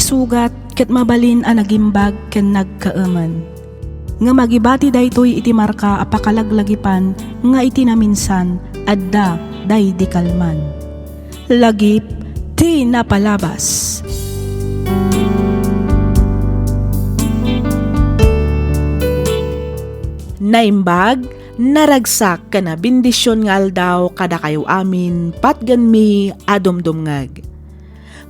sugat ket mabalin a nagimbag ken nagkaemen. Nga magibati daytoy iti marka apakalaglagipan nga iti naminsan adda day di kalman. Lagip ti napalabas. Naimbag, naragsak ka na bindisyon nga aldaw kada kayo amin patgan mi adumdumngag.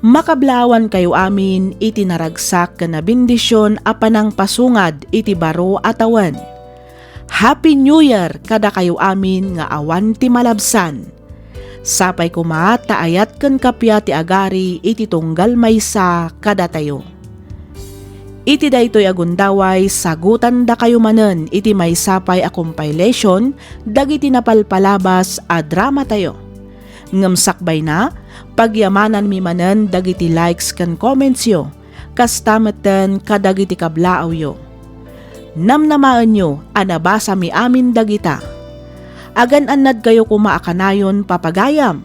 Makablawan kayo amin iti naragsak ka na bindisyon apanang pasungad iti baro atawan. Happy New Year kada kayo amin nga awan ti malabsan. Sapay kuma taayat ken kapya ti agari iti tunggal maysa kada tayo. Iti daytoy agundaway sagutan da kayo manen iti may sapay a compilation dagiti napalpalabas a drama tayo. Ngamsakbay na pagyamanan mi manen dagiti likes ken comments yo kastameten kadagiti kablaaw yo. Namnamaan nyo anabasa mi amin dagita. Agan-anad kayo kumaakanayon papagayam.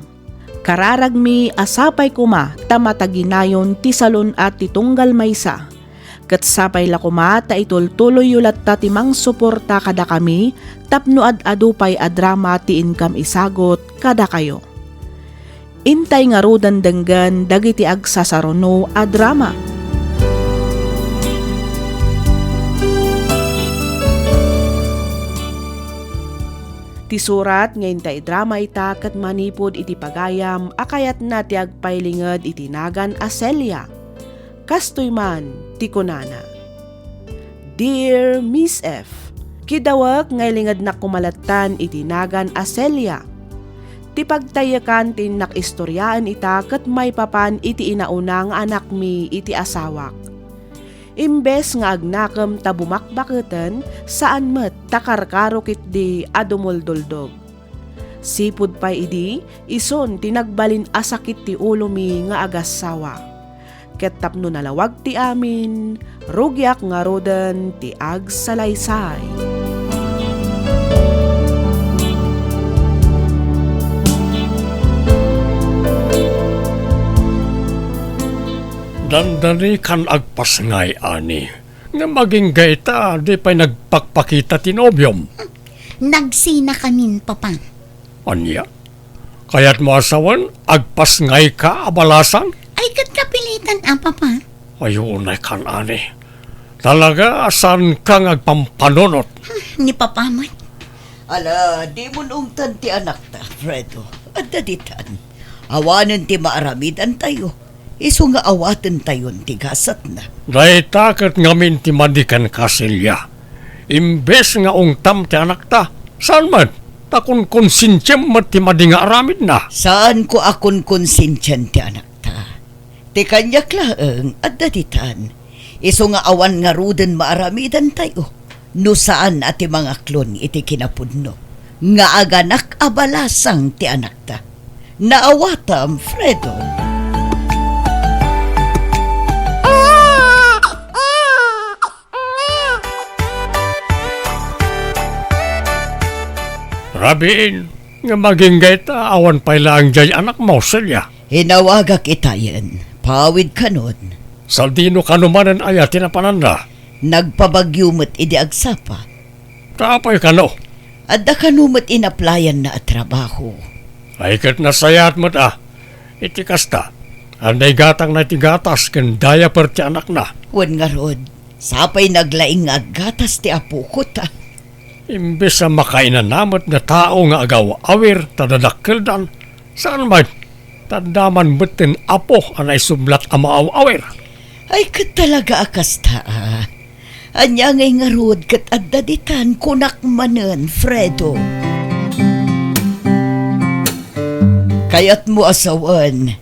Kararag mi asapay kuma tamataginayon ti salon at titunggal maysa. Kat sapay la kuma ta itultuloy yulat ta timang suporta kada kami tapno adupay a drama ti income isagot kada kayo. Intay nga rudan denggan dagiti agsasaruno a drama. Ti surat nga intay drama ita kat manipod iti pagayam akayat na ti agpailinged iti nagan a Celia. Kastoy man ti kunana. Dear Miss F, kidawak ngay lingad na kumalatan iti nagan a Celia. Ti pagtayakan ti nakistoryaan ita kat may papan iti inaunang anak mi iti asawak. Imbes nga agnakam ta bumakbaketen saan met takarkarok iti adumulduldog. Sipud pa idi ison tinagbalin asakit ti ulo mi nga agasawa. Ket tapno nalawag ti amin, rugyak nga roden ti agsalaysay. Dandani kan agpasngay ani. Nga maging gayta, di pa'y nagpakpakita tinobyom. Nagsina kamin, papa. Anya? Kaya't mo asawan, agpasngay ka abalasan? Ay, kat kapilitan, papa. Ayun ay kan ani. Talaga, asan kang agpampanunot? Ni papa mo. Ala, di mo nungtan ti anak ta, Fredo. At daditan, awanan ti maaramidan tayo. Iso nga awatan tayon ti gasat na. Dahil takot ngamin ti madikan kasilya. Imbes nga ungtam ti anak ta, saan man? Takon konsinsyem mat ti madi nga aramid na. Saan ko akon konsensyan ti anak ta? Ti kanyak laeng at daditan. Iso nga awan nga ruden maaramidan tayo. No saan ati mga klon iti kinapudno. Nga aganak abalasang ti anak ta. Naawatam, Fredo. Rabiin, nga maging gayta, awan pa'y lang jay anak mo, Celia. Hinawagak itayen, pawid kanon. Saldino kanumanan aya tinapananda. Nagpabagyumot idi agsapa. Tapay kano. Adda kanumat inaplayan na at trabaho. Ay kat nasayat mo't iti kasta. Anday gatang na iti gatas ken daya per ti anak na. Wan nga rod, sapay naglaing nga gatas ti apo ko ta. Imbes sa makainan namot nga tao nga agaw awir tadadakkel dan. Saan man? Tandaman betin apo anay sublat amaaw awir. Ay kat talaga akas ta. Anya ngay nga rod kat addaditan kunak manen, Fredo. Kayat mo asawan.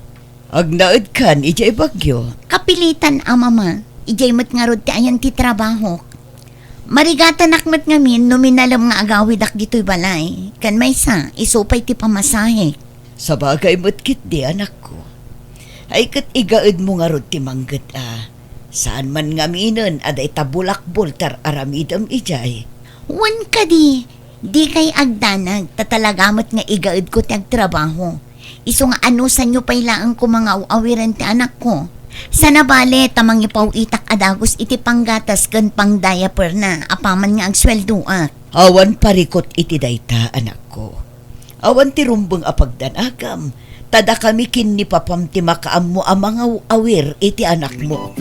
Agnaid kan, ijay bagyo. Kapilitan, mama. Ijay mat nga rod ti ayan ti trabaho. Marigatan akmat ngamin nominalam nga agawid ak dito'y balay. Kan may sa, isupay ti pamasahe. Sa bagay mo't kit di anak ko. Ay kat igaid mo nga rod ti manggat Saan man ngaminan aday tabulakbol tar aramidam ijay. Wan ka di. Di kay agdanag tatalagamat nga igaid ko ti agtrabaho. Iso nga ano sa nyo pailaan ko mga awiran ti anak ko. Sana bale tamang ipaw itak adagos iti panggatas ken pang diaper na apaman nga agsweldoak. Awan parikot iti dayta, anak ko. Awan ti rumbeng apagdanagam. Tada kami kin ni papam ti makaam mo ang mga awir iti anak mo.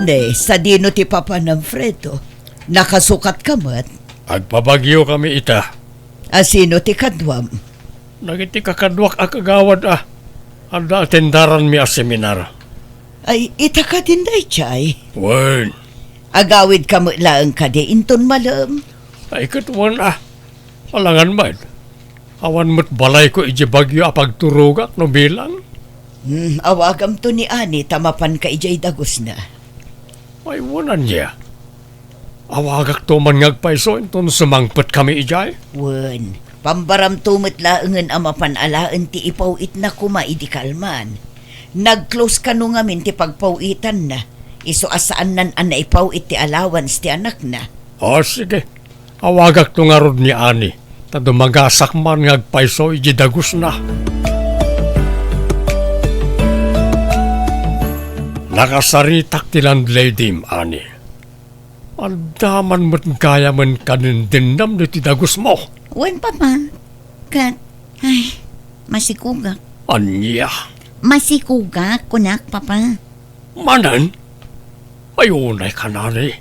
Ne, sa dino ti papa ng Fredo. Nakasukat ka mat. Agpabagyo kami ita. Asino ti kadwam. Nagiti kakadwak akagawad Anda atendaran mi a seminar. Ay, ita ka din day, chay. Wen, Agawid ka mo laang ka di inton malam. ay katuan Alangan man. Awan mo't balay ko iji bagyo apagturugak no bilang. Awagam to ni Ani, tamapan ka ijay dagos na. Ay wanan niya. Awagak to man ngagpaiso inton sumangpet kami ijay. Wen, pambaram tumit laangan amapan alaan ti ipawit na kuma idi kalman. Nag-close ka no ngamin ti pagpawitan na. Iso asaan nan an naipawit ti allowance ti anak na. O sige. Awagak to nga rod ni Ani. Tado magasak man ngagpaiso iji dagos na. Nakasaritak ti landlady Ani. Andaman mo't kaya man kanindinam ni ti dagos mo. Wen papa, kat, ay, masikugak. Anya. Masikugak, kunak papa. Manan? Ayunay ka na rin.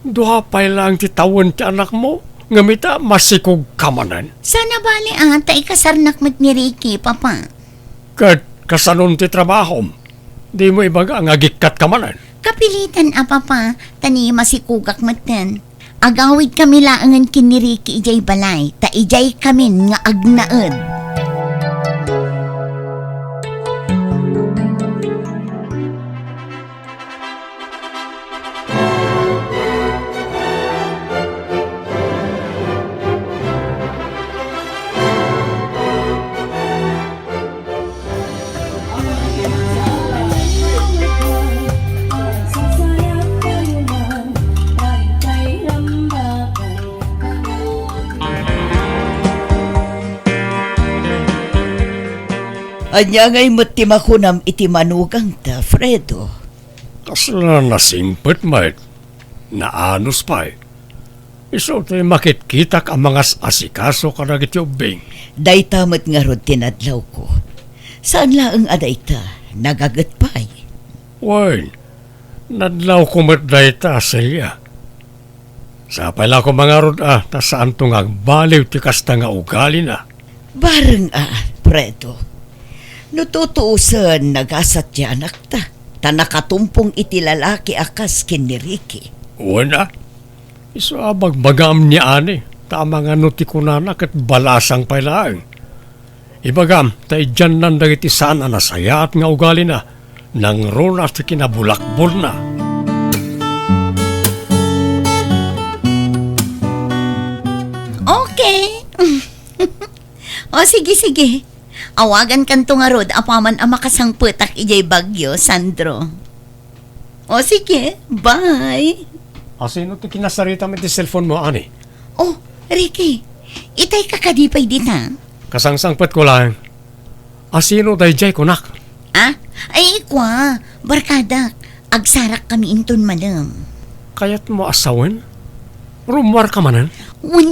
Duha pa lang ti tawon ti anak mo. Ngamita masikog kamanan. Sana bale ta ikasarnak mat ni Ricky, papa. Kat kasanon ti trabahom. Di mo ibaga nga gikat kamanan. Kapilitan papa, tani masikugak matan. Agawid kami laangan kin ni Ricky ijay balay, ta ijay kamin nga agnaed. Anya ngay mo't ti makunam iti manugang ta, Fredo. Kasla nasimpet mait. Naanos pa eh. Iso tayo makitkitak ang mga asikaso karagit yung bing. Dayta mo't nga rod tinadlaw ko. Saan laang adayta? Nagagat pa'y. Wen, nadlaw ko matdayta sa iya. Sa pala ko mga rod ta saan to nga baliw ti kasta nga ugali na. Bareng Fredo. Nututuusan nagasat ti anak ta. Ta nakatumpong iti lalaki akas kin ni Ricky. Wala. Iso bagbagam ni Ani. Tama nga nuti kunana kat balasang pailaang. Ibagam, tay dyan nan dagiti sana nasaya at nga ugali na. Nang ronas ti kinabulakbol na. Okay. O sige. Awagan kanto nga rod, apaman ang makasangputak ijay bagyo, Sandro. O sige, bye. Sino ti kinasarita mo ti cellphone mo, Ani? Oh, Ricky, itay kakadipay dita. Kasangsangpet ko lang. Sino dayjay kunak? Ay ikwa, barkada, agsarak kami inton madam. Kayat mo asawan? Rumwar ka manan?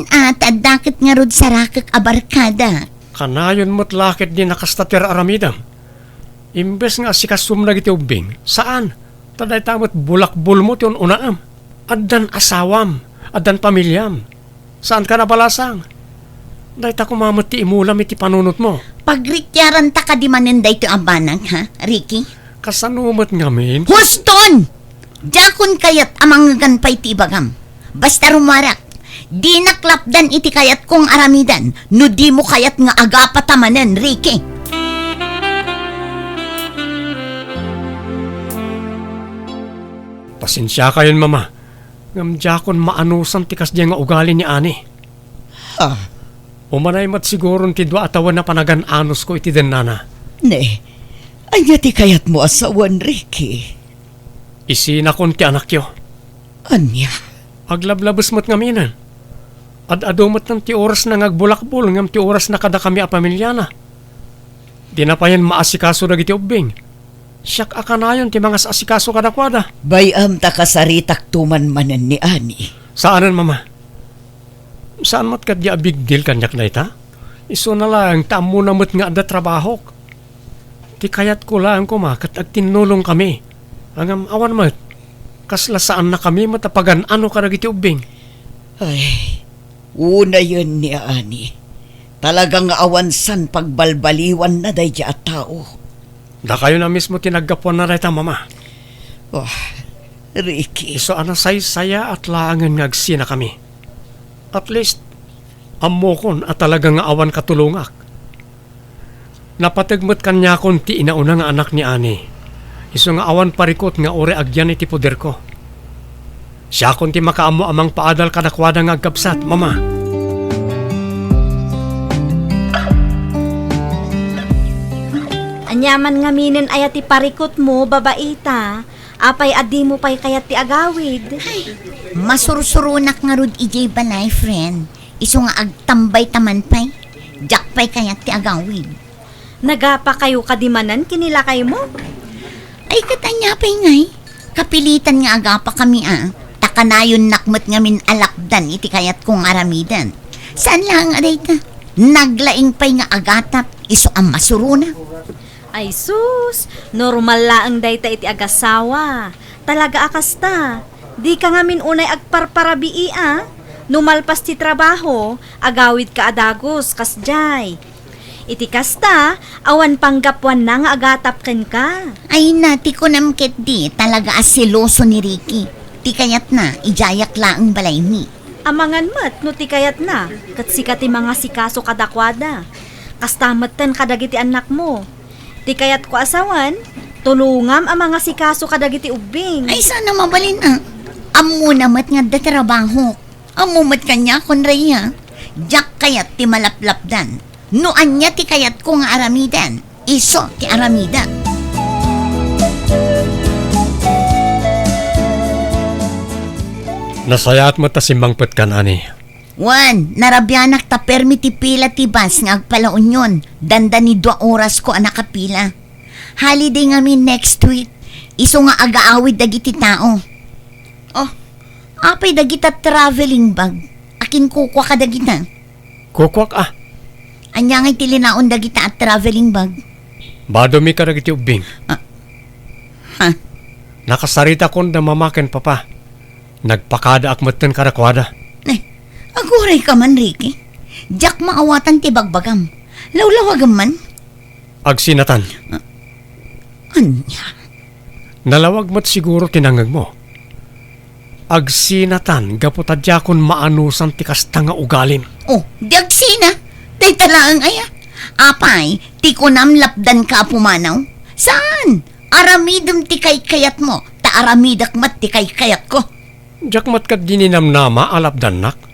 At adakit nga rod sarakak abarkada. Kanayon mo't lakit ni nakastatir aramidam. Imbes nga sikasum na giti ubing. Saan? Taday tamot bulakbul mo ti unaam. Addan asawam. Addan pamilyam. Saan ka nabalasang? Day ta kumamot ti imulam iti panunot mo. Pagrityaran ta ka di maninday to abanang, ha, Ricky? Kasanumot ngamin. Huston! Jakon kayat amang ganpay ti ibagam. Basta rumarak. Di naklapdan iti kayat kong aramidan. No di mo kayat nga agapatamanan, Ricky. Pasensya kayon, mama. Ngamjakon maanusan tikas diya nga ugali ni Ani. Umanay mat siguron ti dua atawan na panagan-anos ko iti den nana. Ne, anya ti kayat mo asawan, Ricky. Isinakon ti anak yo. Anya? Aglablabas mo't ngaminan. Ad-adomot ng ti oras na ngagbulakbol ngam ti oras na kada kami a pamilyana. Di na pa yan maasikaso na giti ubing. Siyak akanayon ti mga asikaso kadakwada. Bayam ta kasaritak tuman manen ni Ani. Saanan, mama? Saan mat kadya big deal kanyak na ita? Iso na lang, tamo na mat nga ada trabaho. Ti kayat ko lang kat agtinulong kami. Ang awan mat, kasla saan na kami matapagan ano ka nagiti ubing. Ay, una yun ni Ani. Talagang awansan pagbalbaliwan na day at tao. Da kayo na mismo tinaggapuan na rita, mama. Oh, Ricky. Iso ana saya at laangan nga agsina kami. At least, amokon at talagang nga awan katulungak. Napatagmat kanya kon ti inauna nga anak ni Ani. Iso nga awan parikot nga ore agyan iti poder ko. Siya kon ti makaamo amang paadal kadakwada nga agkapsat, mama. Anyaman nga minin ay ti parikot mo, babaita. Apay adi mo pa'y kayat ti agawid. Masursurunak nga rod ijay balay, friend. Iso nga agtambay taman pa'y. Jack pa'y kayat ti agawid. Nagapa kayo kadimanan kinilakay mo? Ay katanya pa'y ngay. Kapilitan nga agapa kami Takanayon nakmat ngamin alakdan iti kayat kong aramidan. Saan lang aday ta? Naglaing pa'y nga agatap. Iso ang masuruna. Ay sus, normal laang dayta iti agasawa. Talaga akasta. Di ka nga min unay agparparabii Numalpas ti trabaho, agawid ka adagos, kasjay. Iti kasta, awan panggapwan na nga agatap ken ka. Ay nati ko namket di talaga asiloso ni Ricky. Ti kayat na, ijayak laang balay ni. Amangan mat, no ti kayat na, kat sikati mga sikaso kadakwada. Kastamatan kadagiti anak mo. Ti kayat ko asawan, tulungam ang mga sikaso kadagiti ubing. Ay sana mabalin Amo namat nga da trabaho. Amo mat kanya kon raya. Jack kayat ti malaplapdan. No anya ti kayat ko nga aramidan. Iso ti aramidan. Nasayat mo ta simbangpet ka, Ani. Juan, narabyanak ta permi ti pila ti bus nga agpalaon yun. Danda ni 2 oras ko nakapila. Holiday ngamin next week. Iso nga agaawid dagiti tao. Oh, apay dagita traveling bag. Akin kukwa ka dagita. Kukwak Anya ngay tilinaon dagita at traveling bag. Badumi ka nagiti ubing. Ha? Nakasarita kon na mamaken papa. Nagpakada akmatan karakwada. Aguray ka man, Ricky. Jack maawatan ti bagbagam. Lawlawagam man. Agsinatan. Anya? Nalawag mo't siguro tinangag mo. Agsinatan, gaputadya kon maanusan ti kasta nga ugalim. Oh, diagsina. Tay talaang aya. Apay, ti ko namlapdan ka pumanaw. Saan? Aramidum ti kayat mo. Ta aramidak mat ti kayat ko. Jakmat kat dininamnama alapdanak.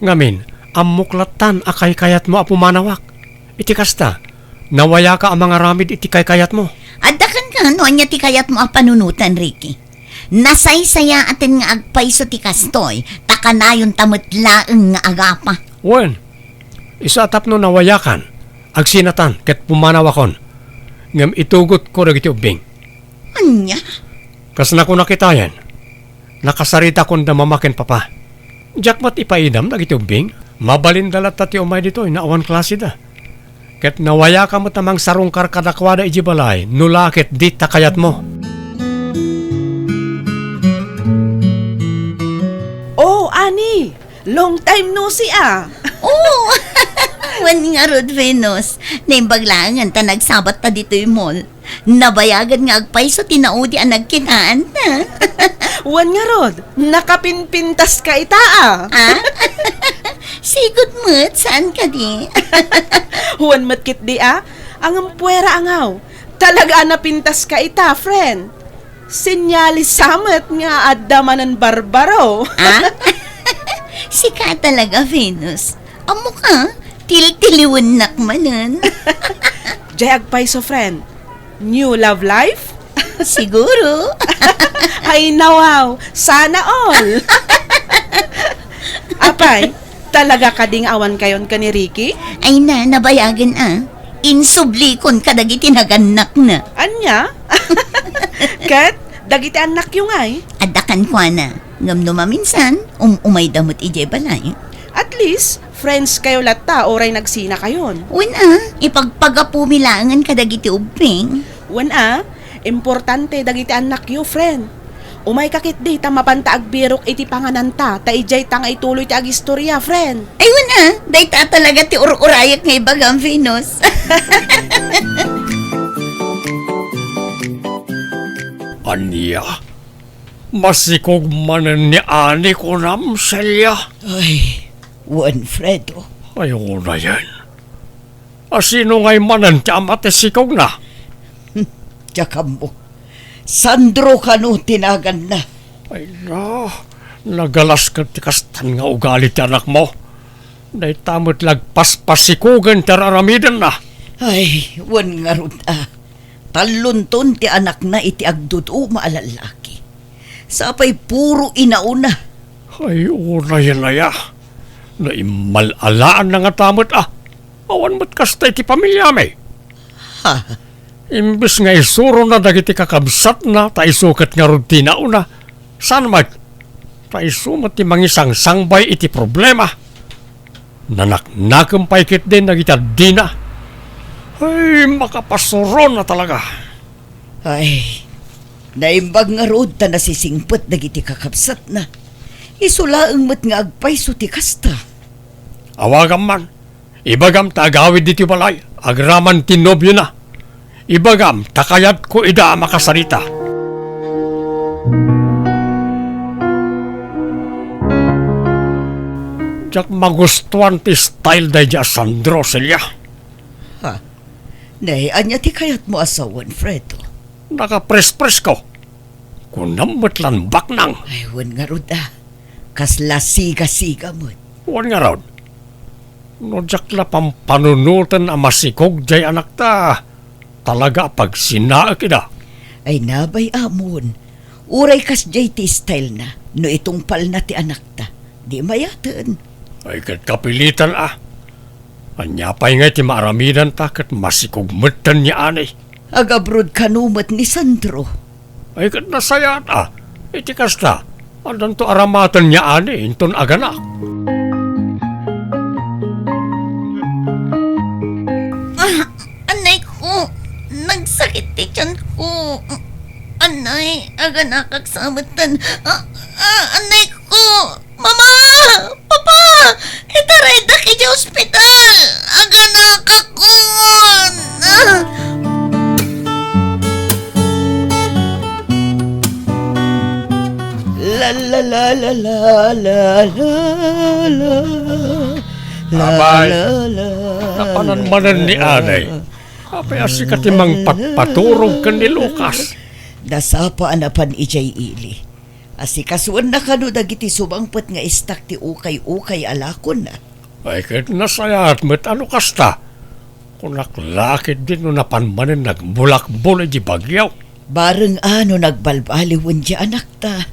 Ngamin, amuklatan akay kayat mo apumanawak. Iti kasta, nawaya ka ang mga ramid iti kayat mo. Adakan ka, no anya ti kayat mo panunutan, Ricky. Nasaysaya atin nga agpaiso ti kastoy, takanayon tamot laeng nga agapa. Wen, isa atap no nawayakan, agsinatan, ket pumanawakon. Ngam itugot ko ragiti ubing. Anya? Kas na ko nakitayan, nakasarita kon da mamaken papa. Jakmat ipaidam dagiti ubing, mabalindalat tati umay dito, inaawan klase da. Ket nawaya ka mo tamang sarungkar kadakwada ijibalay, nulakit di takayat mo. Oh, Ani! Long time no see Oo! Wani nga Rod Venus. Naimbaglangan ta nagsabat ta dito yung mall. Nabayagan nga agpaiso tinaudi ang nagkinaan na. Wan nga Rod, nakapinpintas ka ita Sigot mo't, saan ka di? Wan matkit di ang puwera angaw. Talaga napintas ka ita, friend. Sinyalis samet nga adamanan barbaro. Sika talaga, Venus. Amo ka, til-tiliwan nakmanan. Jayag paiso, friend. New love life? Siguro. Ay nawaw, sana all. Apay, talaga kading awan kayon ka ni Ricky? Ay nabayagan Insublikon ka dagiti naganak na. Anya? Kat, dagiti anak yung ay. Adakan ko na. Ngam no maminsan, umay damot ije balay. At least, friends kayo lata oray nagsina kayon. Ipagpagapumilangan ka dagiti ubing. Importante dagiti anak yo, friend. Umay kakit di ta mapantaag birok iti pangananta, ta ijay tang ituloy ti agistorya, friend. Ay day ta talaga ti ururayak nga ibagang Venus. Anya, masikog manan ni ani ko nam selya. Ay, Juan Fredo. Ayaw na yan. Asino ngay manan ti amat sikog na? Tsaka mo. Sandro ka no tinagan na. Ay na, nagalas ka ti kastan nga ugali ti anak mo. Day tamot lagpas-pasikugan ti aramidan na. Ay, wan nga ron talunton ti anak na iti agdudu maalalaki. Sapay puro inauna. Ay, una yan na ya. Naimalalaan na nga tamot Awan mo't kasta iti pamilya may. Ha? Imbes nga isuro na dagiti kakabsat na, ta isukat nga rutina una. San mag? Ta isumat ti mangisang sangbay iti problema. Nanak-nakam paikit din nagita dina. Ay, makapasuro na talaga. Ay, naimbag nga rod ta nasisingpet dagiti kakabsat na. Isulaang mat nga agpayso ti kasta. Awagam man. Ibagam tagawid diti balay. Agraman tinobyo na. Ibagam takayat ko ida makasarita. Jak magustuhan ti style day ja Sandro Celia. Ha? Nay, anya ti kayat mo asawan, Fredo. Nakapres-pres ko. Kunamot lan baknang. Ay, wan nga rod kasla siga-siga mo. Wan nga raw. No jak la pampanunutan a masikog jay anak ta. Talaga pag sinaak ida. Ay nabay amon. Uray kas jay ti style na. No itong pal na ti anak ta. Di mayatan. Ay kat kapilitan Anya pa'y nga ti maaramidan ta kat masikugmutan niya anay. Agabrod kanumat ni Sandro. Ay kat nasayat Iti kasta. Adan to aramatan niya anay. Inton aganak. Anay ko, nagsakit ti tiyan ko. Anay, aga nakaksamatan. Anay ko, mama, papa, itaray da kiti ospital. Aga nakakon. La la la la la la la la. Abay, napananmanan ni anay. Apay asikatimang patpaturog ka ni Lucas. Dasapa anapan ijay ili. Asikasuan na kano dagiti subangpet nga istak ti ukay-ukay alakon na. Ay kahit nasayat mo't ano kasta. Kung naklakit din no napanmanan nagbulak-bulay di bagyaw. Bareng ano nagbalbaliwan di anak ta.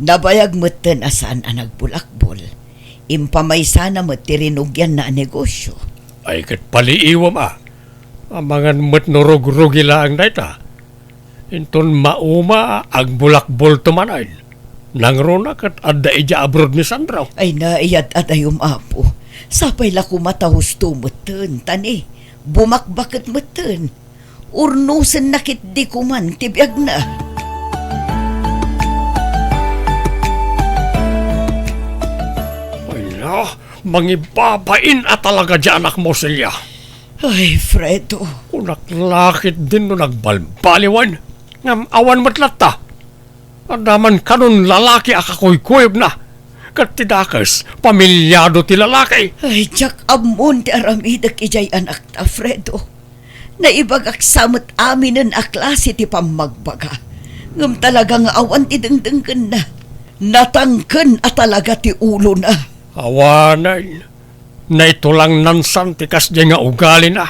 Nabayag mo't asaan ang nagbulakbol. Impamay sana mo't tirinugyan na negosyo. Ay kahit paliiwam Amangan mo't nurug-rugi lang na ita. Inton mauma ag bulakbol tumanayin. Nangrona kat adda ija abroad ni Sandro. Ay naiyat at ayum apo. Sapay la kumatahus tumuten tani. Bumakbakit meten. Urnusen nakit di kuman tibiyag na. Ay na, mangibabain talaga dyan anak mo Celia. Ay, Fredo. Kung naklakit din no nagbalbaliwan. Ngam awan matlata. Adaman kanon lalaki akakuykuyob na. Katidakas, pamilyado ti lalaki. Ay, jak amon ti aramidak ijay anak ta, Fredo. Naibagak samot amin ang aklase ti pamagbaga. Ngam talaga nga awan ti dengdengken na. Natangken at talaga ti ulo na. Awanay. Na ito lang nansan tikas di nga ugali na.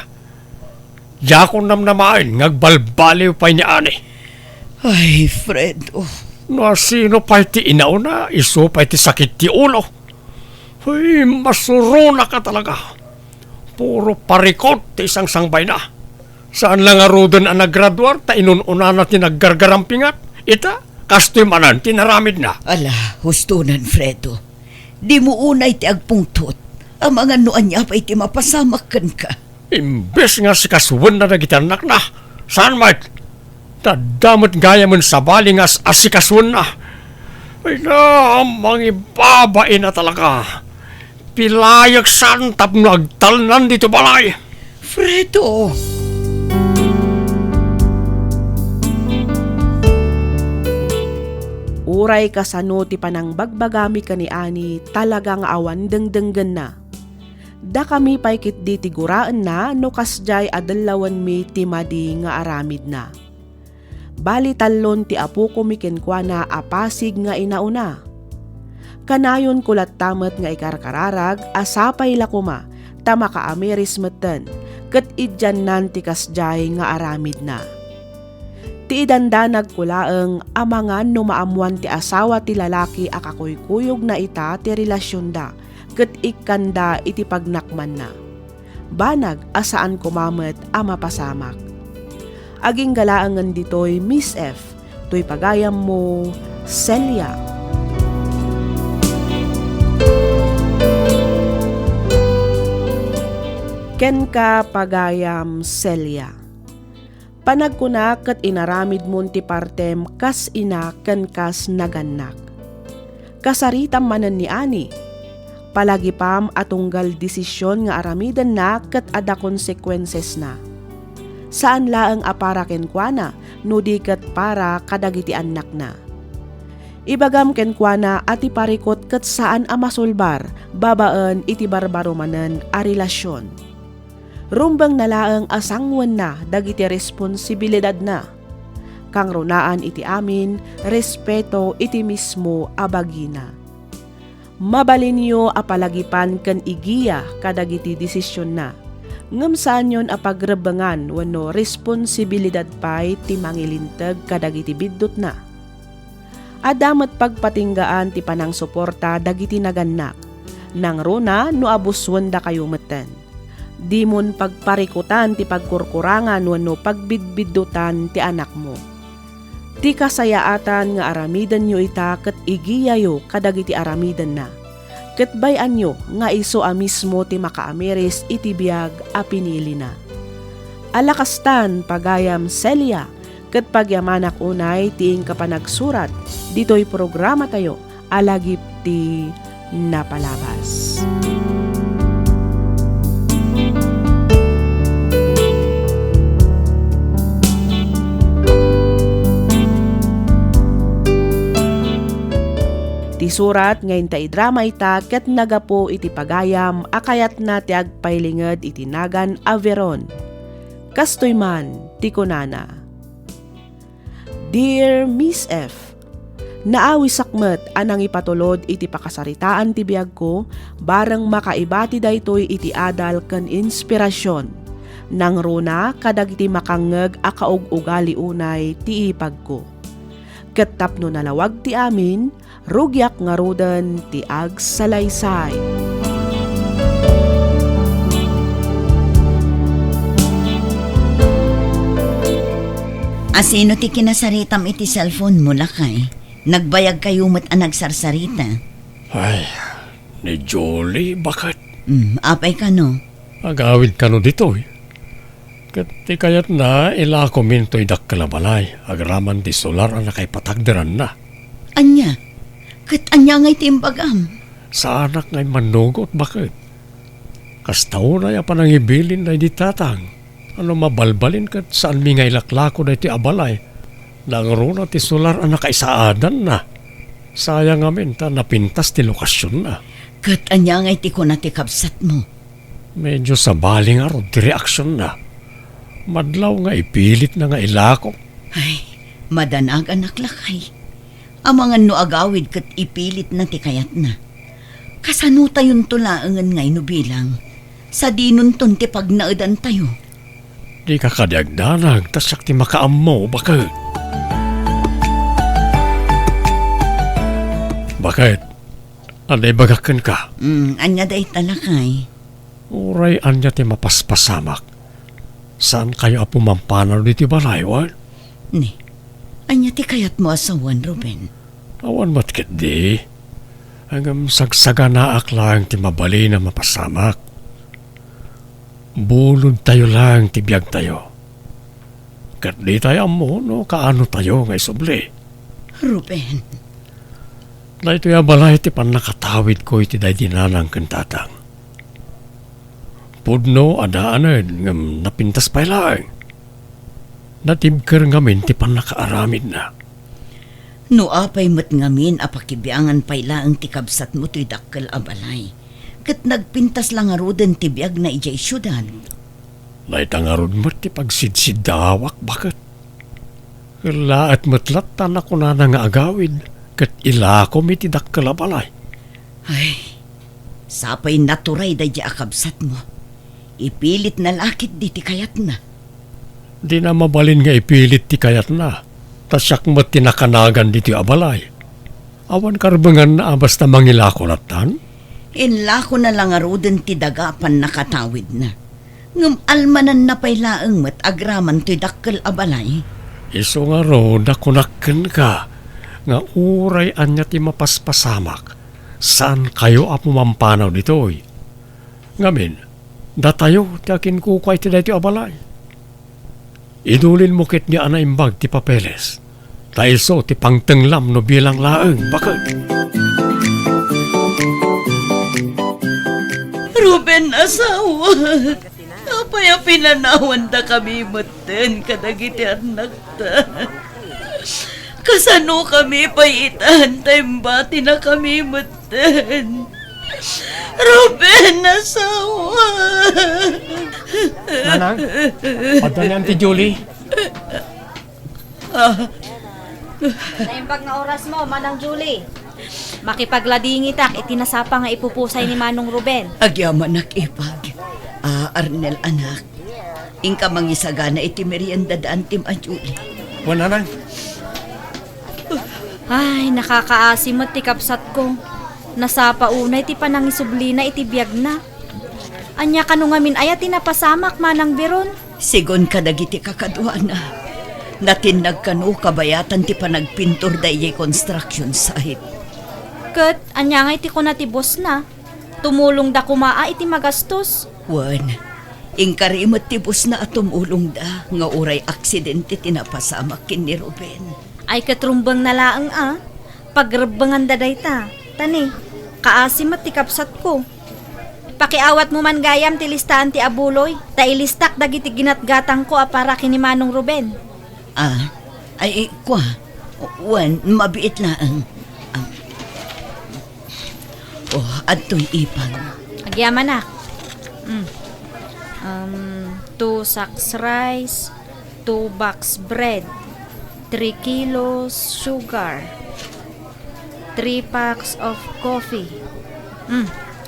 Yakon nam namain, ngagbalbaliw pa niya ani. Ay, Fredo. No sino pa iti inauna, iso pa iti sakit ti ulo. Ay, masuro na ka talaga. puro parikot ti isang sangbay na. Saan lang arudan ang naggraduar, ta inununa na tinaggargarampingat. Ita, kastoy manan, tinaramid na. Ala, hustunan, Fredo. Di mo unay ti agpungtot. Ang mga nuan niya pa iti mapasamakan ka. Imbes nga si kasuwan na nagitanak na. Saan mat? Tadamot gaya mo sa bali nga si kasuwan na. Ay na, mga babae na talaga. Pilayag santap nagtalnan dito balay. Fredo! Uray kasano ti panang bagbagami ka ni Ani talagang awan dengdenggan na. Da kami paikit di tiguraan na no kasjay adalawan mi ti madi nga aramid na. Bali talon ti apo ko mikenkwa na apasig nga inauna. Kanayon kulat tamet nga ikarkararag asapay lakuma tama ka ameris meten ket idyan nan ti kasjay nga aramid na. Ti idandanag kulaeng amangan no maamuan ti asawa ti lalaki akakuykuyog na ita ti relasyon da ket ikanda iti pagnakman na. Banag asaan kumamet ama pasamak. Aging galaangan ditoy Miss F, to'y pagayam mo, Celia. Ken ka pagayam Celia. Panagkuna ket inaramid mo ti partem kas ina ken kas naganak. Kasaritam manen ni Ani. Palagipam atunggal desisyon nga aramidan na ket ada konsekwenses na. Saan laeng apara kenkwana no di ket para kadagiti anak na. Ibagam kenkwana ati parikot ket saan a masulbar babaen iti barbaro manen a relasyon. Rumbang nalaeng asangwen na dagiti responsibilidad na. Kang runaan iti amin, respeto iti mismo abagina. Mabalinyo apalagipan ken igiya kadagiti desisyon na. Ngem saan yon apagrebengan wenno responsibilidad pay ti mangilinteg kadagiti biddut na. Adamet pagpatinggaan ti panang suporta dagiti naganak. Nang runa no abuswen da kayo meten. Dimon pagparikutan ti pagkurkurangan wenno pagbidbiddutan ti anak mo. Ti kasayaatan nga aramidan nyo ita ket igiyayo kadagiti aramidan na. Ket bayan nyo nga iso a mismo ti makaamiris iti biag a pinili na. Alakastan pagayam Celia ket pagyamanak unay tiing kapanagsurat ditoy programa tayo alagip ti napalabas. Ti surat ngayon ta idrama ita ket nagapo iti pagayam akayat na ti agpailinged iti nagan Averon. Kastoy man ti kunana. Dear Miss F, naawi sakmet anang ipatulod iti pakasaritaan ti biag ko bareng makaibati daytoy iti adal ken inspirasyon. Nang runa kadagiti makangeg a kaug-ugali unay ti ipag ko. Ket tapno nalawag ti amin, rugyak nga roden ti agsalaysay. Asino ti kinasaritam iti cellphone mo lakay? Nagbayag kayo mat ang nagsarsarita. Ay, ni Jolie, bakit? Apay ka no? Agawid ka no dito eh. Kat kayat na ilako minto'y dakkalabalay. Agraman di solar ang nakaipatagdaran na. Anya? Kat anya ngay timbagam? Sa anak ngay manugot, bakit? Kastaw na ya panangibilin na di tatang. Ano mabalbalin kat saan mi ngay laklako na iti abalay. Nangro na ti solar ang nakaisaadan na. Sayang amin ta napintas ti lokasyon na. Kat anya ngay ti ko na ti kapsat mo? Medyo sabaling aro di reaksyon na. Madlaw nga ipilit na nga ilako. Ay, madanag anak lakay. Amangan no agawid kat ipilit na ti kayat na. Kasano tayon tulaangan ngay no bilang. Sa dinon ton ti pagnaadan tayo. Di ka kadiagdanag, tasak ti makaammo, bakit? Bakit? Anday bagakan ka? Anya day talakay. Uray anya ti mapaspasamak. Saan kayo apumampanaw diti balay, wan? Ni, anya ti kayat mo asawan, Ruben? Awan matkit di. Hanggang sagsaganaak lang ti mabali na mapasamak. Bulod tayo lang ti biyag tayo. Kat di tayo mo, no, kaano tayo ngay subli. Ruben, Na ito yung balay ti pan nakatawid ko iti day dinanang kentatang. Pudno adaanan ngam napintas pa lang. Natibker ngamin ti pan nakaaramid na. no apay mat ngamin apakibiangan payla ang tikabsat mo to'y dakkel abalay. Kat nagpintas lang aruden ti biag na ijay syudad. Naitangarod mo ti pagsidsid dawak bakit? Kala at matlat tanak ko na nga agawid. Kat ila ko may tidak kalabalay. Ay, sapay naturay da di akabsat mo. Ipilit na lakit di ti kayat na. Di na mabalin nga ipilit ti kayat na. Tasyak mo tinakanagan di ti abalay. Awan karbangan na basta mangilako latan. Inla ko na lang aruden ti dagapan nakatawid na. Ngam almanan na paylaang mat agraman ti dakkel abalay. Iso nga ro nakunakken ka. Nga uray anya ti mapaspasamak. Saan kayo apumampanaw ditoy? Ngamin, datayo ti akin kukay ti dahi ti abalay. Idulin mo kit ni ana imbag ti papeles. Taiso ti pangtenglam no bilang laeng. Bakit? Ruben, asawa. Apaya pinanawan da kami maten kadagiti anak ta. Kasano kami payitan taimbati na kami maten. Ruben, asawa. Nanang, padalian ti Julie. Naimbag nga oras mo, Manang Julie. Makipagladingit itinasapa nga ipupusay ni Manong Ruben. Agyaman nakipag. Arnel anak. Ingka mangisagana iti merienda daan tim a Julie. Wan nanang. Ay, nakakaasimot ti kapsat ko. Nasapa unay ti panangisublina iti biyag na. Anya kanu ngamin ayat tinapasamak Manang Biron. Sigon kadagiti kakadwana. Natinag kanu kabayatan ti panagpintor da iyay construction site. Ket, anya nga iti ko na ti boss na. Tumulong da kumaa iti magastos. Wan, ingkarimot ti bus na atumulong da nga uray aksidente tinapasamak kin ni Ruben. Ay katrumbang nalaang Pagrebangan da dayta. Tani, kaasimat ti kapsat ko. Pakiawat mo man gayam ti listahan ti abuloy. Ta ilistak dagiti ginatgatang ko para kini Manong Ruben. Ay, kwa. Wan, mabiit laang. Adto'y ipag. Agyaman na. 2 sacks rice, 2 box bread, 3 kilos sugar, 3 packs of coffee.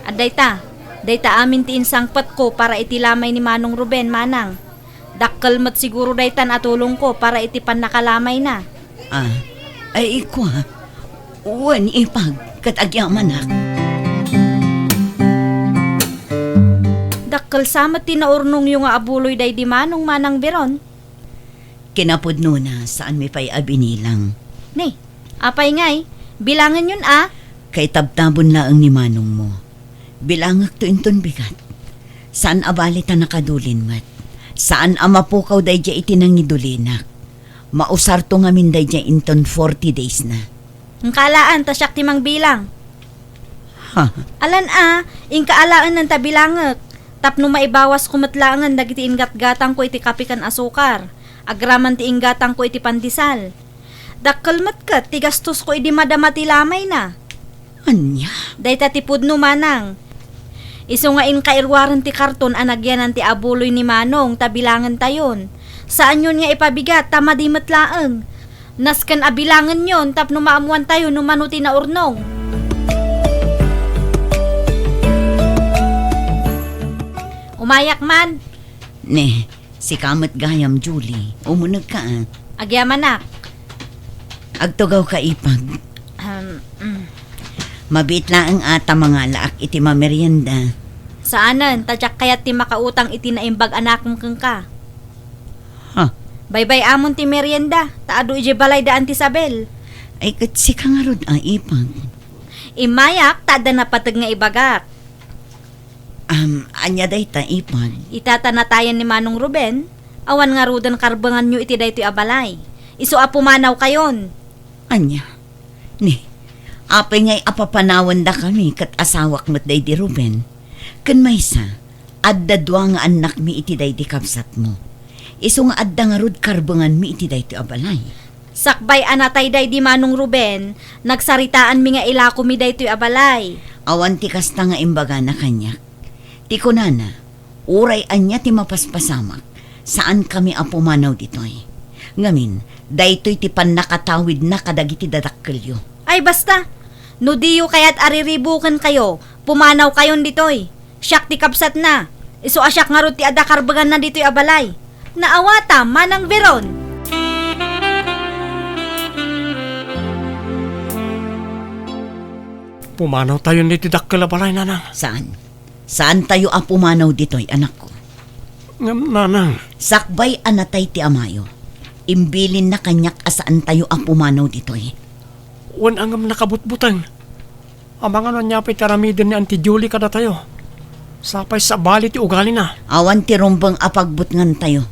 Dayta amin ti insangpat ko para itilamay ni Manong Ruben, Manang. Dakkel mat siguro daytan atulong ko para itipan nakalamay na. Ay, kwa. Wan, ipag. Katagyaman na. Dakkel samat ti naurnong yung abuloy day di Manong Manang Biron. Kinapudno na saan may pay abinilang. Ni, apay ngay, bilangan yun Kay tabtabon laang ni manong mo. Bilangak to inton bigat. Saan abalita nakadulin mat? Saan amapukaw day dya itinangidulinak? Mausar to ngamin day dya inton 40 days na. Ang kalaan, tasyak timang bilang. Ha? Alan ing kaalaan ng tabilangak. Tapno maibawas kumatlangan dagiti ingat-gatang ko iti kapikan asukar. Agraman ti inggatang ko iti pandisal. Dakkel matkat, ti gastos ko iti madamati lamay na. Anya? Dayta ti pudno Manang. Iso nga in kairwaran ti karton anagyanan ti abuloy ni Manong tabilangan tayon. Saan yun nga ipabigat tamadimat laeng. Naskan abilangan yon tapno maamuan tayo numanuti na urnong. Umayak man. Ne, si kamat gayam Julie. Umunag ka Agyaman nak. Agtugaw ka ipag. Mabit laang ata mga laak iti mamerienda. Saanan, tadyak kayat ti makautang iti naimbag anak mong kang ka. Ha? Baybay amon ti merienda, taado ije balay daan ti Sabel. Ay katsi ka nga rod ipang. Imayak, tada na patag nga ibagat. Anya day ta ipang. Itatanatayan ni Manong Ruben, awan nga rudan karbangan nyo iti daytoy abalay. Isu apumanaw kayon. Anya? Ni, apay ngay apapanawan da kami kat asawak mo't day di Ruben. Kan maysa, adda dua nga anak mi iti day di kapsat mo. Isu nga adda nga rod karbangan mi iti day ti abalay. Sakbay anatay day di Manong Ruben, nagsaritaan mi nga ilako mi daytoy abalay. Awan ti kasta nga imbaga na kanyak. Ti kunana, uray anya ti mapaspasamak. Saan kami apumanaw ditoy? Ngamin, daytoy ti nakatawid na kadagiti dadakkelyo. Ay basta, no diyo kaya't ariribukan kayo, pumanaw kayon ditoy. Siyak ti kapsat na, iso asyak nga rod ti adakarbagan na ditoy abalay. Naawata, Manang Veron. Pumanaw tayo ni tidakkel abalay, nanang. Saan? Saan tayo apumanaw ditoy, anak ko? Ngam, nanang. Sakbay anatay ti amayo. Imbilin na kanyak asaan tayo apumanaw ditoy. Wan angam nakabutbutang. Amang ano niya pa'y taramidin ni Auntie Julie kada tayo. Sapay sa bali ti ugali na. Awan ti rumbang apagbutngan tayo.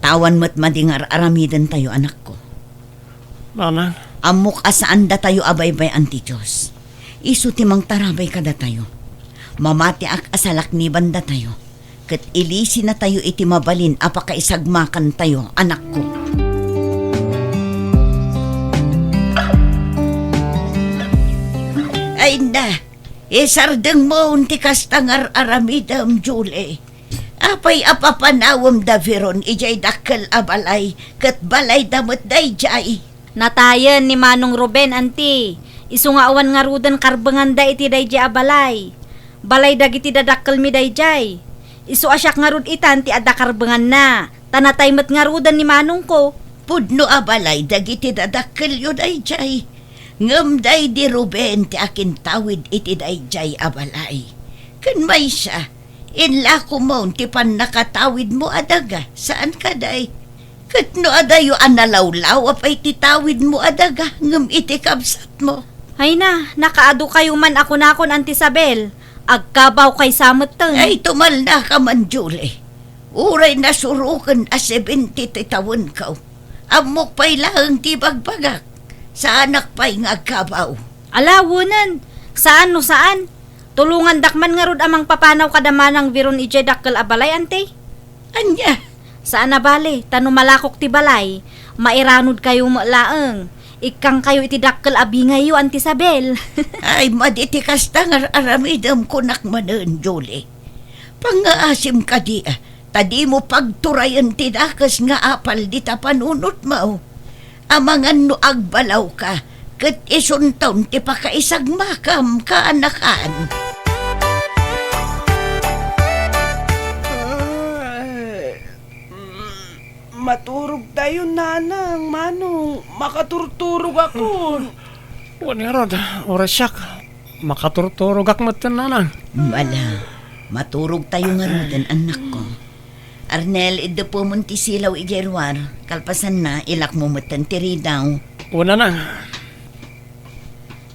Tawan mo't madingar aramidan tayo, anak ko. Nanang. Amok asaan da tayo abaybay anti Diyos. Isu timang tarabay kada tayo. Mamati ak asalak ni banda tayo. Kat ilisi na tayo iti mabalin apakaisagmakan tayo, anak ko. Ay na, isardeng mo unti kastangar aramidam, Julie. Apay apapanawam da Veron, ijay dakkel abalay, kat balay damot day jay. Natayan ni Manong Ruben, anti. Isu nga awan nga rudan karbangan da iti dayjay abalay. Balay dagiti dadakkel mi dayjay. Isu asyak nga rud itan ti adakarbangan na. Tanatay met nga rudan ni Manong ko. Pudno abalay, dagiti dadakkel yun ay jay. Ngam day di Ruben ti akin tawid iti day jay abalay. Kan may siya, inla ko mo ti pan nakatawid mo adaga, saan ka day? Kat no adayo analawlaw apay ti tawid mo adaga, ngam iti kabsat mo. Hay na, nakaado kayo man ako nakon, Auntie Isabel. Agkabaw kay samot tang. Ay tumal na ka man, Julie. Uray na surukan a 70 tawon ka. Amok pa'y lahang ti bagbagak. Sa anak pa'y ngagkabaw. Alawunan, saan no saan? Tulungan dakman nga rod amang papanaw kadamanang Veron ije dakkel abalay, ante. Anya? Saan na bali, tano malakok ti balay, mairanod kayo laeng. Ikang kayo iti dakkel abingay yu, Auntie Isabel. Ay maditi kastangar aramidam kunak manen, Julie. Pangaasim ka di tadi mo pagturayan ti dakas nga apal di ta panunot mo. Amangan no agbalaw ka, kat isuntaw ti pakaisagmakam ka anakan. Maturog tayo, nanang, manong. Makaturturog ako. Wan nga rod. Oras siyak. Makaturturog ak matan, nanang. Wala, maturog tayo nga rudan, anak ko. Arnel, ito po munti silaw igerwar. Kalpasan na, ilak mo matan tiri daw. Wan, nanang.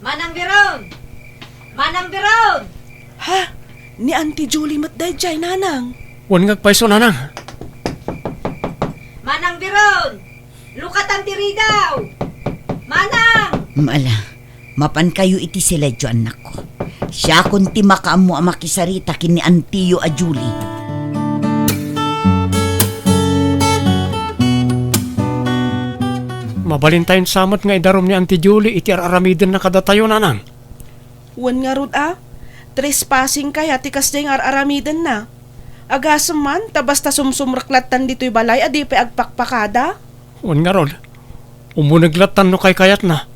Manang Veron! Manang Veron! Ha? Ni Auntie Julie matdayjay, nanang. Wan nga paiso, nanang. Manang Veron! Lukatan tiri daw! Manang! Mala, mapan kayo iti sila jo, anak ko. Siya kunti makaamo ang makisarita kini Antiyo a Julie. Mabalin tayong samot nga idarom ni Auntie Julie iti aramidin na kada tayo, nanang. Wan nga rod trespassing kaya tikas ding aramidan na. Agasam man, tabasta sumsumraklatan dito'y balay, adi pa agpakpakada. Wan nga rod. Umunaglatan no kay kayat na.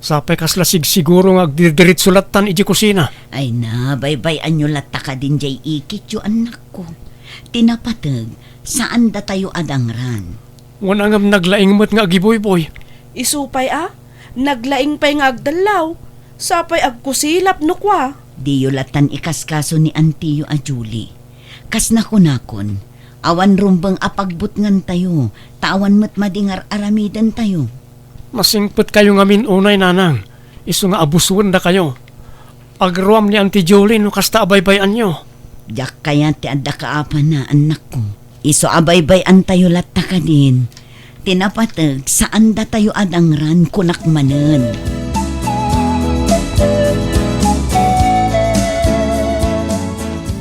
Sapay kaslasig siguro nga agdidirit sulatan iji kusina. Ay na, baybay anyo lata ka din jay ikit yo, anak ko. Tinapatag, saan da tayo adangran? Wan angam naglaing mo't nga agiboy-boy. Isupay naglaing pa'y nga agdalaw. Sapay agkusilap no kwa. Di yulatan ikaskaso ni Antiyo a Julie. Kas nakunakon, awan rumbang apagbutngan tayo, tawan mo't madingar aramidan tayo. Masingpet kayo ngamin unay nanang. Iso nga abusuan da kayo. Agruam ni Auntie Julie no kasta abaybayan nyo. Yak kaya ti adda kaapa na anak ko. Iso abaybay tayo latta ka din. Tinapatag saan da tayo adangran kunakmanen.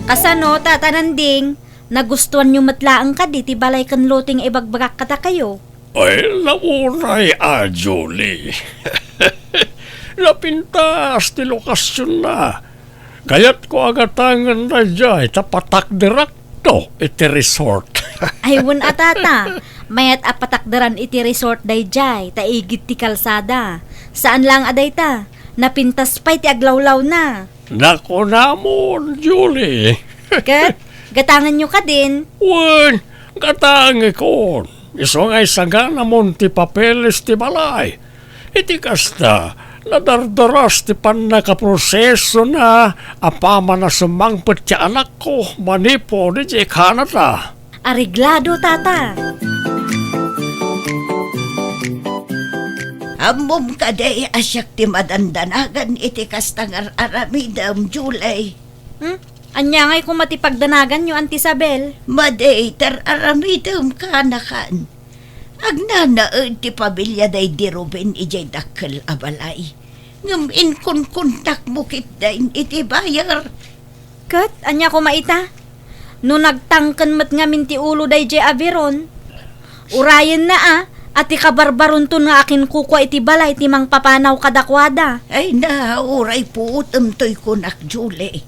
Kasano, tatananding, nagustuhan nyo matlaang ka di, ti balay kan loting ibagbagak kata kayo. Ay, lauray Julie. Napintas ti lokasyon na. Kaya't ko agatangan na dyan, tapatak direkto iti resort. Ay, wun atata, mayat apatakdaran iti resort day jay, taigit ti kalsada. Saan lang aday ta? Napintas pa'y ti aglawlaw na. Nako namon, Julie. Kat, gatangan nyo ka din. Wen, katangi ko. Iso ngay saga namon ti papeles ti balay. Iti kasta, nadardaras ti pan nakaproseso na apama na sumangpet ti anak ko manipo di Canada. Ariglado, tata. Amom kaday asyak ti madandanagan iti kastangar aramidam Julie. Anya ngay kung matipagdanagan nyo, Auntie Isabel. Maday tar aramidam kanakan. Agnanaed ti pabilya day di Ruben ijay dakkel abalay. Ngam kun kontak bukit dain iti bayar. Kat, anya ko maita? No nagtangkan mat ngamin ti ulo day jay abiron. Urayan na at ikabarbaron to nga akin kukwa iti balay ti mang papanaw kadakwada. Ay nauray po utamtoy kunak Julie.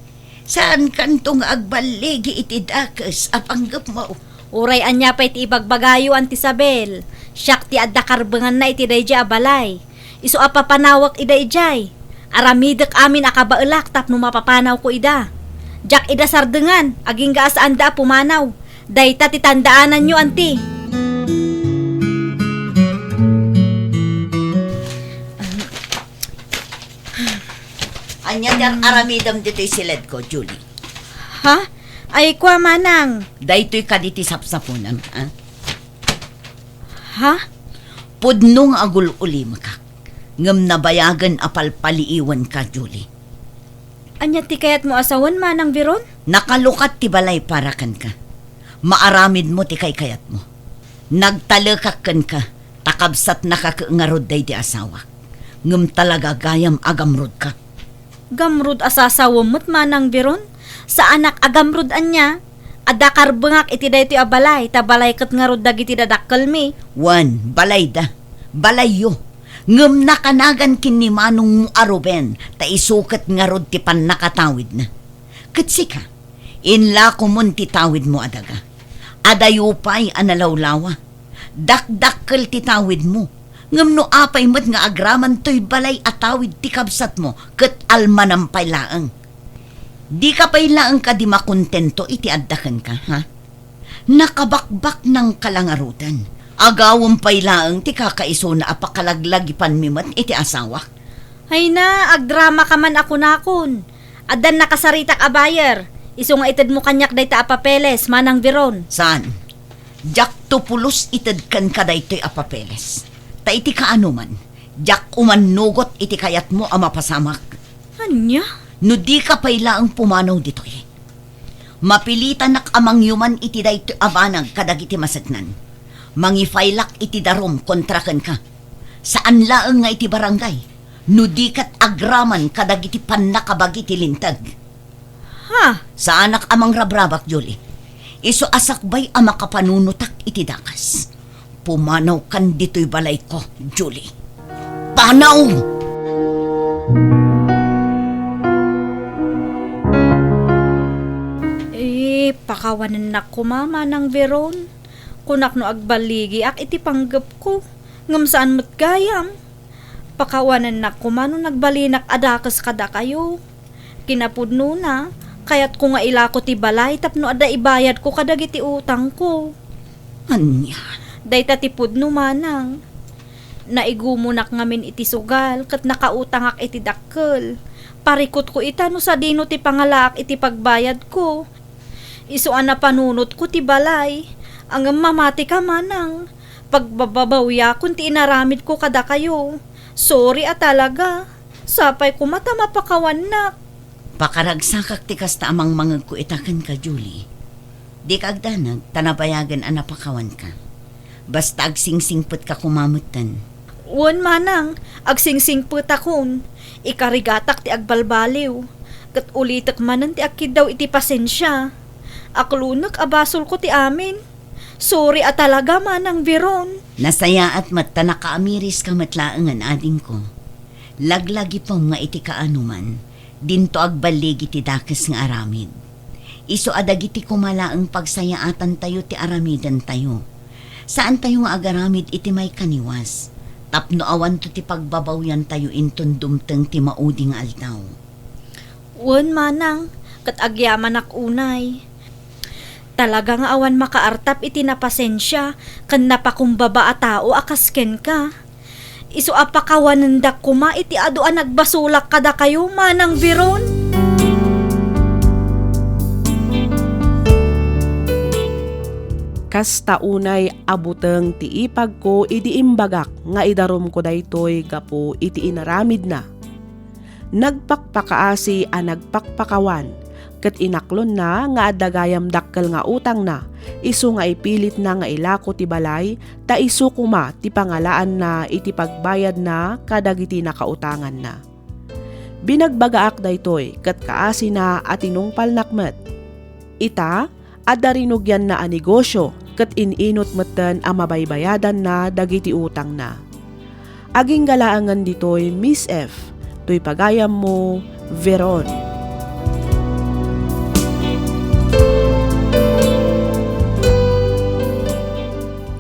Saan kantong agbaligi iti dakes apanggap mo? Uray anya pa iti ibagbagayo, Auntie Isabel. Siyak ti adda karbangan na iti day jay abalay. Iso apapanawak ida ijay. Aramidak amin akabaelak tapno mapapanaw ko ida. Jak ida sardengan, aging gaasaan da pumanaw. Dayta ti tandaanan nyo, Auntie. Anya dar aramidam dito'y silid ko, Julie. Ha? Ay kwa manang. Dayto'y kaditi sapsapunan, ha? Ha? Pudnong agul uli makak. Ngam nabayagan apalpaliiwan ka, Julie. Anya ti kayat mo asawan manang biron? Nakalukat ti balay parakan ka. Maaramid mo ti kayat mo. Nagtalakakan ka. Takabsat nakakaangarod day di asawa. Ngam talaga gayam agamrod ka. Gamrud asasawam mo't manang biron? Sa anak agamrud anya? Adakar bengak iti da iti abalay, tabalay kat ngarud dagiti dadakkel mi. Wan, balay da. Balay yo. Ngam nakanagan kini manong aruben, ta isukat ngarod ti pan nakatawid na. Katsi ka, inla kumon ti tawid mo adaga. Adayupay analawlawa. Dakdakkel ti tawid mo. Ngam no apay mo't nga agraman to'y balay atawid ti kabsat mo, kat almanam paylaang. Di ka paylaang ka di makontento iti addakan ka, ha? Nakabakbak ng kalangarutan. Agawang paylaang ti kakaiso na apakalaglagipan mimat iti asawa. Hay na, agdrama ka man ako nakon. Adan nakasaritak abayer. Iso nga itad mo kanyak day ta apapeles, manang biron. Saan? Jak tupulos itad kan ka daytoy apapeles. Ta iti kaano man, jak umanugot iti kayat mo ang mapasamak. Anya? No di ka paylaang pumanaw ditoy. Mapilitan nak amang yuman iti daytoy abanag kadag iti masagnan. Mangifaylak iti darom kontraken ka. Saan laeng nga iti barangay? No di kat agraman kadag iti pannakabag iti lintag. Ha? Saan nak amang rabrabak, Julie? Iso asakbay ang makapanunutak iti dakas. Pumanaw kan dito'y balay ko, Julie. Panaw! Pakawanan na ko mama ng biron. Kunak no agbaligi ak iti panggap ko. Ngam saan mo't gayam. Pakawanan na ko mano nagbalinak adakas kada kayo. Kinapudno na, kayat ko nga ilako ti balay tapno ada ibayad ko kadag iti utang ko. Anya? Day tatipudno manang. Naigumunak ngamin iti sugal, kat nakautangak iti dakkel. Parikot ko ita no sa dino ti pangalaak iti pagbayad ko. Isuan na panunot ko ti balay. Ang mamati ka manang. Pagbababawya kung ti inaramid ko kada kayo. Sorry talaga. Sapay ko mata mapakawanak. Pakaragsakak ti kasta amang mangag ko itakan ka, Julie. Di ka agdanag, tanabayagan anapakawan ka. Basta agsingsingput ka kumamutan. Uwan manang, agsingsingput akon. Ikarigatak ti agbalbaliw. Kat ulitak manan ti akid daw iti pasensya. Aklunak abasol ko ti amin. Sorry talaga manang Veron. Nasaya at mat nakaamiris ka matlaangan ading ko. Laglagi pa nga iti kaanuman. Dinto agbalig iti dakes nga aramid. Iso adag iti kumalaang pagsayaatan tayo ti aramidan tayo. Saan tayo nga agaramid iti may kaniwas? Tapno awan to ti pagbabawyan tayo inton dumteng ti mauding altaw. Uwan manang, kat agyaman ak unay. Talaga nga awan makaartap iti napasensya, kan napakumbaba a tao akasken ka. Isu apakawanandak kuma iti aduan nagbasulak kada kayo manang Veron. Kasta unay abuteng ti ipag ko iti imbagak nga idarom ko daytoy gapo iti inaramid na. Nagpakpakaasi a nagpakpakawan ket inaklon na nga adagayam dakkel nga utang na. Isu nga ipilit na nga ilako ti balay ta isu kuma ti pangalaan na iti pagbayad na kadagiti nakautangan na. Binagbagaak daytoy ket kaasi na at tinungpal nakmet. Ita adda rinugyan na a negosyo ket ininot metten a mabaybayadan na dagiti utang na. Aging galaangan ditoy Miss F. Toy pagayam mo, Veron.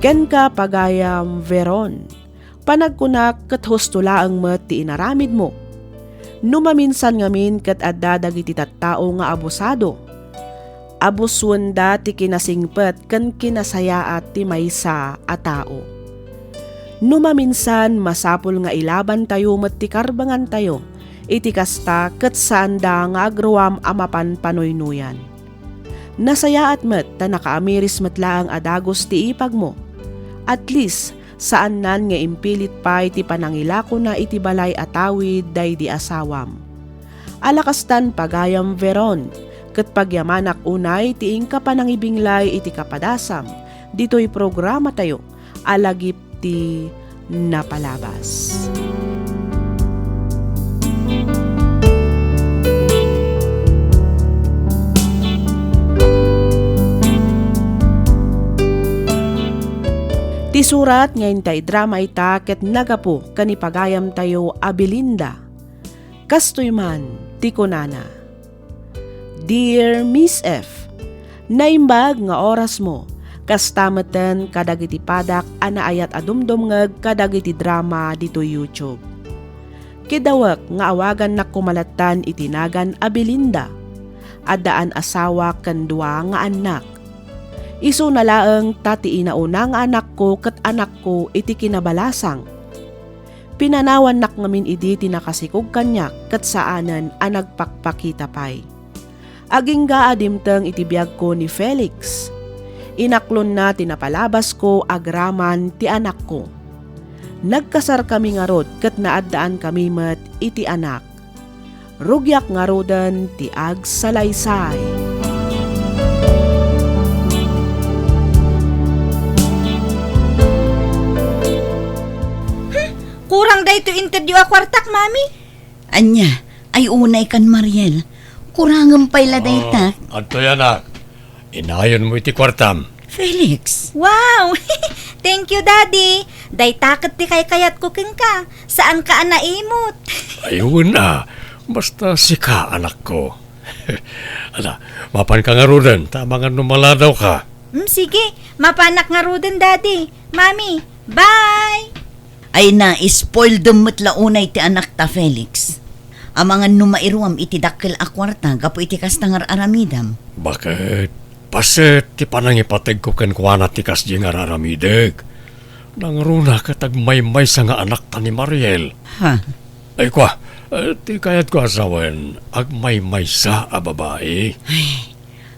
Ken ka pagayam Veron. Panagkunak ket hustulaang met ti inaramid mo. Numaminsan ngamin ket adda dagiti tattao nga abusado. Abuswanda ti kinasingpet ken kinasayaat ti maysa a tao. Numaminsan masapul nga ilaban tayo met ti karbangan tayo. Iti kasta ket saanda nga agruam a mapan panoynuyan. Nasayaat met ta nakaamiris met laang adagos ti ipag mo. At least saan nan nga impilit pa iti panangilako na iti balay atawid daydi asawam. Alakastan pagayam Veron. Ket pagyamanak unay ti ingka panangibinglay iti kapadasam. Dito'y programa tayo, alagip ti napalabas. Ti surat ngayon tay drama ita ket nagapo kanipagayam tayo abilinda. Kastoy man ti kunana. Dear Miss F, naimbag nga oras mo, kastameten kadagiti padak anaayat adumdumngeg kadagiti drama dito YouTube. Kidawak nga awagan na kumalatan itinagan abilinda, adaan asawa ken dua nga anak. Isu na laeng tati inauna nga anak ko ket anak ko iti kinabalasang. Pinanawan nak ngamin idi tinakasikog kanyak ket saanen a nagpakpakita pay. Aging gaadimteng iti biyag ko ni Felix. Inaklon na tinapalabas ko agraman ti anak ko. Nagkasar kami nga rod ket naaddaan kami met iti anak. Rugyak nga roden ti agsalaysay. Kurang dayto interview a kwartak, mami. Anya, ay unay kan Mariel. Kurangam payla dayta. Adto yan inayon mo iti kwartam. Felix. Wow! Thank you, Daddy. Day takot ti kayat ko ken ka. Saan ka naimot? Ayun na, basta sika anak ko. Ala, mapan ka nga rudan, tama nga numaladaw ka. Sige, mapanak nga ruden, Daddy. Mami, bye! Ay na, spoil dumot launay ti anak ta Felix. Amangan numairuam iti dakkel a kwarta, gapo iti kastangar aramidam. Bakit? Paset ti panangipateg ko ken kuana ti kasdi nga raramideg. Nangruna katag may sa nga anak ta ni Mariel. Ha? Ay kwa, ti kayat ko asawan, ag may sa a babae.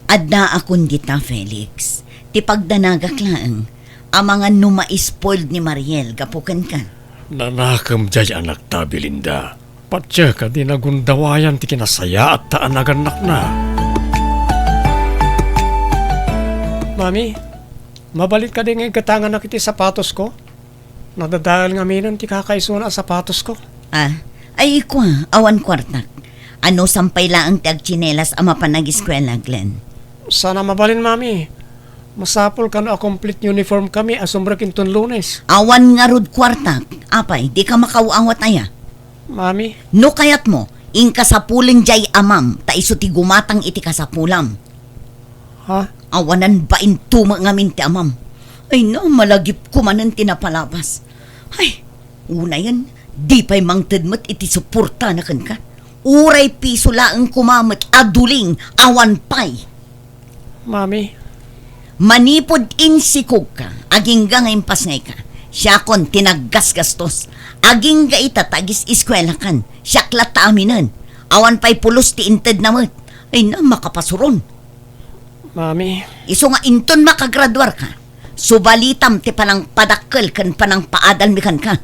Adda akong dita, Felix. Ti pagdanagak lang. Ang mga numa-spoiled ni Mariel, gapukan ka. Nanakam jay anak ta, Belinda. Patya ka di nagundawayan ti kinasaya at taanaganak na. Mami, mabalik ka din ngayon katangan na kiti sapatos ko. Nadadahal nga minan ti kakaisuna sapatos ko. Ay ikwa, awan kwartak. Ano sampay laang ti agchinelas ama panag-eskwela, Glenn? Sana mabalin, Mami. Masapol ka na a complete uniform kami asumra kinton Lunes. Awan nga rod kwartak. Apay, di ka makauawat aya. Mami, No kayat mo, ing kasapulin jay amam, ta iso ti gumatang iti kasapulam. ha? Awanan ba intuma ngamin ti amam? Ay no, malagip ko manan tinapalabas. Ay, una yan, di pa'y mangtadmat iti suporta na kan ka. Uray piso laang kumamat, aduling, awan pa'y. Mami, Manipod insikog ka, aging ga ngayon pas ngay ka. Siya kon tinaggas gastos. Aging ga itatagis iskwela kan. Siya klat taaminan. Awan pa'y pulos ti inted namat. Ay na, makapasuron. Mami, Iso nga inton makagraduar ka. Subalitam ti panang padakkel kan panang paadal mi kan ka.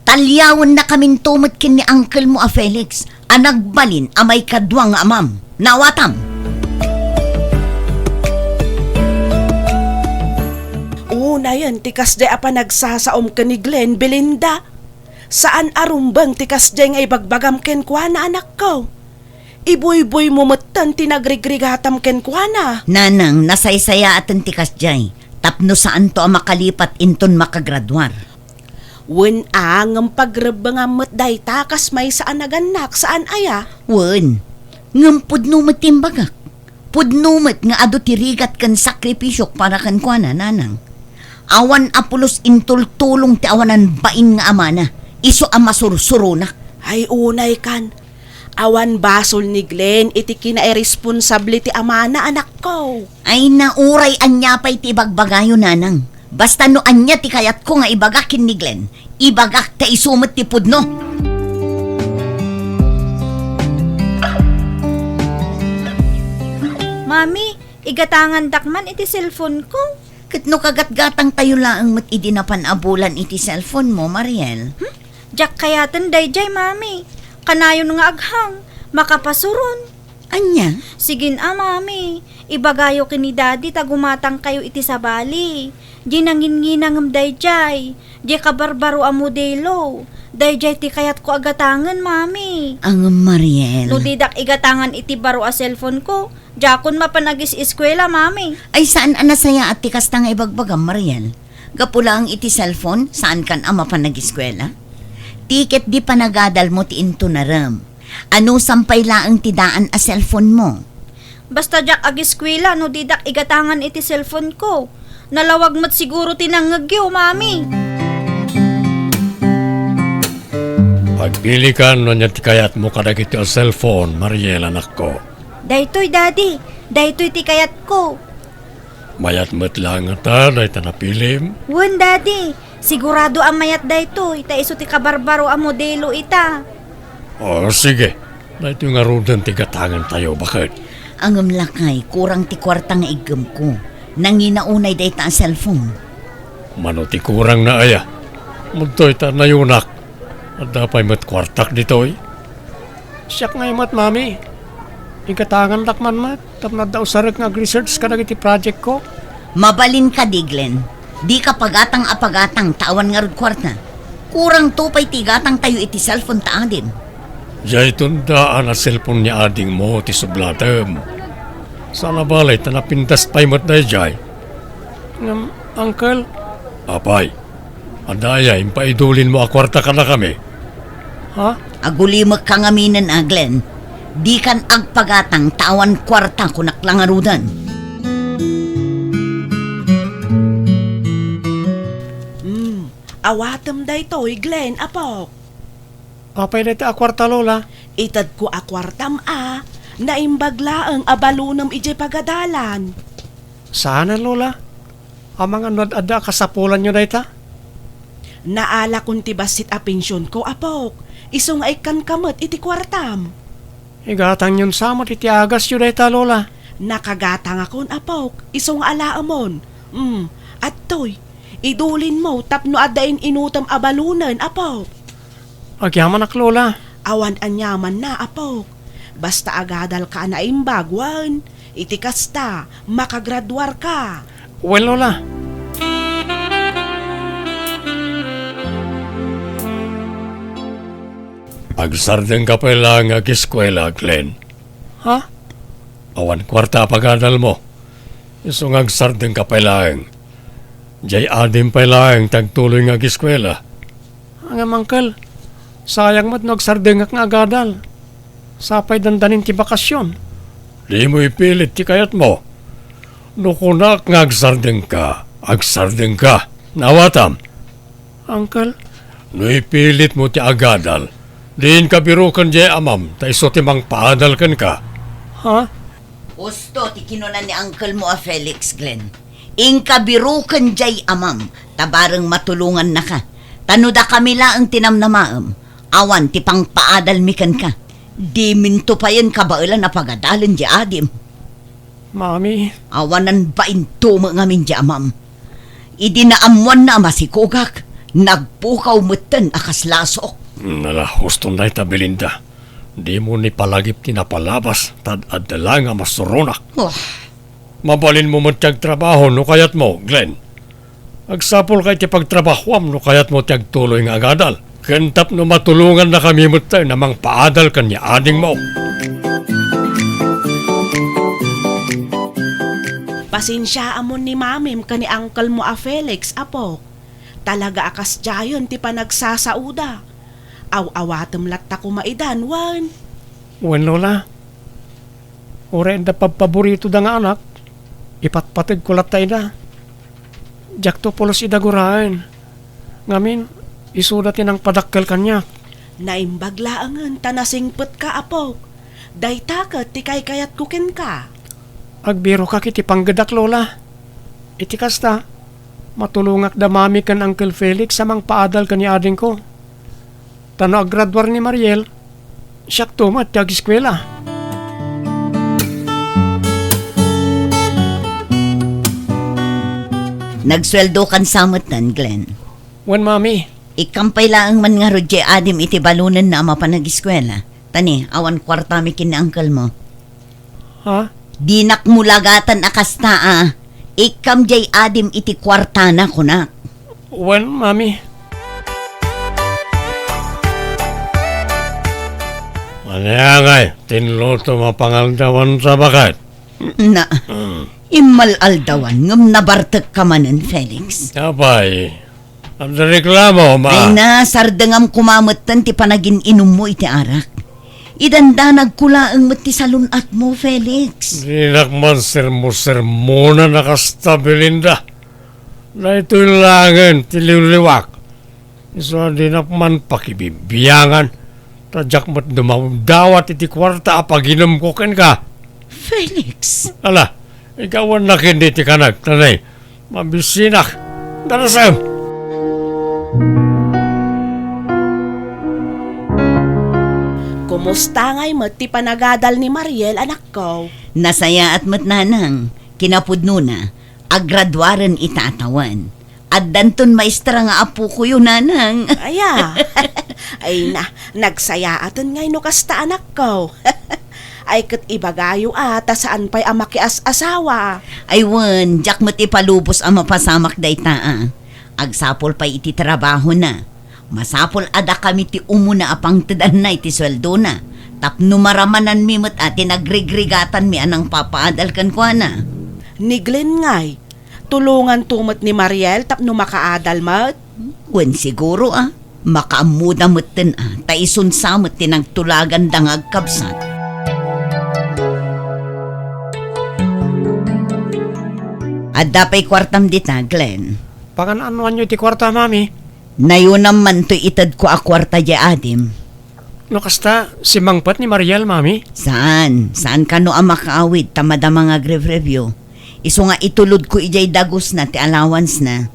Talyawon na kaming tumot kin ni uncle mo a Felix. Anagbalin amay kadwang amam. Nawatam. Una yan, tikas di apa nagsasaom ka ni Glenn, Belinda. Saan arumbang tikas di nga ibagbagam ken kwa na anak ko? Iboy-boy mo matan tinagregregatam ken kwa na. Nanang, nasaysaya atan tikas jay. Tapno saan to ang makalipat inton makagraduar. Wen ang pagrabangam day takas may saan naganak, saan aya? Wen, ngam pudnumat timbagak. Pudnumat nga ado tirigat kan sakripisyok para kan kwa na, nanang. Awan apulos intul tulong ti awanan bain nga amana. Iso ang masursuro na. Ay unay kan. Awan basol ni Glenn iti kinairesponsable ti amana anak ko. Ay nauray anya pa'y ti ibagbagayo, nanang. Basta no anya ti kayat ko nga ibagakin ni Glenn. Ibagak ta isumot ti pudno. Mami, igatangan dakman iti cellphone ko. Kat no kagat-gatang tayo laang mat idinapan abulan iti cellphone mo, Mariel. Jack kayatan dayjay, mami. Kanayon nga aghang, makapasuron. Anya? Sigin mami. Ibagayo kini daddy tagumatang kayo iti sabali. Di nangin-nginangam dayjay. Di kabarbaro a modelo. Dayjay ti kayat ko agatangan, mami. Ang Mariel. No didak igatangan iti baro a cellphone ko. Jakon mapanagis eskwela, mami. Ay saan anasaya at tikas nga ibagbagam, Mariel? Gapula ang iti cellphone, saan kan ama pa nag-eskwela? Tiket di panagadal mo ti into naram. Ano sampay laang tidaan a cellphone mo? Basta jak ag-eskwela no didak igatangan iti cellphone ko. Nalawag mat siguro tinangagyo, mami. pagpili ka no niya ti kayat mo kadag iti o cellphone, Mariel, anak ko. Daytoy, daddy. Daytoy ti kayat ko. Mayat mo't lang ta, dahi ta napilim. Wen, daddy. Sigurado ang mayat daytoy. Ta iso ti kabarbaro ang modelo ita. O sige, dahi ito nga rudan ti gatangan tayo, bakit? Ang lakay, kurang ti kwarta nga igam ko. Nanginaunay day ta ang cellphone. Mano ti kurang na aya. Muntoy ta na yunak. At dapay mo't kwartak ditoy. Siyak nga mat, mami. Ikatangan lakman mat. Tapna daw sarek nga research ka iti project ko. Mabalin ka, Diglen. Di ka pagatang-apagatang tawan nga rod kwarta. Kurang tupay tigatang tayo iti cellphone ta adin. Jay tundaan na cellphone niya ading mo ti sublatem. Sana balay ta napintas pa'y mat na jay. Uncle? Apay, andaya, impaidulin mo akwarta ka na kami. Ha? Agulimak kang aminan, Glenn. Di kan agpagatang tawan kwarta kunak langarudan. Awatam day toy, Glenn, apok. Apay na iti akwarta, Lola. Itad ko akwartam naimbaglaang abalunam ije pagadalan. Saan, Lola? Ang mga nod-ada kasapulan nyo na ita? Naala kung ti basit a pensyon ko, apok. Iso nga ikan kamot iti kwartam. Igatang yun samot iti agas yun dayta lola. Nakagatang akon, apok. Iso nga alaamon. At toy, idulin mo tapno adain inutam abalunan, apok. Agyaman ak lola. Awan anyaman na, apok. Basta agadal ka na imbagwan. Iti kasta, makagraduar ka. Well lola. Agsardeng ka pa lang ag-eskwela, Glenn. Ha? Awan kwarta pagadal mo. Isong agsardeng ka pa lang. Jay adim pa lang tagtuloy ng ag-eskwela. Ang amangkal, sayang mat no agsardeng nga agadal. Sapay dandanin ti bakasyon. Di mo ipilit ti kayat mo. Nukunak nga agsardeng ka. Nawatam. Angkal, no ipilit mo ti agadal. Diin ka birukan jay amam, ta iso timang paadal kan ka. Ha? Gusto, ti kinunan ni uncle mo a Felix, Glenn. Ingkabirukan jay amam, tabarang matulungan na ka. Tanuda kami laang tinamnamaam. Awan, ti pang paadal mikan ka. Di minto pa yan kabailan na pagadalan jay adim. Mami, Awanan ba intuma ngamin jay amam. Idinaamuan na masikogak. Nagpukaw mutan akas lasok. nala huston na ita Belinda. Di mo ni palagip tinapalabas, tad adala nga masurunak. Oh, Mabalin mo matiyag trabaho no kayat mo, Glenn. Agsapol kay ti pagtrabahuam no kayat mo tiyag tuloy nga agadal. Kentap no matulungan na kami mo tayo namang paadal kan niya ading mo. Pasensya amon ni mamim kani uncle mo a Felix, apo. Talaga akas jayon ti panagsasauda. Aw-awatem latta ko maidan, wan. Wen lola, ore da paborito da nga anak, ipatpatid ko latay na. Jak to polos idagurain. Ngamin, isudatin ang padakkel kanya. Naimbaglaangan tanasingpet ka, apo. Dayta ka ti kayat kuken ka. Agbiro ka kiti panggadak lola. Iti kasta, matulungak da mami kan Uncle Felix sa mang paadal kani ading ko. Tano aggraduar ni Mariel, siyak tumat tiyag eskwela. nagsweldo kan samutan, Glenn. Wen mami, Ikampay laang man nga rodye adim iti balunan na ama panag-eskwela. Tani, awan kwarta mi kin uncle mo. ha? Dinak mulagatan akas taa. Ikam jay adim iti kwarta na kunak. Wen mami. Manayangay, tinluto mapangaldawan sa bakat. Na, imalaldawan ngam nabartek ka manen, Felix. Kapay, ang reklamo, Ay na, sardangam kumamatan ti panagin inom mo iti arak. Idanda nagkulaang mati sa lunat mo, Felix. Di nakman sermo-sermona nakasta Belinda. Na ito'y langan, tiliwliwak. Isa di nakman pakibibiyangan. Tadyak mat dumawdawat iti kwarta apaginom ko ken ka. Felix. Ala, ikaw ang nakindi ti kanak, tanay. Mabisinak. Darasam. Kumusta ngay mo ti panagadal ni Mariel, anak ko? Nasaya at matnanang, kinapudno na, agradwaran itatawan. At danton maestra nga apo ko yun, nanang. Aya. Ay na, nagsaya aton ngay no kasta anak ko. Ay kat ibagayo ata saan pa'y amakias asawa. Ay wan, jak mo't ipalubos ang mapasamak dayta. Agsapol pa iti trabaho na. Masapol ada kami ti umuna apang tedan na iti sweldo na. Tapno maramanan mi mo't ati nagrigrigatan mi anang papaadal kan kwa na. Ni Glenn ngay, tulungan tumot ni Mariel tapno makaadal mat. Wan siguro makaamuda mo't tin taisun samot tinagtulagan dangag kabsat. At dapay kwartam dita, Glenn. Pangan-anuan nyo iti kwarta, mami. Nayunam man to itad ko a kwarta di adim. No kasta, si Mangpat ni Mariel, mami. Saan? Saan ka no ang makaawid tamada mga grave review? Iso nga itulod ko ijay dagos na ti allowance na.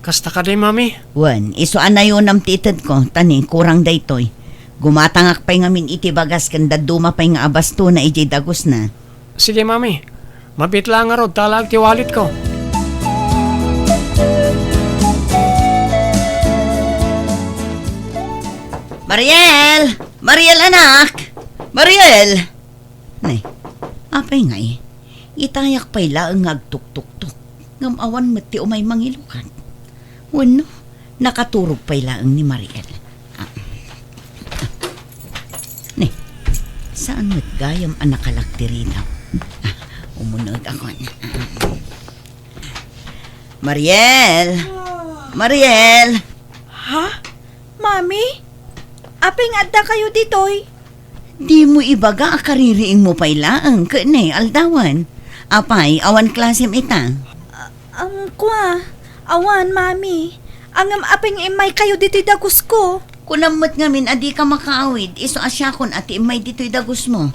Kasta ka day, mami. Wan, isuan na yun ang titid ko. Tani, kurang daytoy. Gumatangak pa'y ngamin iti bagas kan daduma pa'y nga abasto na iti dagos na. Sige, mami. Mabit lang nga rod, talag ti wallet ko. Mariel! Mariel, anak! Mariel! Nay, apay nga eh. Itayak pa'y laang ngagtuk-tuk-tuk. Ngamawan mati umay mangilukan. Wano, nakaturog pa'y laang ni Mariel. Nay, saan mo't gayam ang nakalaktirinaw? Umunog ako na. Mariel! Mariel! Ha? Mami? Aping adda kayo ditoy? Di mo ibaga akaririing mo pa'y laang kanay aldawan. Apay, awan klasem ita. Ang kwa, awan mami. Ang aping imay kayo dito'y dagos ko. Kunamot ngamin adi ka makaawid, iso asya kon ati imay dito'y dagos mo.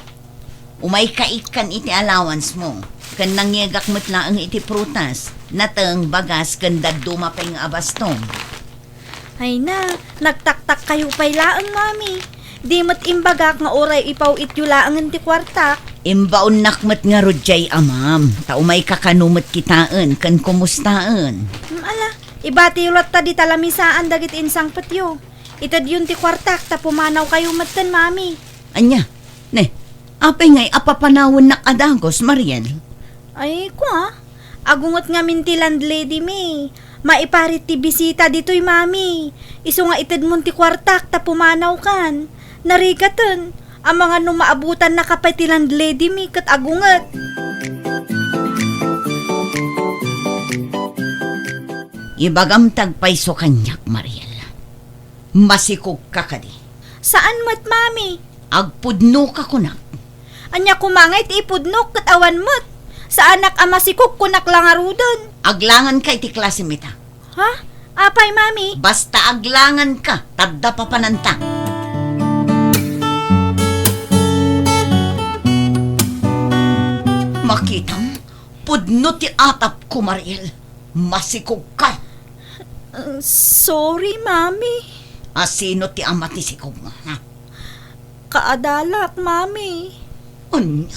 Umay kaikan iti allowance mo. Kan nangyagak mo't laang iti prutas. Natang bagas kan daduma pa'y nga abastom. Ay na, nagtaktak kayo pa'y laang mami. Di mat imbagak nga oray ipaw ityo laangan ti kwartak. Imbaon nakmat nga rodjay amam. Taumay kakanumot kitaan, kan kumustaan. Ala, ibati ulat ta di talamisaan dagit insang patyo. Itad yun ti kwartak ta pumanaw kayo matan mami. Anya, ne, apay ngay apapanawon na kadagos, Mariel. Ay kwa, agungot nga minti landlady mi. Maiparit ti bisita dito'y mami. Iso nga itad mo ti kwartak ta pumanaw kan. Narigatan, ang mga numaabutan na kapay ti landlady mi kat agungat. Ibagam tagpayso kanyak, Mariel. Masikog ka kadi. Saan mat mami? Agpudno ka kunak. Anya kumangay ti ipudnok kat awan mat. Sa anak amasikok kunak lang arudan. Aglangan ka iti klase mita. Ha? Apay mami? Basta aglangan ka, tadda pa pananta. Makitang, pudno ti atap ko, Mariel. Masikog ka. Sorry mami. Asino ti ama ti sikog nga, ha? Kaadalak mami. Unya,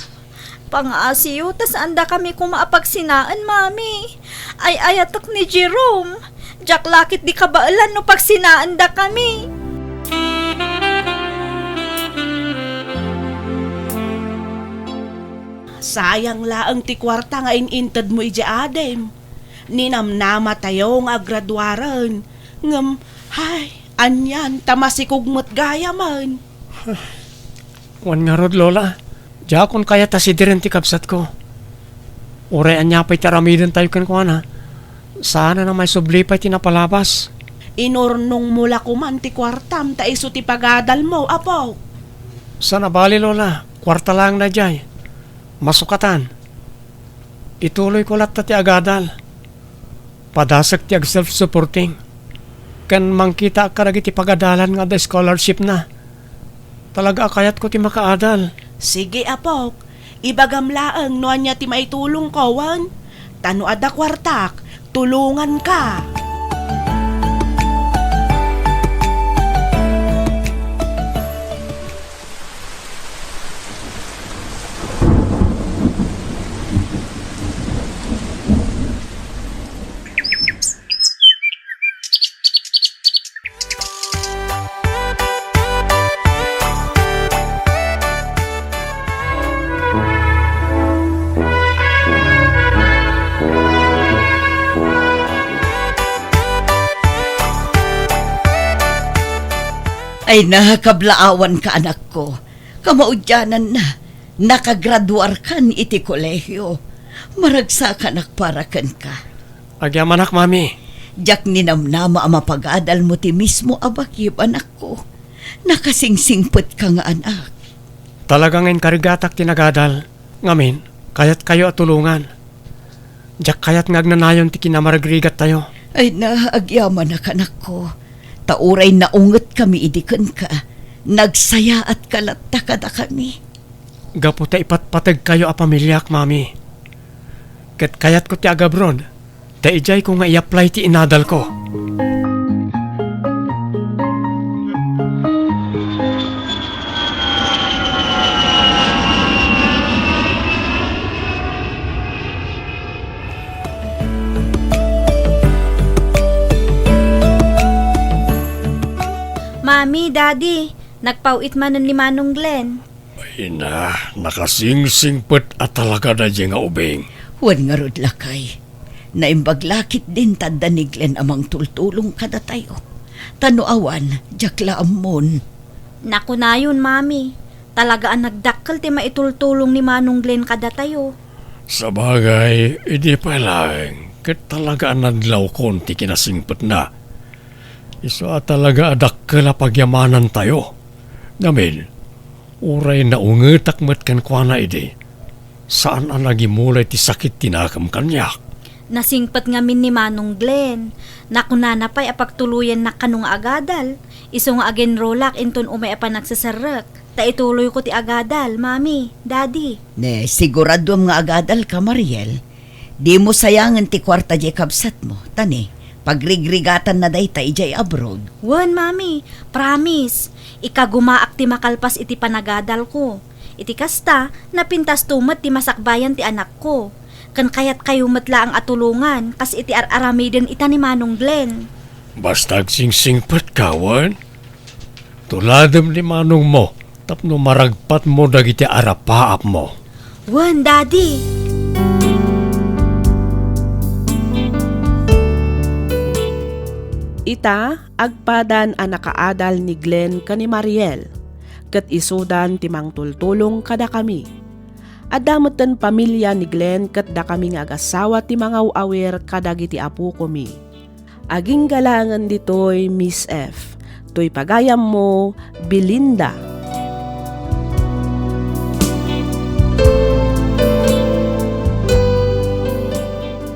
Pang-asiyo, tas anda kami kumaapagsinaan, mami. Ay ayatok ni Jerome. Jack lakit di kabaalan no pagsinaan da kami. Sayang laang ti kwarta nga inintad mo iji adem. Ninamnama tayo nga graduaran. Ngam, hay, anyan, tamasikog mo't gaya man. Wan nga rod, Lola. Diya kon kaya ta si Diren ti kapsat ko. Uray anya pa'y taramidan tayo kan kuha na. Sana na may subli pa'y tinapalabas. Inurnong mula kuman ti kwartam, ta iso ti pagadal mo, apo. Sana bali, Lola. Kwarta lang na jay. Masukatan. Ituloy ko lahat ti agadal. Padasak ti ag self-supporting. Kan mangkita ka ti pagadalan nga da scholarship na. Talaga akayat ko ti makaadal. Sige, apok. Ibagam laang no anya ti maitulong ko, wan. Tano ada kwartak, tulungan ka. ay nakakablaawan ka, anak ko. Kamaudyanan na. Nakagraduar kan iti kolehyo. Maragsakan akparakan ka. Agyaman ak, mami. Diyak ninamnama ang mapagadal mo ti mismo abakib, anak ko. Nakasingsingpot ka nga, anak. Talagang karigatak tinagadal. Ngamin, kayat kayo at tulungan. Diyak kayat ngagnanayon ti kinamaragrigat tayo. Ay naagyaman na kanak ko. Tauray naungot kami idikan ka. Nagsaya at kalatta kada kami. Gaputa ipatpatag kayo a pamilyak, mami. Kat kayat ko ti agabron. Da ijay ko nga i-apply ti inadal ko. Mami, Daddy, nagpauit man ni Manong Glenn. Ay na, nakasingsingpet at talaga na dyan nga ubing. Wan nga rod lakay. Naimbaglakit din tanda ni Glenn amang tultulong kada tayo. Tanuawan, jakla amon. Naku na yun, Mami. Talaga ang nagdakkel ti maitultulong ni Manong Glenn kada tayo. Sa bagay, hindi pa lang. Kat talaga nadlaw konti kinasingpet na. Isa talaga adakkel pagyamanan tayo. Namin, uray na ungetak met kan kwa na ide. Saan ang nagimulay ti sakit tinakam kanyak? Nasingpat ngamin ni Manong Glenn. Nakunana pa'y apagtuluyan na kanong agadal. Iso nga agen rolak inton umay pa nagsasarak. Ta ituloy ko ti agadal, Mami, Daddy. Ne, sigurado nga agadal ka, Mariel. Di mo sayangan ti kwarta di kabsat mo. Tani, pagrigrigatan na day tayo jay abroad. Wan, Mami, promise. Ikagumaak ti makalpas iti panagadal ko. Iti kasta, napintas tumat ti masakbayan ti anak ko. Kan kayat kayo matla ang atulungan, kas iti ar-aramiden ita ni Manong Glenn. Basta singsingpet kawan. Tuladem ni manong mo, tapno maragpat mo dagiti arapaap mo. Wan, Daddy. Ita, agpadan ang nakaadal ni Glenn kani Mariel, kat isudan timang tultulong kada kami. Adamutan pamilya ni Glenn kat da kami nga agasawa ti mga awer kadagiti apo komi. Aging galangan ditoy Miss F. Toy pagayam mo, Belinda.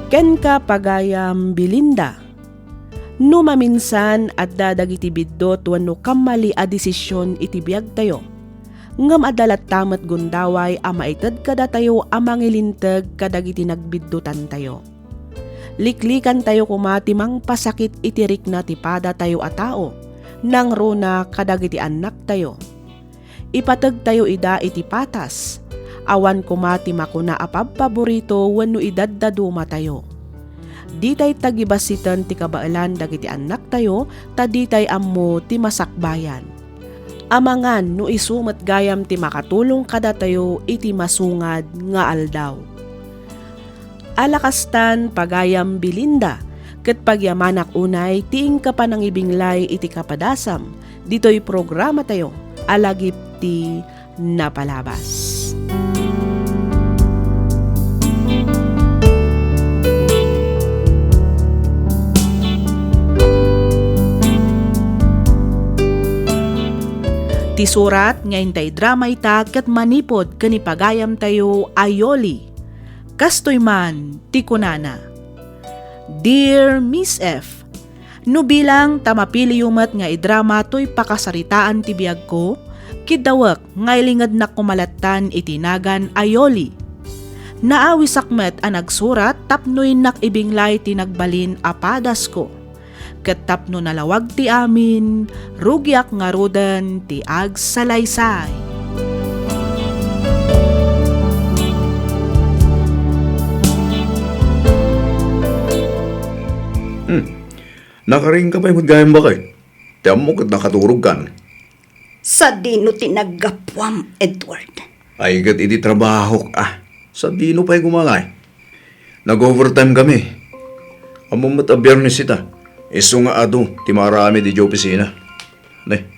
Ken ka pagayam Belinda. No maminsan at dadagiti biddot wano kamali a desisyon iti biag tayo. Ngam adalat tamat gundaway a maitad kada tayo a mangilintag kadagiti nagbiddutan tayo. Liklikan tayo kumati mang pasakit itirik na tipada tayo a tao, nang runa kadagiti anak tayo. Ipatag tayo ida iti patas, awan kumati makuna apab-paborito wano idaddaduma tayo. Di tay tagibasitan ti kabailan dagiti anak tayo, taditay ammo ti masakbayan. Amangan no isumat gayam ti makatulong kada tayo iti masungad nga aldaw. Alakastan pagayam Belinda, ket pagyamanak unay tiing ka pa nang ibinglay iti kapadasam, dito'y programa tayo, alagip ti napalabas. Ti surat nga intay drama ita kat manipod kani pagayam tayo Ayoli. Kastoy man ti kunana. Dear Miss F, no bilang tamapili yumat nga idrama to'y pakasaritaan ti biyag ko, kidawak nga ilingad na kumalatan itinagan Ayoli. Naawi sakmet ang nagsurat tapnoy nak ibinglay ti nagbalin apadas ko. Katapno nalawag ti amin, rugyak nga rudan ti agsalaysay. Nakaring ka pa yung gayang bakay. Tiyan mo kat nakaturog kan. Sa dino tinagapwam, Edward. Ay kat iti trabaho ka. Sa dino pa'y gumangay. Nag-overtime kami. Among matabiyernes ita. Iso nga ado, ti marami di opisina. Nay,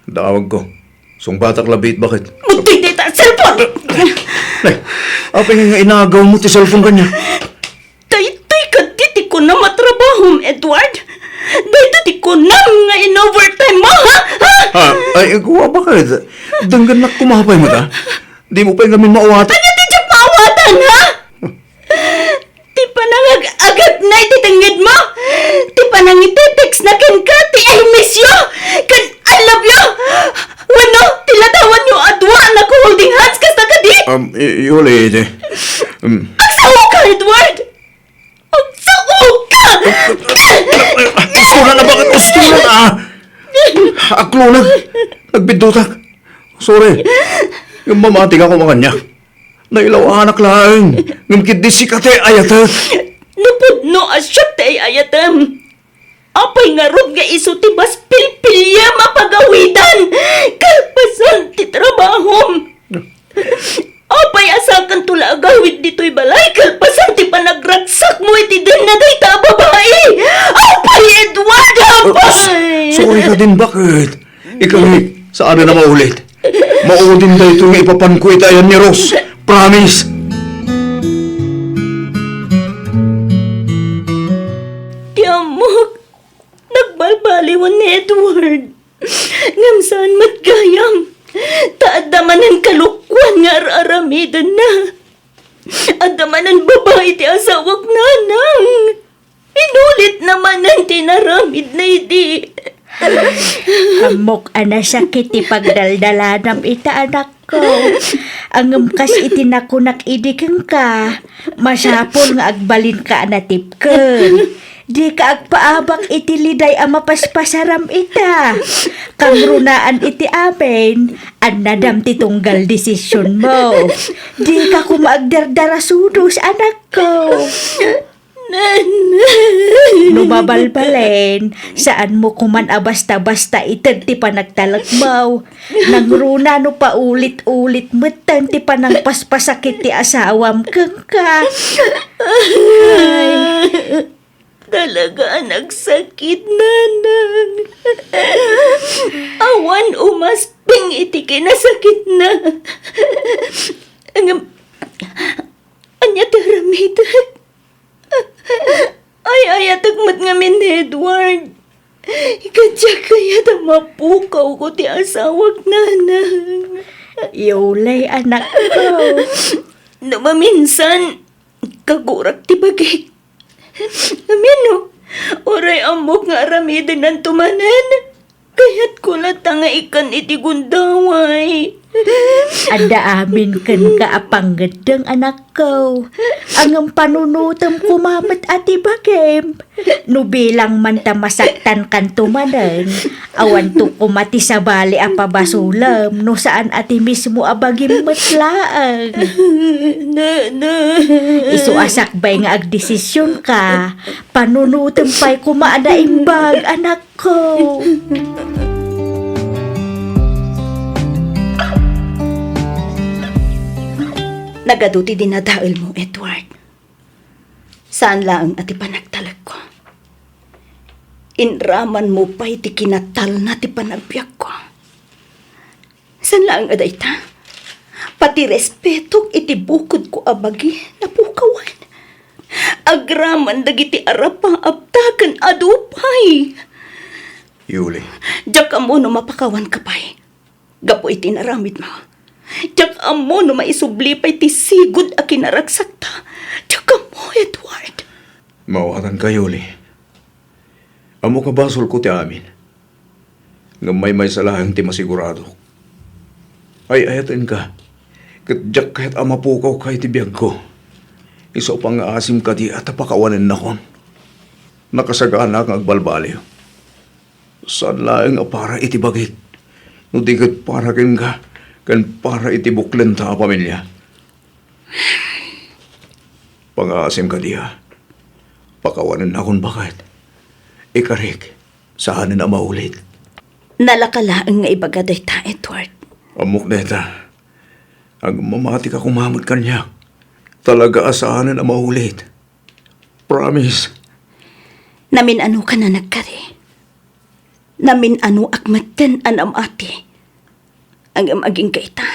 dawag ko. Sung batak labit bakit? Muti dita cellphone! Nay, apay nga inagaw mo ti cellphone kanya. Daytoy ka diti ko na matrabahom, Edward. Daytoy ko na nga in-overtime mo, ha? Ha? Ay, kuha bakit? Danggan na kumapay mo ta? Di mo pa yung gamin mauwata. Ano di siya maawatan, ha? Ti panangag agad na ititanggid mo? Ti panang iti-text na ken ka, ti I miss you, ken I love you. Wano, tilatawan yung adwa na ko holding hands kas na kadi. Yuli, ite. Agsawa ka, Edward! Agsawa ka! Ustura na bakit? Ustura na! Aklo na. Nagbidutak. Sorry. Yung mamating ako makanya. Nailaw anak lang. Ngumkit di si kate ayata. Napod no asyat ay ayatam. Apay nga rod nga iso ti bas pilpilya mapagawidan. Kalpasan ti trabahom. Apay asakan tula agawid dito'y balay. Kalpasan ti panagragsak mo iti din na day ta babae. Apay Edward, apay! Sorry ka din, bakit? Ikaw saan na maulit? Maudin na ito nga ipapankuit ayan ni Ross. Promise! Tiamok, nagbalbaliwan ni Edward. Ngamsaan matgayam. Taadamanan kalukwan nga aramidan na. Adamanan babae ti asawag nanang. Inulit naman ang tinaramid na idi. Amok ana sakit ti pagdaldalanam ita anak ko. Angem kas itinakunak idikeng ka. Masapol nga agbalin ka anatipken. Di ka agpaabak iti liday ang mapaspasaram ita. Kang runaan iti amin, ang nadam ti tunggal desisyon mo. Di ka kumaagdardara-sudos anak ko. Numabalbalen, saan mo kuman abasta-basta itag ti panagtalagmaw. Nangruna no paulit-ulit metang ti panagpaspasakit ti asawam keng ka. Talaga nagsakit, nanang. Awan umasping iti kinasakit na. Anya taramitan. Ay, atagmat nga min, Edward. Ikadya kaya na mapukaw ko ti asawag nanang. Yulay anak ko. Namaminsan, kagurak ti bagay. Amino, oray amok nga aramidin ng tumanan. Kaya't kulat nga ikan iti gundaway. Ada amin ken ka apanggadeng anak ko. Ang panunutam kumamat ati bagem. No bilang man ta masaktan kan tumanen. Awan to kumati sa bali apabasulam. No saan ati mismo abagim matlaang. Isu asakbay nga agdesisyon ka. Panunutam pa'y kumaada imbag anak ko. Nagaduti din na dahil mo, Edward. Saan lang ati panagtalag ko? Inraman mo pa iti kinatal na ti panagbiyak ko. Saan lang aday ta? Pati respeto iti bukod ko abagi na pukawan. Agraman dagiti arapang abtakan adupay. Yuli, Diyak amo no mapakawan ka pa'y. Gapo iti naramid mo. Diyak amo no maisublipay ti sigod a kinaragsak ta. Diyak amo, Edward. mawatan ka, Yuli. Amo ka basol ko ti amin. Nga may salahang ti masigurado. Ay ayatin ka. Katjak kahit amapukaw kay ti biyag ko. Iso pang asim ka di at apakawanan na kon. Nakasagaan na kang agbalbaliw. Saan laeng para iti bagit. No di kat para ken ka. Kan para iti buklen ta pamilya. Pang-aasim ka di ha. Pakawanan na kon bakit. Ikarik. Saan na maulit. Nalakalaang nga ibagaday ta, Edward. Amok neta. Ang mamati ka kumamot kanya. Talaga asahanan na maulit. Promise. Namin ano ka na nagkari. Namin ano akmatan anam ati. Ang amaging kaita.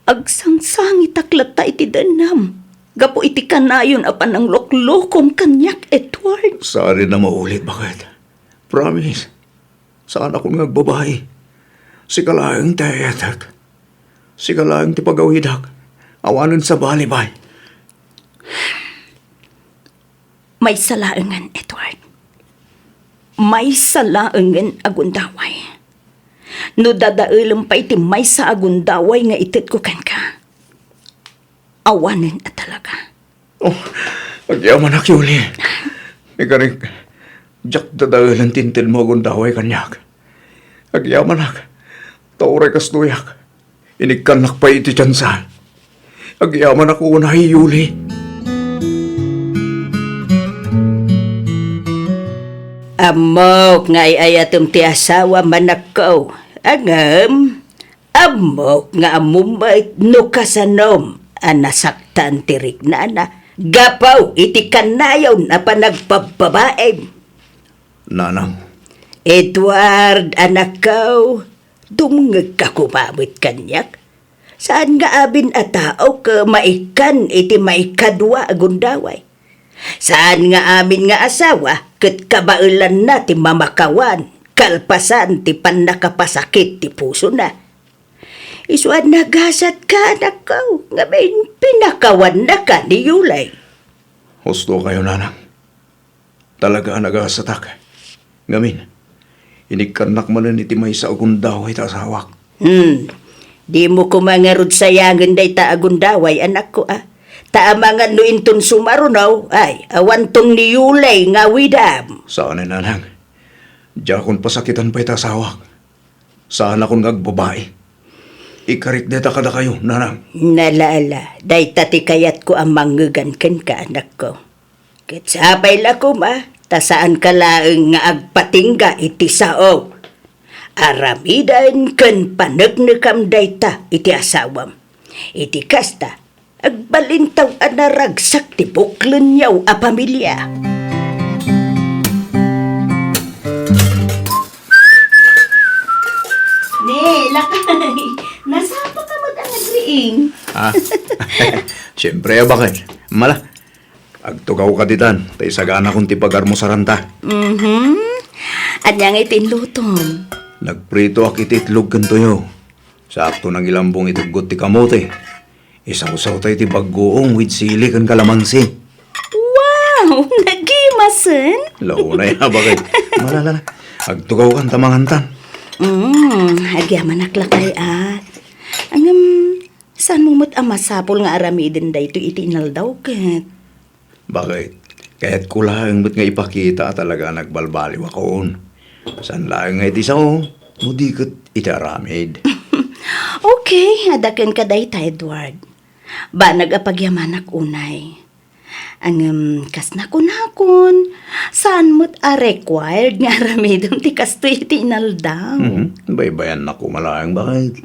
Agsangsang itaklata iti danam. Gapo iti kanayon apan ang loklokom kanyak, Edward. Saan na maulit bakit? Promise. Saan ako nagbabahay? Si kalaang tayatak. Si kalaang ti pagawidak. Awanan sa balibay. May salaangan, Edward. May salaangan agundaway. No dadailam pa iti may sa agundaway nga itit ko kan ka. Awanin at talaga. Oh, agyaman ak, Yuli. Ikarik, jak dadailan tintin mo agundaway kanyak. Agyaman ak. Tauray kastuyak. Inikanak pa iti tiyansa. Agyaman ako unahay, Yuli. Amok nga ayatom ti asawa manakaw. Angam, amok nga amumait no kasanom anasaktan tirik na na. Gapaw iti kanayaw na panagpababaem. Nanang, Edward, anakaw, dumungag ka kumamit kanyak. Saan nga abin a tao ka maikan iti maikadwa agundaway? Saan nga amin nga asawa ket kabailan na ti mamakawan, kalpasan ti panakapasakit ti puso na. Isuan nagasat ka anakaw, nga may pinakawan na ka ni Yulay. husto kayo, nanang. Talaga nagasatak. Ngamin, inikanak man iti may sa agundaw ay tasawak. Di mo kumangarod sayangan day ta agundaway anak ko Taamangan no inton sumarunaw ay awan tong ni Yulay nga widam. Saan ay nanang? Diya kung pasakitan pa'y tasawak. Saan akong ngagbabae? Ikarit deta kada kayo, nanang. Nalaala, day tati kayat ko ang manggagankan ka anak ko. Kitsapay la ko tasaan ka laeng nga agpatingga iti sao. Aramidan kan panagnakam dayta iti asawam. Iti kasta, agbalintaw anaragsak ti buklan yaw a pamilya. Ne, lakay. Nasapa ka mag-agriing. Siyempre, bakit? Mala, agtugaw ka ditan, tay sagana kung tipagar mo sa ranta. Anyang itinlutom. Nagprito ak ititlog kan tuyo. Sakto ng ilambong itugot ti kamote. Isaw-saw tayo ti bagoong with sili kan kalamansi. Wow, nagimasen. Launa ya, bakit? Malala, agtugaw kan tamangantan. Agyaman naklakay Angam, saan mo mo't amasapol nga aramidin da ito itinal daw ket? Bakit? Kaya't kulang ba't nga ipakita talaga nagbalbaliw akon. San lang nga iti sao, mudikot itaramid. Okay, adakan ka day ta, Edward. Ba nagapagyaman ak unay. Kas nakon, saan mo't required nga aramidon ti kasto itinal daw? Baybayan na ko malayang bakit?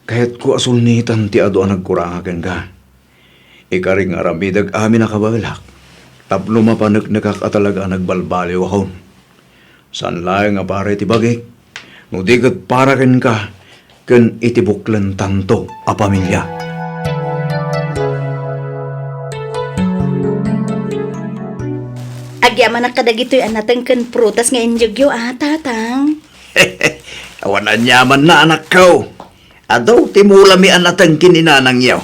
Kaya't ko asulnitan ti ado ang nagkurangakan ka. Ikaring aramidag amin nakabalak. Tapno mapanag nakakatalaga nagbalbaliw ako. San lang nga pare ti bagay? Nudigat para ken ka, ken itibuklan tanto a pamilya. Agyaman na kadagito'y anatang kan prutas nga injugyo tatang. Awan anyaman na anak ko. Adaw timula mi anatang kininanang yaw.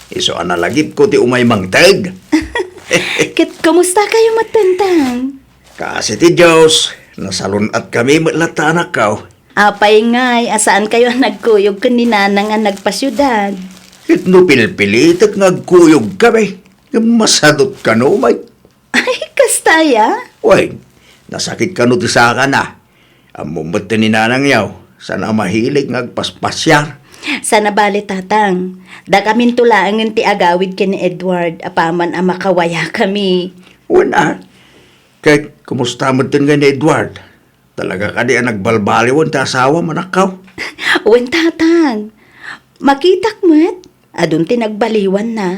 Iso analagip ko ti umay mangtag. Kit, kumusta kayo matantang? Kasi ti Diyos, nasalunat kami matlata anak ko. Apay ngay, asaan kayo nagkuyog kaninana nga nagpasyudad? It no pilpilitak ngagkuyog kami. Masadot ka no, may. Ay, kastaya? Uy, nasakit ka no ti saka na. Amumot ti ninanang yaw, sana mahilig ngagpaspasyar. Sana bali tatang. Da kamin tulaangan ti agawid ken ni Edward, apaman ang makawaya kami. Wala. Kahit kumusta mo din ni Edward? Talaga ka di ang nagbalbaliwan ti asawa manakaw. Wen tatang, makitak mo't, adun ti nagbaliwan na.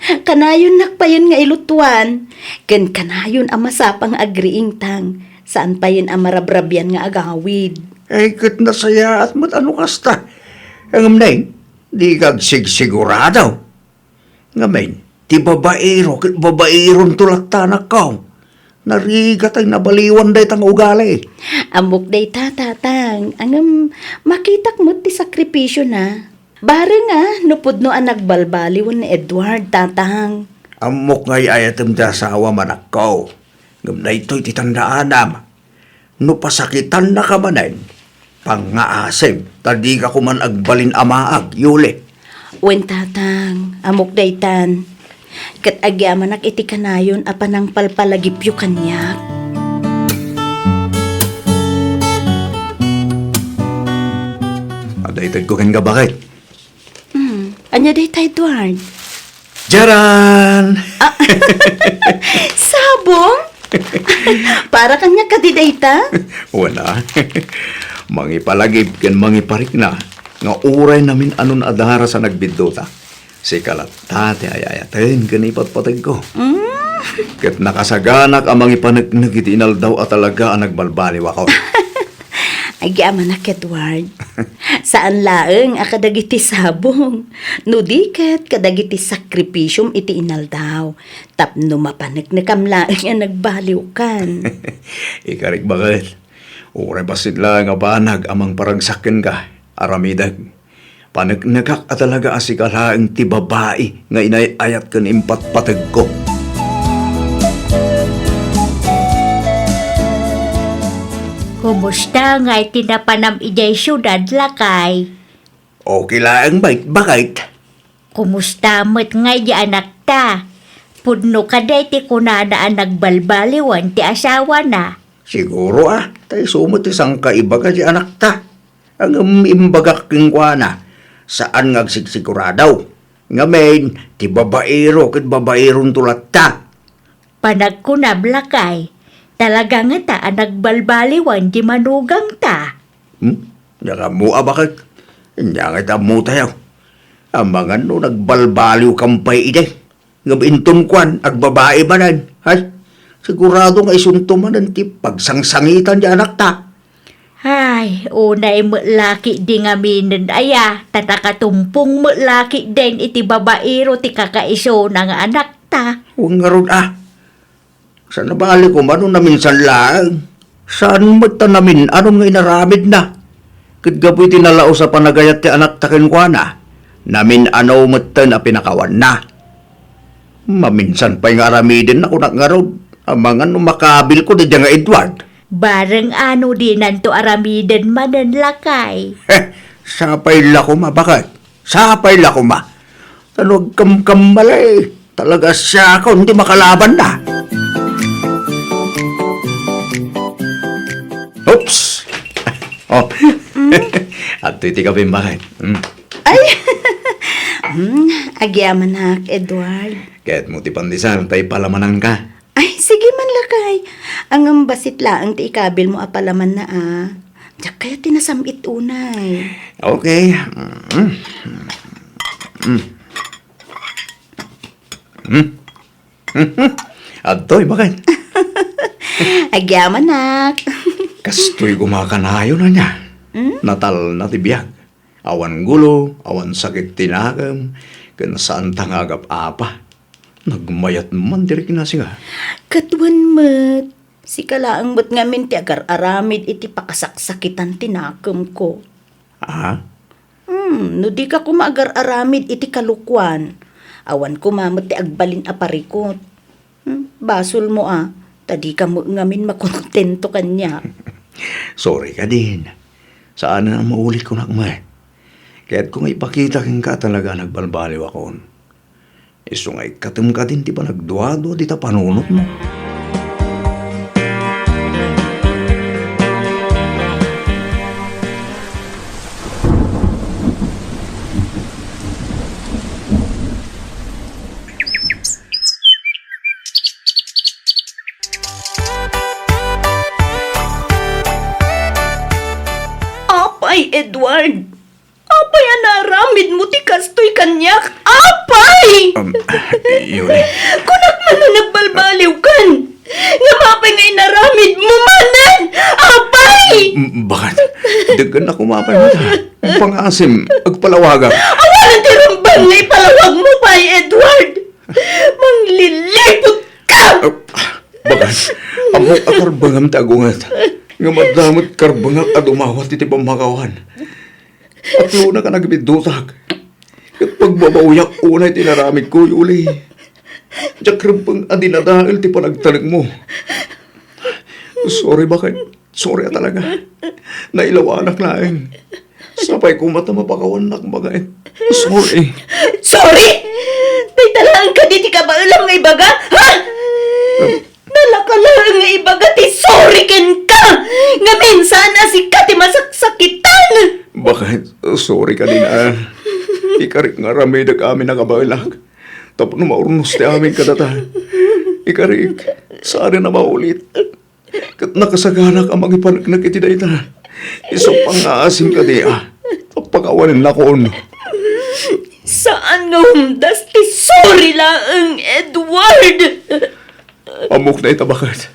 Kanayon nakpayon nga ilutuan, ken kanayon ang masapang agriing tang, saan pa yun ang marabrabyan nga agawid. Ay, kat nasaya at mat ano kasta. Ang amnay, di kag sigurado. Ngamin, ti babaero, kat babaeron tulak tanak ka. Narigat ay nabaliwan day tang ugali. Amok day tatang, angam makitak mo't ti sakripisyo na. Bare nga, nupod no ang nagbalbaliwan ni Edward, tatang. Amok ngay ayatem ti asawa manakaw. Ngam na ito'y titandaanam. No pasakitan na ka manen, pang-aasem, tadi ka kuman agbalin amaag, yuli. Wen tatang, amok daytan. Kat agyaman ak iti kanayon apanang palpalagipyo kanyak. Adaytad ko ken ka bakit? Anya dayta, Edward? Jaran! Sabong? Para kanya ka di dayta? Wala. Mangipalagib ken mangiparik na. Nga uray namin anon adara sa nagbidota. Si Kalatate ayayaten ken ipatpatag ko. Ket nakasaganak ang mangipanagnig iti inaldaw at talaga ang nagbalbaliw ako. Ay, giaman na Edward. Saan laeng akadagiti sabong? No diket kadagiti sakripisyum iti inaldaw. Tapno mapanagnikam laeng ang nagbaliw kan. Ikarik bakit? Uray basit lang nga banag amang paragsaken ka, aramidag. Panagnagak at talaga asikalaeng ti babae nga inayayat kan impatpatag ko. Kumusta nga itinapanam ijay syudad lakay? Okay lang, bakit? Kumusta mo't nga di anak ta? Pudno ka day ti kunana ang nagbalbaliwan ti asawa na. Siguro tayo sumot isang kaiba ka di anak ta. Ang imbagak king na, saan ngagsigsiguradaw? Ngamen, ti babaero ket babaeron tulat ta. Panagkunab lakay. Talaga nga ta ang nagbalbaliwan di manugang ta. Nyaka mo bakit? Nyaka ta mo tayo. Ang mga no nagbalbaliw kampay ide. Nga binton kwan, agbabae manan. Hay? Sigurado nga isunto manan ti pagsangsangitan di anak ta. Ay, unay mo laki di nga minin aya. Tatakatumpong mo laki din iti babaero ti kakaiso na nga anak ta. Huwag nga ron Sa nabali ko man na minsan lang. Saan mo namin anong nga inaramid na? Kadgapoy tinalao sa panagayat ti anak takin kwa na. Namin ano mo na pinakawan na. Maminsan pa'y nga aramidin ako nga ron. Ang mga makabil ko di nga Edward. Bareng ano di nanto aramiden manan lakay. Sapay lakuma, bakit? Sapay lakuma. Tanog kamkambalay. Talaga siya ako, hindi makalaban na. Oops! Oh, at iti ka bakit? Ay! Agyaman na, Edward. Kaya't mo ti pandisan, tayo palamanan ka. Ay, sige man lakay. Ang basit laang ti ikabil mo apalaman na Diyak kaya tinasamit unay. Okay. Adoy, bakit? Agyaman nak. Kastoy gumakanayo na niya. Natal na tibiyag. Awan gulo, awan sakit tinagam, kan saan tangagap apa. Nagmayat man diri kinasiga. Katwan mat. Si kalaang mat ngamin ti agar aramid iti pakasaksakitan tinakam ko. No di ka kumagar aramid iti kalukwan. Awan ko mamot ti agbalin aparikot. Basol mo tadi ka mo ngamin makontento kanya. Sorry ka din. Saan na maulit ko nakmay. Kaya't kung ipakita king ka talaga nagbalbaliw akon. Isungay katum ka din di ba nagduado di ta panunot mo. Apay, Edward! Apay, anaramid mo ti kastoy kanyak! Apay! Yuli. Kunak man na nagbalbaliw kan! Nga mapay nga inaramid mo manan! Apay! Bakit? Dagan ako mapay mo ta. Pangasim, agpalawaga. Awalan ti rumban nga ipalawag mo pa, Edward! Manglilipot ka! Bakit? Among akarbangam tagungat. Nga madamot karbangak at umawat iti pamakawan. At luna ka nagbidutak. At pagbabauyak unay tinaramid ko, Yuli. Diyak rempang adinadahil ti panagtalag mo. Sorry, bakit? Sorry talaga. Nailawanak laeng. Sapay ko mata mapakawanak bagay. Sorry. Sorry! Tay talaan ka di ti ka ba alam nga ibaga? Ha? Nalakalaan nga ibaga ti sorry ken ka! Nga minsan si ka ti masaksakitan! Bakit? Sorry ka din Ikarik nga ramidag amin nakabalag. Tapos na maurnos ti amin kadata. Ikarik, saan na maulit? Kat nakasagana ka magipanagnak iti dayta. Iso pang-aasim ka di Pagpakawanin na koon. Saan nga humdas ti sorry lang, Edward? Amok na itabakat.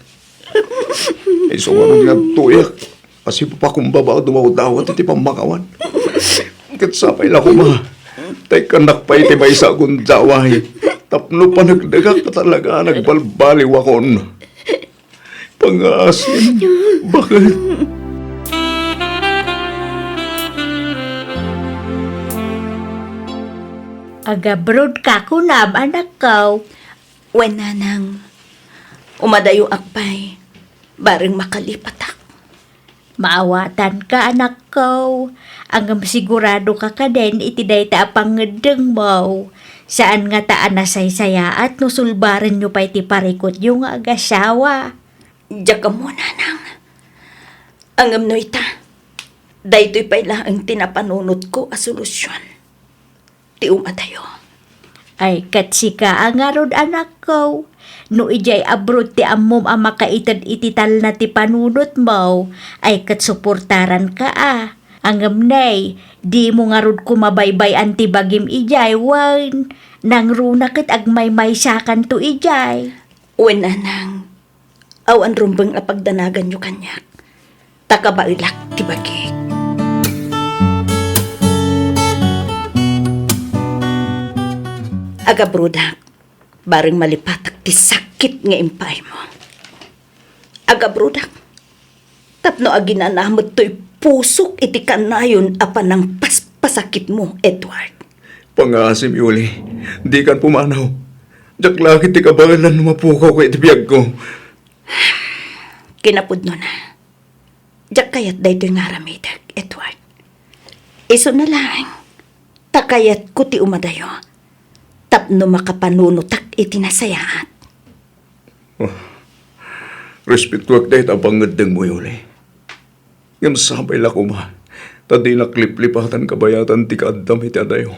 Iso nga nang nagtuyak. Kasi papakumbaba dumawad-dawat iti pamakawan. Kat sapay lang ko tay kanak pa iti may sa gundaway. Tapno pa nagdagak ka talaga nagbalbaliw akon. Pang-aasim, bakit? Agabrod ka kunam, anak ko. Wen nanang, umadayo akpay, baring makalipatak. Maawatan ka, anak ko. Ang sigurado ka din, iti dayta pangedeng mo. Saan nga taan na saysaya at nusulbaran nyo pa iti parikot yung agasawa. Diya ka mo, nanang. Angam no ita, daytoy pa'y lang ang tinapanunot ko a solusyon. Ti umadayo. Ay, katsika ang arod, anak ko. No ijay abroad ti ammom ang makaitad itital na ti panunot mo, ay katsuportaran ka Ang amnay, di mo nga rod kumabaybay anti bagim ijay, wan. Nang runakit agmay-may sakan to ijay. Wen nanang, awan rumbeng apagdanagan nyo kanyak. Takabailak ti bagik. Aga brudak, baring malipatak ti sakit nga impay mo. Aga brudak, tapno aginanamot to'y pusok iti kanayon apan ng paspasakit mo, Edward. Pang-aasim, Yuli. Di kan pumanaw. Diyak lakit ti kabangalan mapukaw ko iti biyag ko. Kinapudno na. Diyak kayat dayto'y nga ramidag, Edward. Iso na lang, takayat ko ti umadayo. Tapno makapanunutak iti nasayaat. Respetuak dahit abangad ng mo, Yuli. Ngam sabay la ko tadi nakliplipatan kabayatan ti kaadam iti adayo.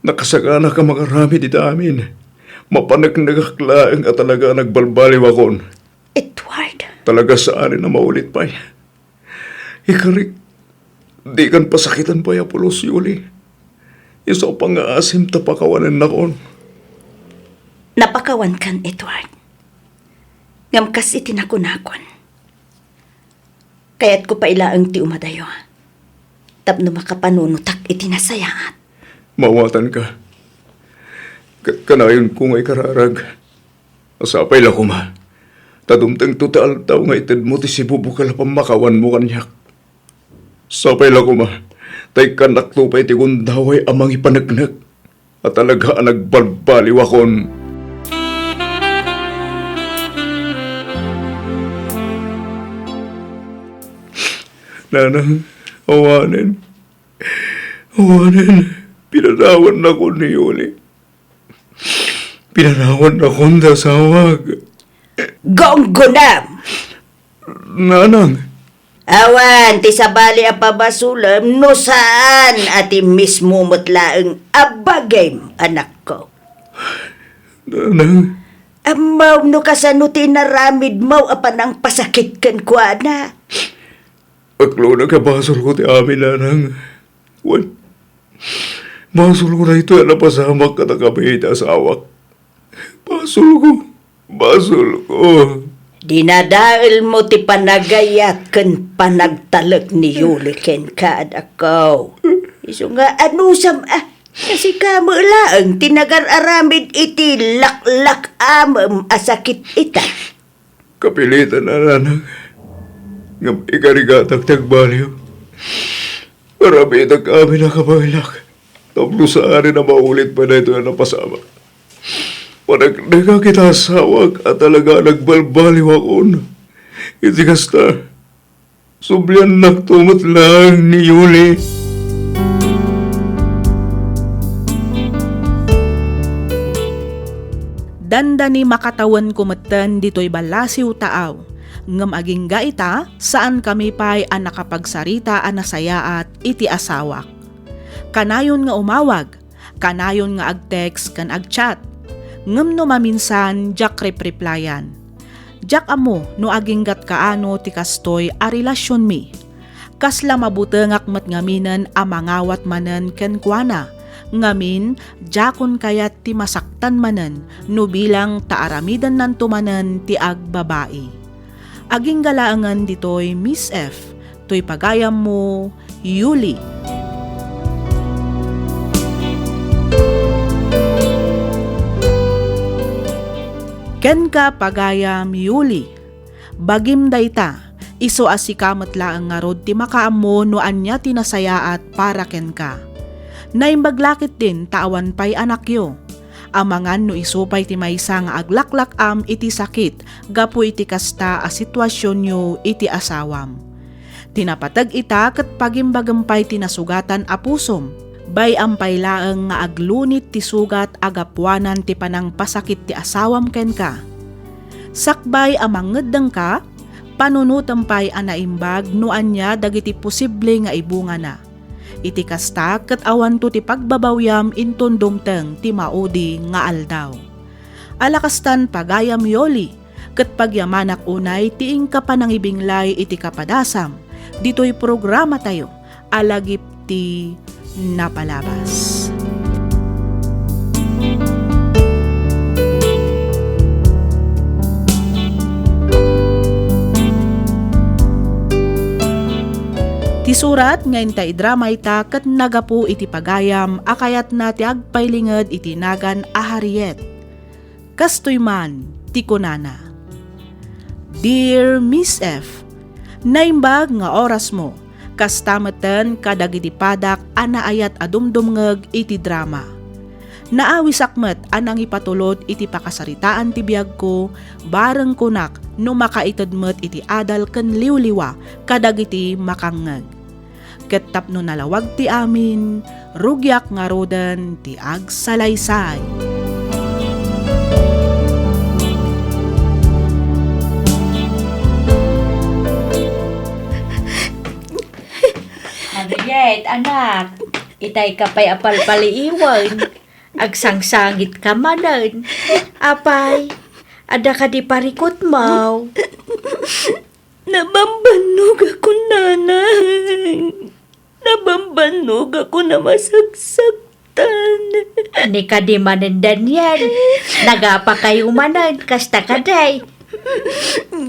Nakasagana ka makarami di amin. Mapanagnagaklaang at talaga nagbalbaliw akon. Edward, Talaga saan na maulit pa. Ikarik, di kan pasakitan pa ya pulos, Yuli. Iso pang-aasim tapakawanan na kon. napakawan kan, Edward. Ngam kas itinakunakon. Kaya't ko pa ilaang ti umadayo. Tapno makapanunutak itinasayaat. Mawatan ka. Kanayon ko nga'y kararag. Asapay lang ko Tadumtang total tao nga itad mo ti si bubukal pamakawan mo kanyak. Sapay lang ko tay kanak to pa'y ti gundaway amang ipanagnak. At talaga nagbalbaliw akon. Nanang, awanin. Pinanawan na ko ni Yuli. Pinanawan na ko na sawag. Gonggonam! Nanang, Awan, ti sabali a pabasulam, no saan ati mismo mutlaang abagay, anak ko. nanang, Amaw no kasano tinaramid mo apan ang pasakit kan kwa na. aklo na kabasol ko ti amin, nanang. Wan, basol ko na ito na pasamak ka na kami asawak. Basol ko. Dinadail mo ti panagayat kan panagtalag ni Yuli ken kaadakaw. Iso nga anusam kasi kamo laang tinagar-aramid iti laklak amam asakit ita. Kapilitan na, nanang. Ngam ikarigatag tagbaliw. Marami itag amin na kabailak. Tapos saan na maulit pa na ito na napasama. Panagdaga kita sawag at talaga nagbalbaliw akon. Iti kasta, sublian nagtumot lang ni Yuli. Danda ni makatawan kumatan dito'y balasiw taaw. Ngam aging gaita, saan kami pa'y ang nakapagsarita ang nasayaat iti asawak. Kanayon nga umawag, kanayon nga ag-text kan ag-chat. Ngem no maminsan, jak replyan. Jak amo no aginggat kaano ti kastoy a relasyon mi. Kasla mabutengak met ngaminan a mangawat manen ken kuana. Ngamin, jakon kayat ti masaktan manen no bilang taaramidan nan tumanen ti agbabae. Aging galaangan ditoy Miss F. To'y pagayam mo, Yuli. Ken ka pagayam Yuli. Bagim dayta, iso asikamat laang nga rod ti makaammo no anya tinasayaat para ken ka. Naimbaglakit din taawan pay anak yo. Amangan no isupay ti maysa nga aglaklak iti sakit gapu iti kasta a sitwasyon yo iti asawam. Tinapatag ita ket pagimbagampay tinasugatan a pusom. Bay ampay laeng nga aglunit ti sugat agapuanan ti panang pasakit ti asawam ken ka. Sakbay amangeddeng ka, panunutampay anaimbag no anya dagiti posible nga ibunga na. Iti kasta ket awan to ti pagbabawyam inton dumteng ti maudi nga aldaw. Alakastan pagayam Yoli, ket pagyamanak unay ti ingka panangibinglay iti kapadasam. Dito'y programa tayo, alagip ti napalabas. Ti surat ngayon ta idrama ita ket nagapu iti pagayam akayat na ti agpaylinged iti nagan a Harriet. Kastoy man ti kunana. Dear Miss F, naimbag nga oras mo, kastameten kadagiti padak anaayat adumdumngeg iti drama. Naawisakmet anang ipatulod iti pakasaritaan ti biyag ko, bareng kunak no makaitedmet iti adal ken liwliwa kadagiti makangngeg. Ket tapno nalawag ti amin, rugyak nga roden ti agsalaysay. Harriet, anak, itay ka pa'y apal-paliiwan. Agsangsangit ka manan. Apay, ada ka di parikot mo. Nabambanog ako, nanay. Nabambanog ako na masagsaktan. Ni ka di manan Daniel. Nagapa kayo manan, kasta ka day.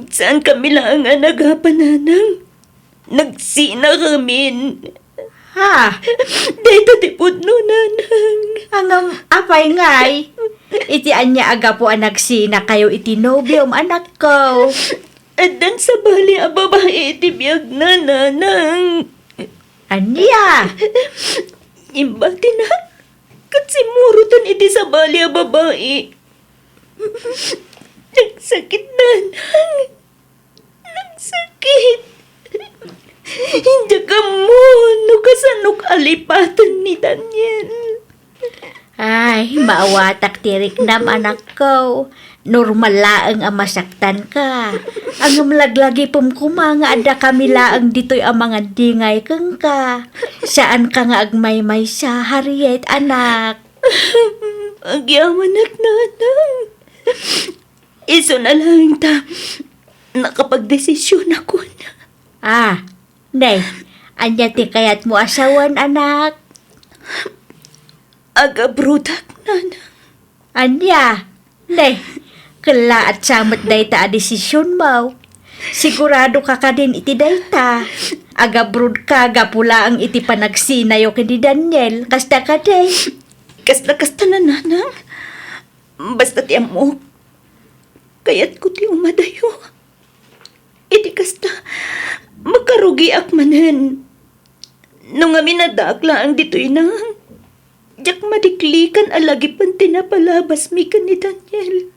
Saan kami lang nga nagapananang? Nagsina kamin. Ha? Dito tipod no, nanang. Hanggang apay ngay. Iti anya aga po anak sina kayo iti nobium anak ko. At dan sa bali a babae iti biyag na, nanang. Anya? Imbati na. Kat simurutan iti sa bali a babae. Nagsakit, nanang. Nagsakit. Hindi ka mo, no kasanok alipatan ni Daniel. Ay, maawatak tirik nam anak ko. Normal laang ang masaktan ka. Ang malaglagi pumkuma nga ada kami laang dito'y ang mga dingay kang ka. Saan ka nga agmaymay sa Harriet, anak? Agyaman nanang. Iso na lang ta. Nakapagdesisyon ako na. Ah, nay, anya ti kayat mo asawan, anak? Aga-brudak, nanang. Anya, nay, kala at samat dayta a desisyon mo. Sigurado ka ka din iti dayta. Agabrod ka, gapula ang iti panagsinayo kini Daniel. Kasta ka day. Kasta na, nanang. Basta ti amok. Kayat ko ti umadayo. Iti kasta, makarugi ak manen. Nung nga minadakla ang dito'y nang, jak madiklikan alagi pan tinapalabas mi ka ni Daniel.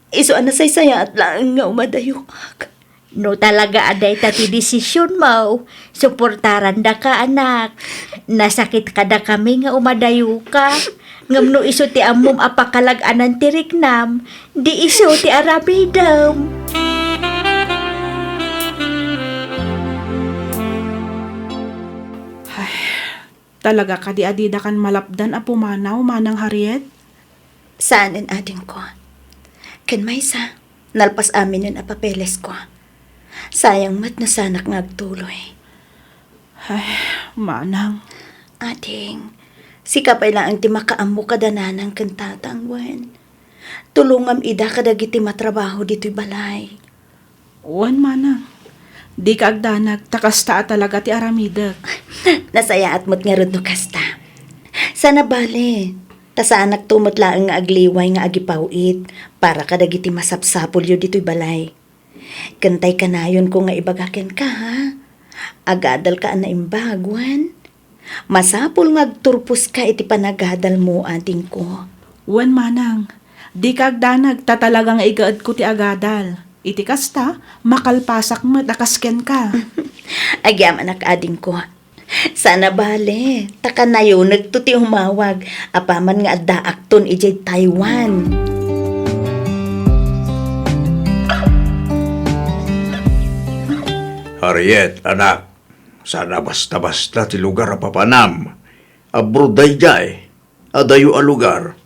Iso anasay-saya at lang nga umadayo ak. No talaga aday ti desisyon mo. Suportaran da ka, anak. Nasakit ka da kami nga umadayo ka. Ngam no iso ti amom apakalag-anan ti rignam. Di iso ti arabidam. Talaga ka di adida kan malapdan a pumanaw manang Harriet? Saanin ading ko? Kan may sa, nalpas amin yun papeles ko. Sayang mat na sanak nga agtuloy. Manang, Ading, si kapay lang ang ti makaammo kadananang kantatang wen. Tulungam ida kadagiti matrabaho dito'y balay. wan manang. Di ka agdanag, takasta talaga ti Aramida. Nasaya at mo't nga ron no kasta. Sana bale, tasaan nagtumutlaang nga agliway nga agipawit para kadagiti masapsapol yo dito'y balay. Kantay kanayon ko nga ibagaken ka ha. Agadal ka na imbagwan. Masapol nga agturpos ka iti panagadal mo ating ko. Wan manang, di ka agdanag, tatalagang igaad ko ti agadal. Iti kasta, makalpasak mo, takasken ka. Agyam anak ading ko. Sana bale, takanayo nagtuti umawag, apaman nga adda akton ijay Taiwan. Harriet, anak, sana basta-basta ti lugar a papanam. Abroad dayjay, adayo a lugar.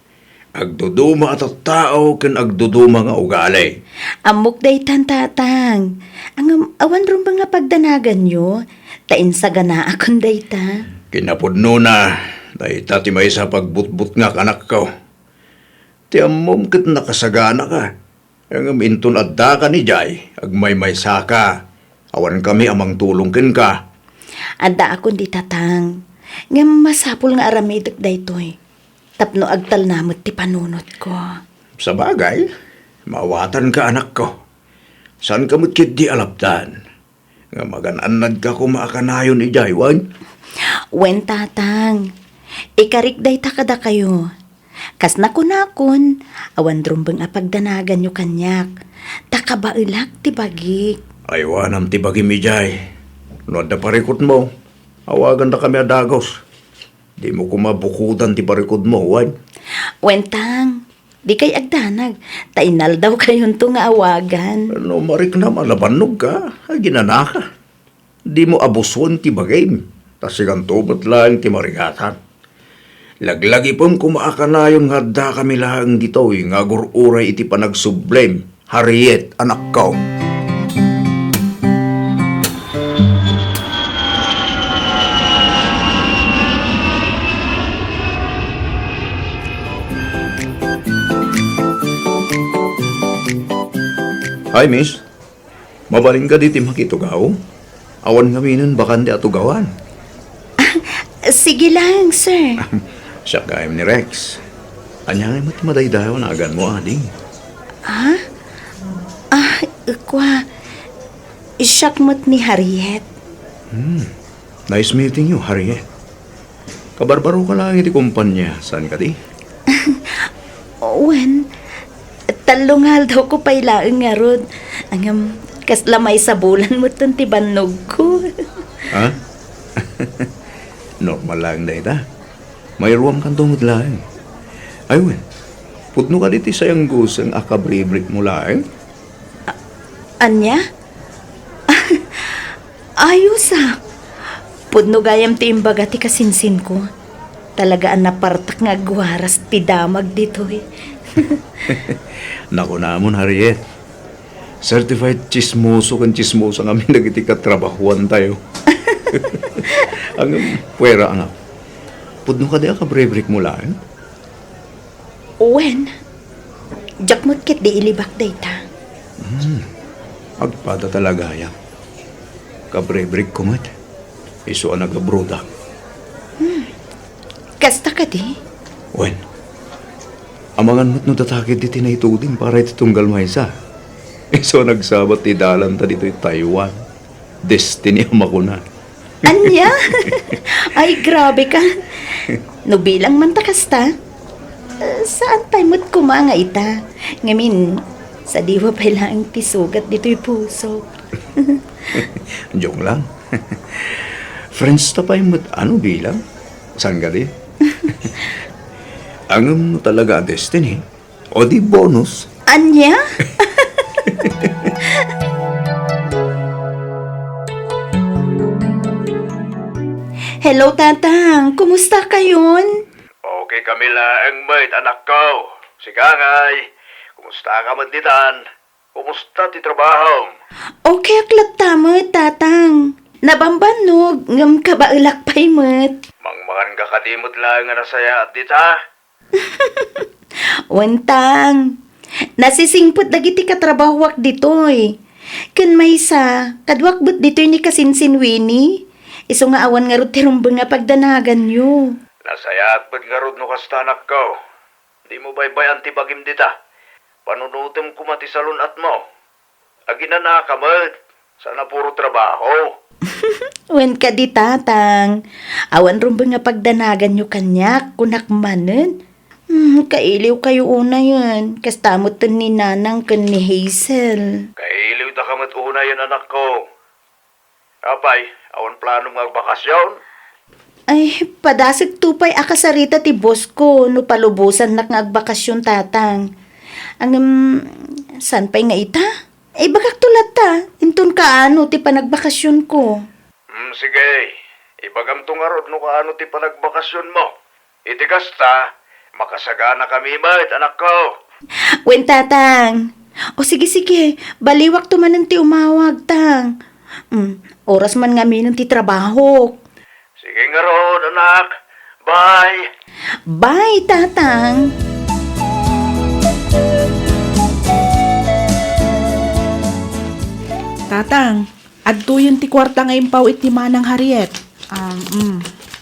Agduduma at tao ken agduduma nga ugali. Amok day tatang. Ang awan ron ba nga pagdanagan nyo? Tain sa gana akon day ta. Kinapudno na, dahita ti may sa pagbutbut nga kanak ko. Ti amom ket nakasagana ka. Ang minton adda ka ni Jay, agmay-may saka. Awan kami amang tulong ken ka. Adda akon di tatang. Nga masapul nga aramidok day toy. Tapno agtal namot ti panunot ko. Sa bagay, mawatan ka anak ko. San ka mutkit di alaptan? Nga magananad ka kumakanayon ni Jay, wan? Wen tatang. Ikarik day takada kayo. Kas nakon, awan drumbang apagdanagan nyo kanyak. Takabailak ti bagik. Aywanam ti bagi mi Jay. Noad na parikot mo. Awagan na kami adagos. Di mo kumabukudan ti parikod mo, wan? Wentang, di kay agdanag. Tainal daw kayon to nga awagan. Ano marik na malabanog ka? Ay, ginana ka. Di mo abuson ti bagay. Tasigang tumot lang ti marigatan. Laglagi pong kumaakanayon nga da kami lang dito. Nga gururay iti panagsublem. Harriet, anak ko. Hi, miss. Mabaling ka diti makitugaw? Awan ngaminon bakan di atugawan. Sige lang, sir. Siya kaim ni Rex. Anyangay mo't madaydayo na agan mo, ading. Kwa, isyak mo't ni Harriet. Nice meeting you, Harriet. Kabarbaro ka lang iti kumpanya. Saan ka di? Wen, talungal daw ko pailaang nga rod. Ang kaslamay sa bulan mo itong tibanog ko. Ha? Normal lang na ita. May ruwam kang tungod lang. Ayun, putno ka diti sayang gusang akabribrik mo lang. Anya? Ayos Pudno gayam ti imbaga ti kasinsin ko. Talagaan na partak nga guwaras ti damag dito eh. Naku namon, Harriet. Certified chismoso kan chismoso kami nagiti katrabahuan tayo. Ang puwera nga. Pudno ka di akabribrik mo lang. Wen, jakmot kit di ilibak dayta. Agpada talaga yan. Kabribrik ko mat. Iso ang nagabroda. Kasta ka di? Wen, amangan mo't no tatakit di tinaituding para iti tunggal maysa. Iso nagsabat ti dalan ta dito Taiwan. Destiny ang makuna. Anya? Ay, grabe ka. No bilang man ta kasta. Saan tayo mo't kumanga ita? Ngamin, sa diwa pa lang tisugat dito'y puso. Joke lang. Friends ta pa yung ano bilang? Saan ka di? Ang talaga destiny. O di bonus. Anya? Hello, Tatang. Kumusta kayon? Okay, Camila, ang mate, anak ko. Sigangay, kumusta ka man ditan? Kumusta ti trabaho? Okay aklat tama, tatang. Nabambanog, ngam ka ba ilakpay mat? Mangmangan ka kadimot lang nga nasaya at dita. Wantang, nasisingpot dagiti katrabahwak ditoy. Kan may sa, kadwakbot ditoy ni kasinsin Winnie. Iso nga awan nga rod tirumbang nga pagdanagan nyo. Nasaya at nga rod no kastanak ko. Di mo baybay antibagim dita. Panunutom kumati salon at mo. Aginana ka mat. Sana puro trabaho. Wen ka di tatang, awan rumbang nga pagdanagan nyo kanyak, kunakmanen. Kailiw kayo una yan, kastamot ni Nanang kan ni Hazel. Kailiw ta ka mat una yan anak ko. Apay, awan plano magbakasyon. Ay, padasig tupay akasarita ti boss ko, no palubusan nak nga agbakasyon tatang. Ang, san pa'y nga ita? Ay, bagak tulad ta, intun ka ano ti panagbakasyon ko. Sige, ibagam to nga rod no kaano ti panagbakasyon mo. Itigas ta, makasagana kami mat anak ko. Wen tatang, o sige, baliwak tumanan ti umawag tang. Oras man nga minang ti trabaho. Sige nga rod anak, bye. Bye, tatang. Tatang, adto yun ti kwarta nga impawit ni Manang Harriet.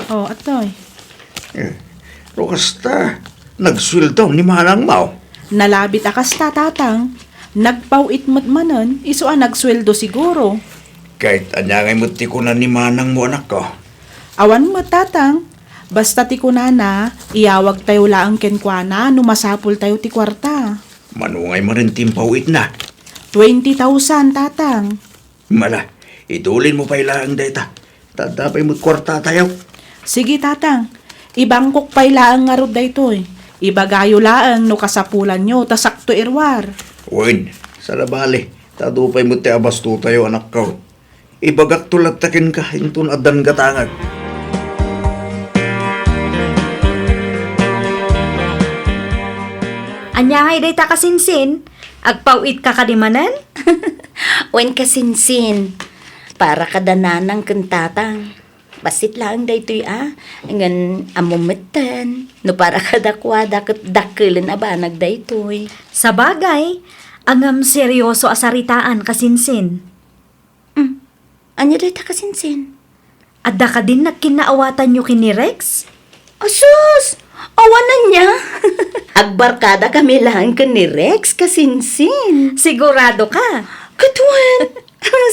Atoy. Rokasta, nagsweldo ni Manang Mau. Nalabit akas tatang. Nagpawit matmanan, iso nagsweldo siguro. Kahit anyangay mo ti kunan ni Manang mo anak ko. Awan mo tatang. Basta ti kunana, iyawag tayo laang kenkwana no masapul tayo ti kwarta. Manungay mo rin timpawit na. 20,000 tatang. Mala, itulin mo pa ilang data. Tadapay mo't kwarta tayo. Sige tatang, ibangkok pa'y laang nga rod daytoy. Ibagayo laang no kasapulan nyo, tasakto irwar. Uwin, sa labali, tadupay mo't ti abasto tayo anak ko. Ibagak tulad takin ka, intun adan gatangag. Anyahay day ta kasinsin, agpawit ka kadimanan? Wen kasinsin, para kadananang kantatang. Basit lang daytoy ngan amumetan, no para kadakwada kat dakelan abanag daytoy. Sa bagay, angam seryoso asaritaan kasinsin. Anya dayta kasinsin? Adda ka din nagkinaawatan nyo kini Rex? Asus! Awanan niya! Agbarkada kami lang ka ni Rex kasinsin. Sigurado ka? Katuan!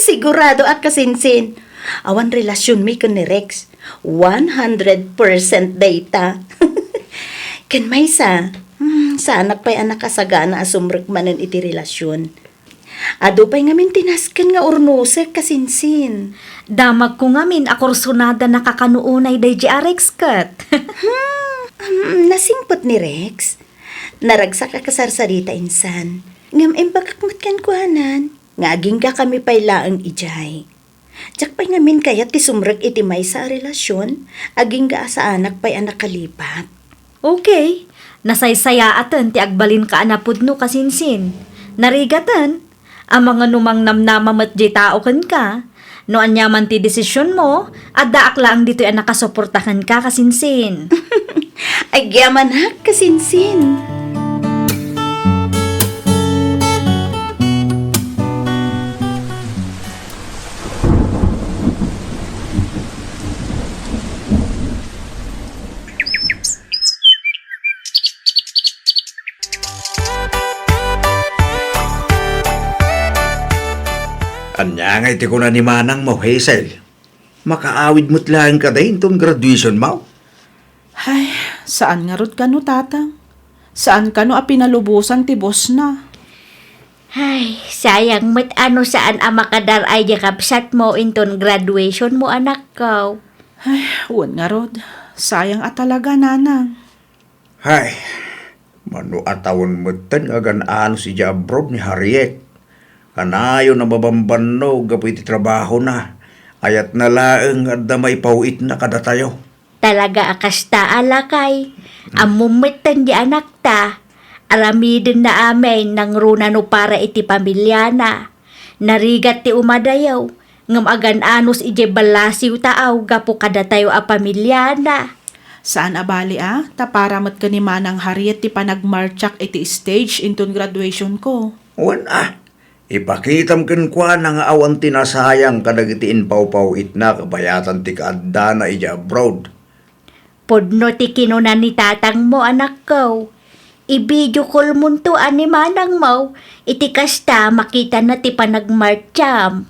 Sigurado at kasinsin. Awan relasyon mi ka ni Rex. 100% data. Kan may sa anak pa'y anak kasagana asumrek manen iti relasyon. Ado pa'y ngamin tinaskan nga urnose kasinsin. Damag ko ngamin akursunada nakakanuunay day di Rex kat. Nasingpot ni Rex. Naragsak ka kasarsarita insan. Ngam impakakmat kan kuhanan. Ngaging ka kami pa'y laang ijay. Tsak pa'y ngamin kaya ti sumrek iti may sa relasyon. Aging ga sa anak pa'y anak kalipat. Okay, nasaysaya atan ti agbalin ka anapudno kasinsin. Narigatan, ang mga numang namnamamat di tao kan ka. No anyaman ti desisyon mo, at daak lang dito ang nakasuportahan ka kasinsin. Ay gyaman ha kasinsin. Anyangay ti kunan ni Manang mo, Hazel. Makaawid mo't lang ka dahin ton graduation mo. Ay, saan nga rod ka no tatang? Saan ka no pinalubusan ti boss na? Ay, sayang mat ano saan ang makadaray yakapsat mo inton graduation mo anak ko. Ay, uwan nga rod. Sayang talaga nanang. Hay, mano atawon mo tan agan ano si Jabrob ni Harriet. Kanayo na babambano gapi ti trabaho na. Ayat na laeng at may pauit na kada tayo. Talaga akas ta alakay. Amumitan di anak ta. Aramidin na amin nang runa no para iti pamilya na. Narigat ti umadayaw, ngam agan anos ije balasiw taaw gapo kada tayo a pamilya na. Saan abali taparamat ka ni Manang Harriet ti panagmartsak iti stage into graduation ko. Wan ipakitam ken kwa nga awan tinasayang kadagiti inpaw-paw itna kabayatan ti kaadda na ija abroad. Podno ti kinunan ni tatang mo anak ko. Ibidyo call mo to ani manang mo. Iti kasta makita na ti panagmartsyam.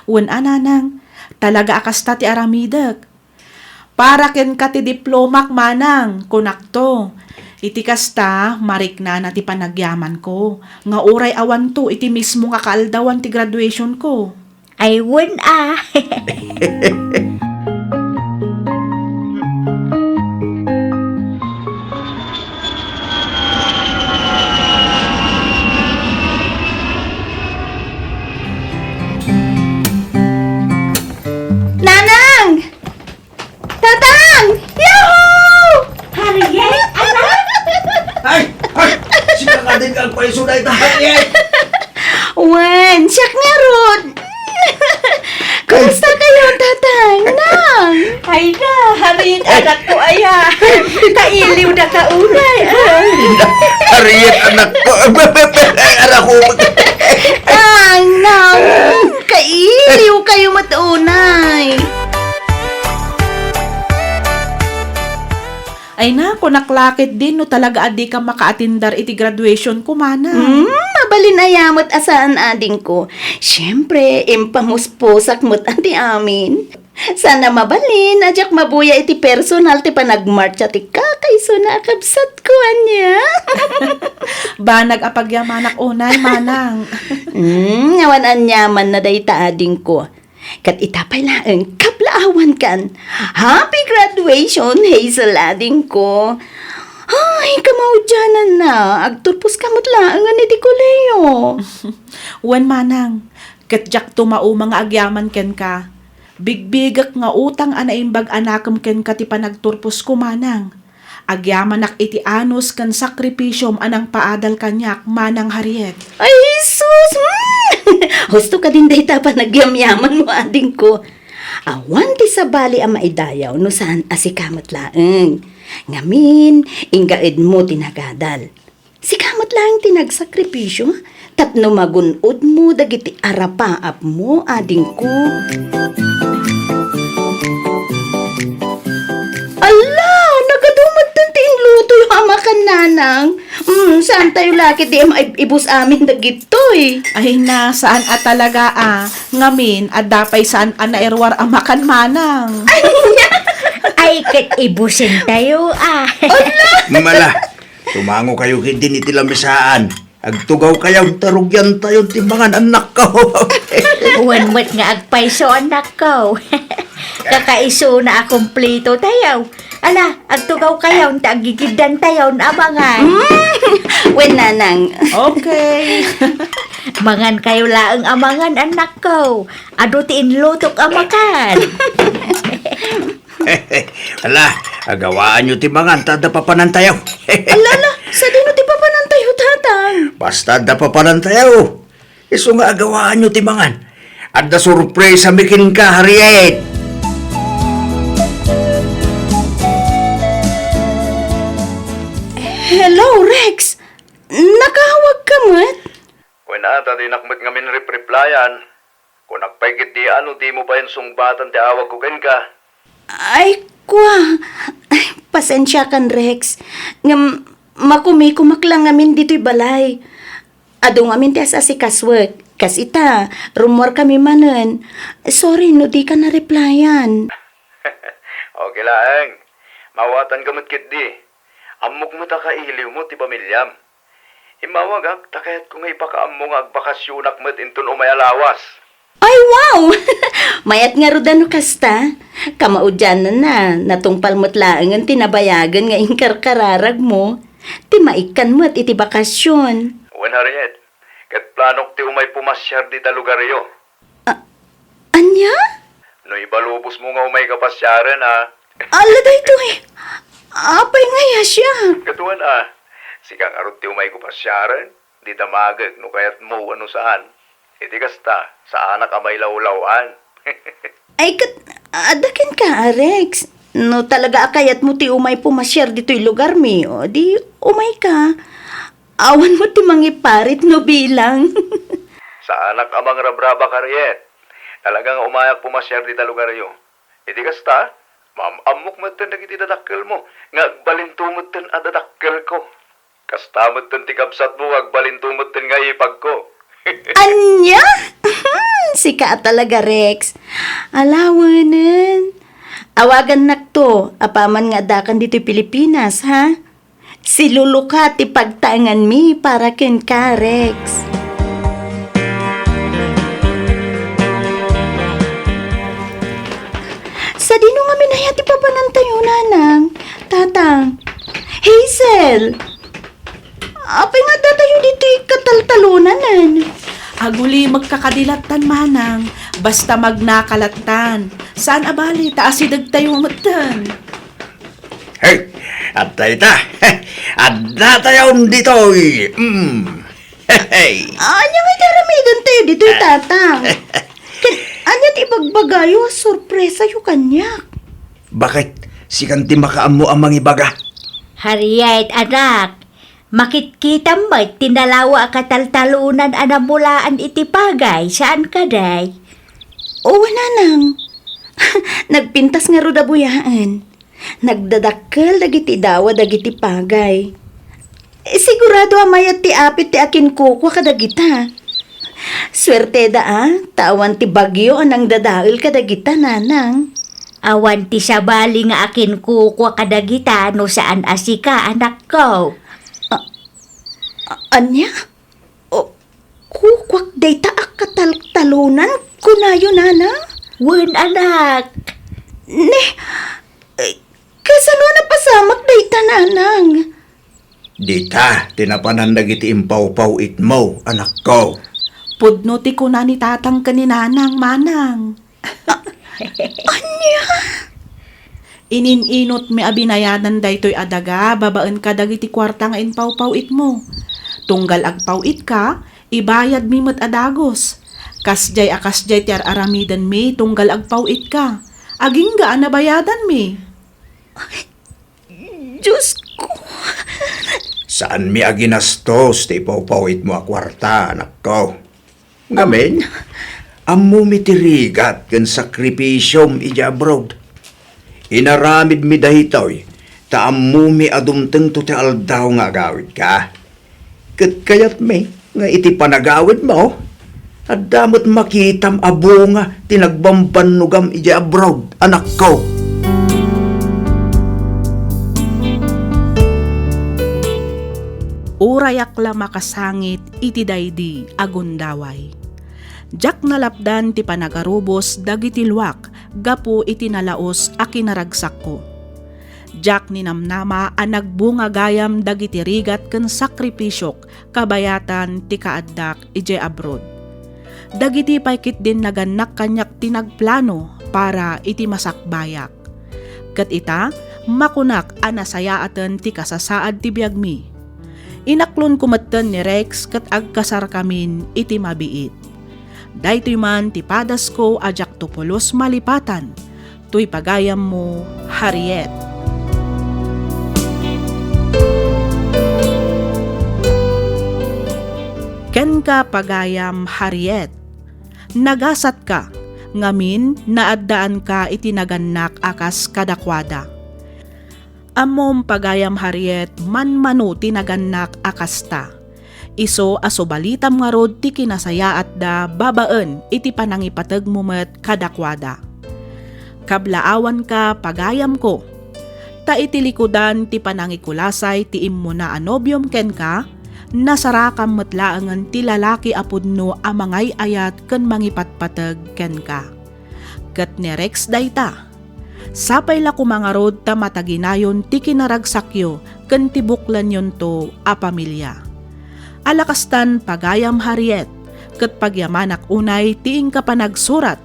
Wan ananang, talaga akasta ti aramidak. Para ken ka ti diplomak manang, kunak to. Iti kasta, marikna na ti panagyaman ko. Nga uray awan to, iti mismo nga kaaldawan ti graduation ko. Ay wun Nanang! Tatang! Yahoo! Harriet, anak! Ay! Sika ka din kang paisuday tahan eh! Wen, siyak nga Rod! Kumusta kayo, tatang? Nang! Ay na, Harriet, anak ko aya. Kailiw na kaunay. Harriet, anak ko! Anak ko! Nang! Kailiw kayo matunay! Ay na, kunaklakit din no talaga adi ka makaatindar iti graduation ko, Manang. Mabalin ayamot asaan ading ko. Siyempre, impamusposak mo't ati amin. Sana mabalin, adyak mabuya iti personal ti panagmarcha ti kakaiso na kabsat ko anya. Banag apagyamanak unay, Manang. Ngawan anyaman na day taading ko. Kat itapay laeng kaplaawan kan. Happy graduation, Hazel ading ko. Ay, kamaudyanan na. Agturpos kamot laangan iti koleyo. Wan, Manang, katjak tumao mga agyaman ken ka. Bigbigak nga utang anaimbag anakam ken ka ti panagturpos ko, Manang. Agyaman iti anos kan sakripisyom anang paadal kanyak, Manang Harriet. Ay, sus! Husto ka din dahita pa nagyamyaman mo ading ko. Awan ti sabali ang maidayaw no saan asikamat laeng. Ngamin, inggaid mo tinagadal. Sikamat laeng tinagsakripisyo, tapno magunod mo dagiti arapaap mo ading ko. Ala, nagadumad tanti inluto yung amakan nanang. Saan tayo laki di ibus amin dagitoy? Ay na, saan talaga ngamin at dapay saan naerwar ang makan, Manang. Ay, kat ibusin tayo Mala, tumango kayo hindi ni tilamisaan. Agtugaw kayaw tarugyan tayo timbangan anak ko. Uwan-wat nga agpaiso anak ko. Kakaiso na akumplito tayo. Ala, agtugaw kayo, tagigidan tayo na amangan. Wen nanang. Okay. Mangan kayo laang amangan anak ko. Ado tiin lutok amakan. Ala, agawaan nyo timbangan, tada papanan tayo. Alala, sa dino ti papanan tayo tatang. Basta da papanan tayo. Iso nga agawaan nyo timbangan. At da surprise sa mikin ka, Harriet. Hello, Rex. Nakahawag ka mat? Kung ata di nakmat nga min replyan, kung nakpaigit di ano, di mo pa yung sungbatan ti awag ko ka. Ay, kwa. Ay, pasensya kan, Rex. Ngam, makumikumak lang ngamin dito'y balay. Ado ngamin ti asa si kaswag. Kasita, rumor kami manen. Sorry, no di ka na replyan. Okay lang. Mawatan ka matkit di. Amok mo ta kailiw mo ti pamilyam. Himawag takayat ko nga ipakaam mo nga agbakasyonak mat intun umay alawas. Ay, wow! Mayat nga rodan no kasta. Kamaudyanan na, natungpal mo't laangan tinabayagan nga inkarkararag mo. Ti maikan mo't iti bakasyon. Wen Harriet, kat planok ti umay pumasyar di ta lugar yo. Anya? No ibalubos mo nga umay kapasyaran Ala da ito eh. Apay nga ya siya. Katuan Sikang arot ti umay ko pasyaran, di damagag no kayat mo ano saan. Iti kasta, sa anak amay lawlawan. Ay, adakin ka, Rex. No talaga akayat mo ti umay pumasyar dito'y lugar mi. O di umay ka. Awan mo ti mangiparit no bilang. Sa anak amang rabraba karyet. Talagang umayak pumasyar di talugar yo. Iti kasta, amok matan nagiti dadakkel mo. Nga agbalintumatan adadakkel ko. Kasta matan ti kapsat mo agbalintumatan nga ipag ko. Anya? Sika talaga, Rex. Alawanan. Awagan nakto, apaman nga dakan dito'y Pilipinas, ha? Si Lulu ka ti pagtaangan mi para ken ka, Rex. Sa dino nga minaya ti papanantayo, nanang. Tatang. Hazel! Apay nga datayo dito'y kataltalunanan. Aguli magkakadilatan manang, basta magnakalatan. Saan abali, taasidag tayo matan. Hey, at ta. At datayaw dito. Hey. Anya nga karamidan tayo dito'y tatang. Anya ti bagbagayo, sorpresa yu kanya. Bakit? Si kanti makaamo ang mga ibaga. Harriet, anak. Makit-kita mo, tinalawa kataltalunan anamulaan iti pagay. Saan ka, day? O, nanang. Nagpintas nga ro dabuyaan. Nagdadakkel dagiti dawa dagiti pagay. Sigurado amayat ti apit ti akin kukwa kadagita. Swerte da tawan ti bagyo anang dadail kadagita, nanang. Awan ti sabali nga akin kukwa kadagita no saan asika, anak ko. Anya? O, kukwak day taak kataltalunan kunayo, nana? Wen, anak. Ne, kasano na pasamak day tananang? Dita, tinapanan dagiti impaw-paw itmo, anak ko. Pudno ti kuna ni tatang kaninanang manang. Anya? Inininot mi abinayanan daytoy adaga, babaan ka dagiti kwarta nga inpaw-pawit mo. Tunggal agpawit ka, ibayad mi met adagos. Kasjay ti aramidan mi, tunggal agpawit ka. Aging gaan nabayadan mi. Diyos ko. Saan mi aginastos ti ipaw-pawit mo a kwarta, anak ko? Ngamen, ammo mi tirigat ken sakripisyom ija abroad. Inaramid mi dahitoy, ta ammo mi adumteng to ti aldaw nga agawid ka. Ket kayat mi, nga iti panagawid mo, at damot makitam abo nga tinagbambanugam ija abroad, anak ko. Urayak la makasangit iti daydi agundaway. Jak nalapdan ti panagarubos dagiti luwak gapu iti nalaos a kinaragsak ko. Jak ninamnama a nagbunga gayam dagiti rigat ken sakripisyok kabayatan ti kaaddak ije abroad. Dagiti paykit din naganak kanyak tinagplano para iti masakbayak. Ket ita makunak a nasayaaten ti kasasaad ti biagmi. Inaklon kumatten ni Rex ket agkasar kamin iti mabiit. Daytoy man ti padas ko ajak tupulos malipatan, tuy pagayam mo, Harriet. Ken ka pagayam, Harriet. Nagasat ka, ngamin naaddaan ka iti nagannak akas kadakwada. Amom pagayam, Harriet, manmano ti nagannak akasta. Iso asubalitam nga rod ti kinasayaat da babaan iti panangipateg mo met kadakwada. Kablaawan ka pagayam ko. Ta iti likudan ti panangikulasay ti immo na anobyom ken ka, nasarakam metlaangan ti lalaki apudno amangay ayat ken mangipatpateg ken ka. Ket ni Rex dayta. Sapay la kumangarod ta mataginayon ti kinaragsakyo ken tibuklan yon to a pamilya. Alakastan pagayam, Harriet, ket pagyamanak unay tiing ka panagsurat.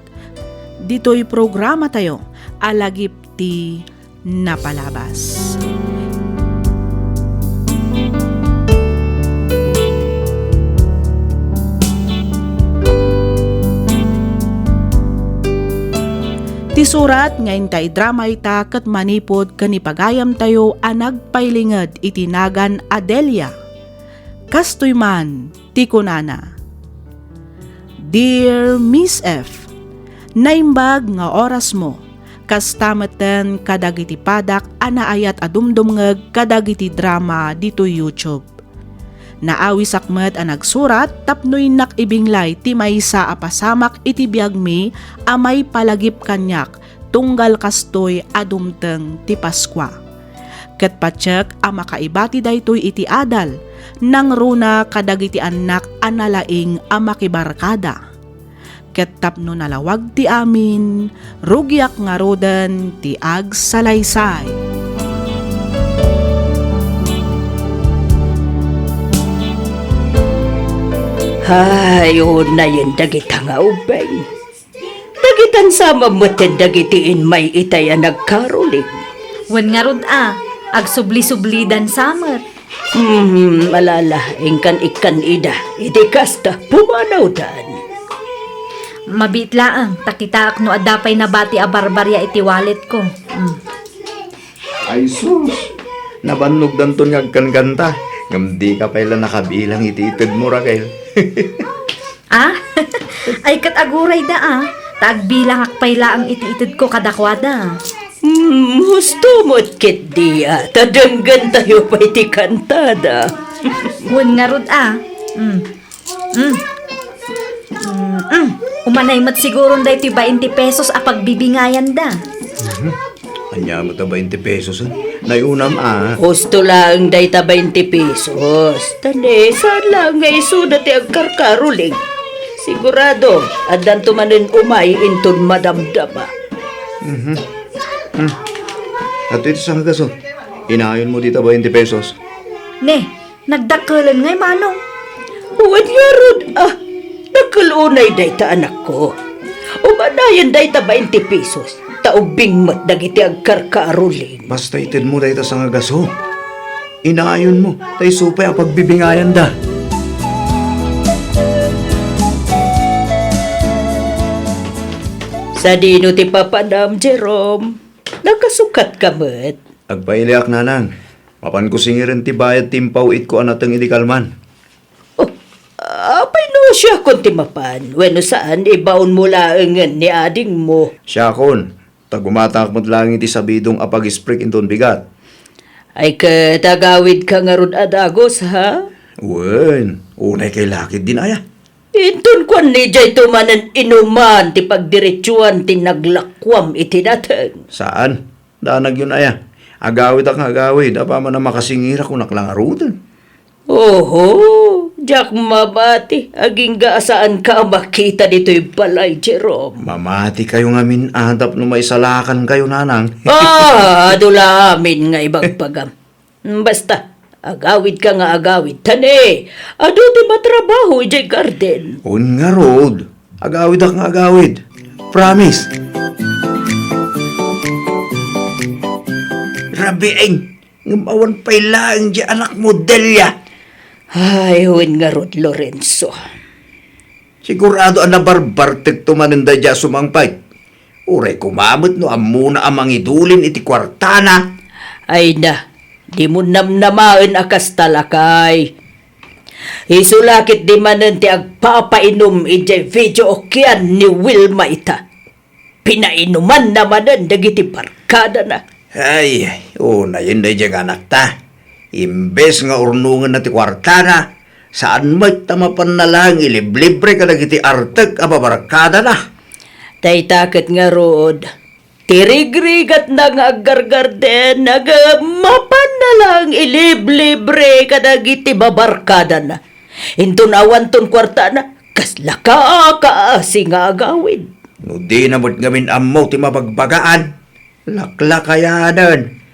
Dito'y programa tayo, alagip ti napalabas. Ti surat nga intay drama ita ket manipod kanipagayam tayo a nagpailinged itinagan Adelia. Kastoy man ti kunana. Dear Miss F, naimbag nga oras mo, kastameten kadagiti padak anaayat adumdumngeg kadagiti drama dito YouTube. Naawi sakmet ang nagsurat tapnoy nakibinglay ti maysa a pasamak iti biag mi amay palagip kanyak tunggal kastoy adumteng ti Paskwa. Ket patsek a makaibati daytoy iti adal nang runa kadagiti anak analaing a makibarkada. Ket tapno nalawag ti amin rugyak nga roden ti agsalaysay. Hayon na yun dagita nga ubeng. Dagitan sama moten dagitiin may itaya nagkaruling. Wen nga rod agsubli-sublidan samer. Malala, ingkan ikan ida, iti kasta, pumanaw dan. Mabitlaang, takitaak no adapay na bati a barbarya iti wallet ko. Ay sus, nabannog danton nga agkan-kanta. Ngam di ka pala nakabilang iti-itid mo, Raquel. Ay kataguray da tagbilang akpayla ang iti-itid ko kadakwada. Husto mo't kit diya, tadanggan tayo pa iti kantada. Wen nga rod Umanay mat siguro da iti 20 pesos a pagbibingayan da. Anya mo ta 20 pesos, nayunam Husto lang day ta 20 pesos. Tane, saan lang nga isuda ti agkarkaruling. Sigurado, adan tumanin umay inton madamdama. At ito sa gaso, inayon mo dito 20 pesos. Ne, nagdakalan ngay manong. Huwag nga rod, nakalunay day ta anak ko. Umanayan day ta 20 pesos. Taubing mat dagiti agkarkaruling. Basta itid mo dito sa gaso. Inaayon mo, tay supay ang pagbibingayan da. Sa dino ti papadam, Jerome. Nakasukat ka met. Agpailiak na lang. Mapan ko singirin ti bayad timpaw it ko anatang idikalman. Apay no siya kung timapan. Weno saan ibaon mo laangan ni ading mo. Siya kon, tagumatak mo't lang iti sabidong apag-sprik inton bigat. Ay katagawid ka nga ron adagos, ha? Wen, unay kay lakid din aya. Inton kwan ni jay tumanan inuman ti pagdiretsuan ti naglakwam iti dateng. Saan? Danag yun aya. Agawid ak agawid, apa man na makasingira kung naklangarutan. Oho, Jack mabati, aging gaasaan ka makita dito'y balay, Jerome. Mamati kayo nga minadap no may salakan kayo nanang. Dula amin nga ibang pagam. Basta, agawid ka nga agawid. Tane, ado di matrabaho ijay garden. Un nga road, agawid ak nga agawid. Promise. Rabieng, ngamawan pa'y lang di anak mo, Delia. Ay, huwin nga rod, Lorenzo. Sigurado ang nabarbartek tumaninda dya sumangpay. Uray kumamot no amuna amang idulin iti kwartana. Ay na, di mo namnamaan akas talakay. Isulakit di manan ti agpapainom ijay video okyan ni Wilma ita. Pinainuman namanan dagiti barkada na. Ay, una yun na dyan anak ta. Imbes nga urnungan na ti kwartana, saan mo'y tamapan na lang iliblibre ka nagiti arteg ababarkada na. Taytaket nga rood, tirigrigat na nga aggargarden, nagamapan na lang iliblibre ka nagiti babarkada na. Intunawan ton kwarta na, kasla kaasi nga agawid. No di na mo't ngamin amaw ti mabagbagaan, lakla kayanan.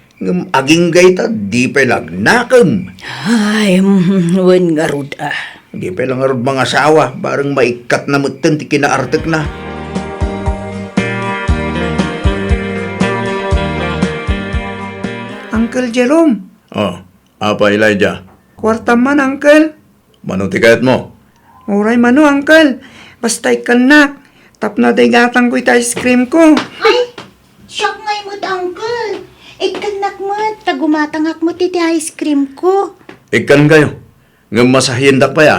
Aging gayta, di pa lagnakam. Ay, wen nga rood Di pa lang arod mga asawa, barang maikat na mutan ti kinaartek na. Uncle Jerome, Oh, apa Elijah? kwarta man, Uncle. Mano ti kayat mo? Uray mano, Uncle. Basta ikanak. Tap na day gatang ko ita ice cream ko. Ay, Siyak ngay mo, Uncle. Ikanak mo, tagumatangak mo titi ice cream ko. Ikan kayo. Nga masahindak pa ya.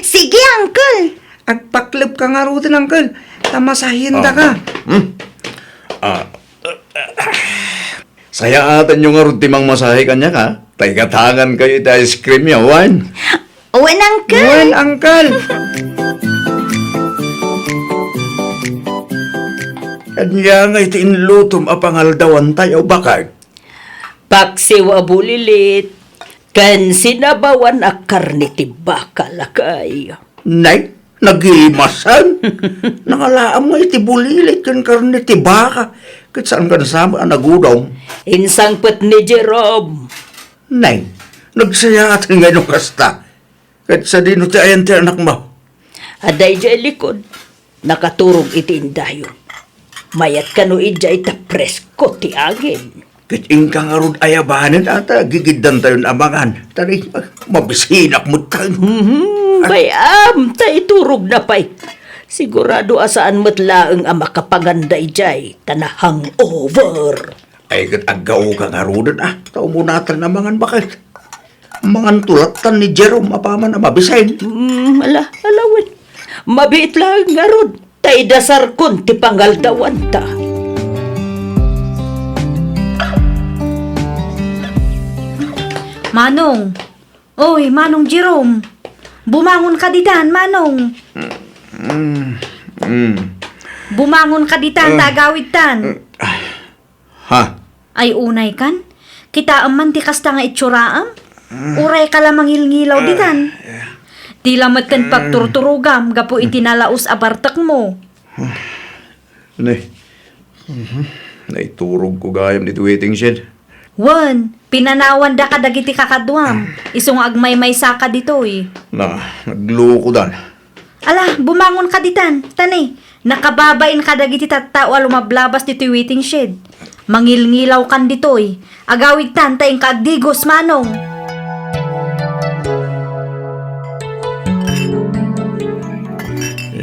Sige, Uncle. Agpaklip ka nga rutin, Uncle. Tamasahin da ka. Saya atan yung nga timang masahe kanya ka. Taigatangan kayo iti ice cream ya, Wan. Uwan, Uncle. Well, Uncle. Kanya nga iti inlutom apangaldawan tayo bakag. Paksiw abulilit. Kan sinabawan a karne ti baka lakay. Nay, nagimasan. Nakalaam mo iti bulilit kan karne ti baka. Kat saan ka nasama ang nagudong? Insangpet ni Jerome. Nay, nagsaya atin nga nung kasta. Kat sa dino ti ayan ti anak mo. Aday dya likod. Nakaturog iti indayon. Mayat kano idya ita presko ti agin. Kat ingka nga rod ayabanan ata gigidan tayo amangan. Tari, mabisinak mo tayo. Bayam, tay turog na pay. Sigurado asaan matlaang ang makapaganday jay tanahang over. Ay kat agaw ka nga rodan Tao mo natin amangan bakit? Mangan tulatan ni Jerome apaman na mabisayin. Alawin. Mabiit lang nga rod. Tay dasar kun ti pangaldawan ta. Manong. Oy, Manong Jerome. Bumangon ka ditan, Manong. Bumangon ka ditan, tagawid tan. Ha? Ay unay kan? Kita man ti kasta nga itsuraam? Uray ka lamang ilngilaw ditan. Di lamat kan pagturturugam, gapo itinalaos abartak mo. Nay. Naiturog ko gayam dito waiting shed. Wan, pinanawan da ka dagiti kakadwam. Isong agmay-may saka dito eh. Nagloko dan. Ala, bumangon ka ditan. Tanay, nakababain ka dagiti tattao lumablabas dito waiting shed. Mangilngilaw kan dito eh. Agawid tan, tayong kaagdigos, Manong.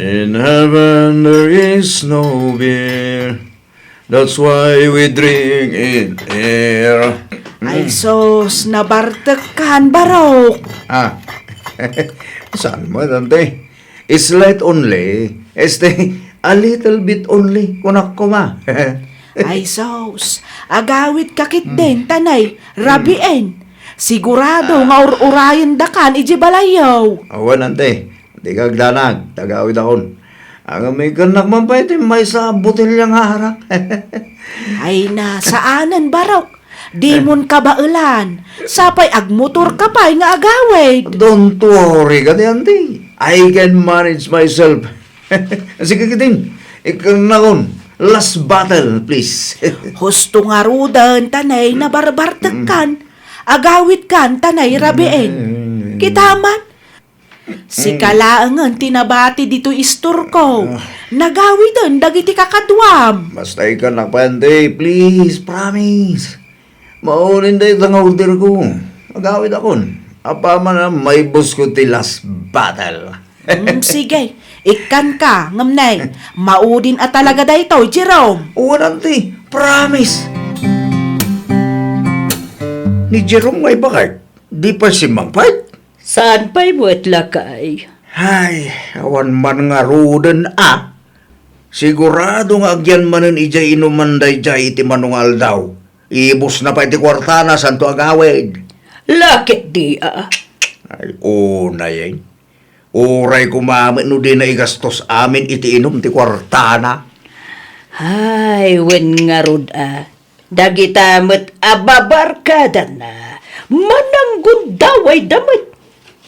In heaven there is no beer. That's why we drink it here. Ay sos, nabartakan barok. Saan mo, Dante? It's light only. A little bit only. Kunak ko ma. Ay sos, agawit kakit din, tanay, rabien. Sigurado nga urayan dakan, iji balayaw. Awan, Dante. Di ka agdanag. Tagawid akon. Ang may kanak man pa ito, may sa botelya nga harak. Ay nasaanan barok. Di mon kabailan. Sapay agmotor ka pa'y nga agawid. Don't worry ka, Dante. I can manage myself. Sige kitin. Ikaw na kon. Last battle, please. Husto nga rudan, tanay, na barbartakan. Agawit kan, tanay, rabien. Kitaman. Si kalaangan tinabati dito istor ko. Nagawidan, dagiti kakadwam. Basta ikaw na pa, Dante. Please, promise. Maunin da itang order ko. Magawid akon. Apa man na may bus ko ti last battle. Sige, ikan ka, ngamnay. Maudin at talaga da ito, Jerome. Oo, Dante. Promise. Ni Jerome may bakit? Di pa si Mangpait? Saan pa'y buwet lakay? Ay, awan man nga roden Sigurado nga agyan manen ijay inumanday jay iti manungal daw. Ibus na pa iti kwartana santo agawid. Lakit di Ay, unay. Uray kumamit no di na igastos amin iti inom ti kwartana. Ay, wen nga rod Dagitamet ababarkada na. Mananggun daway damit.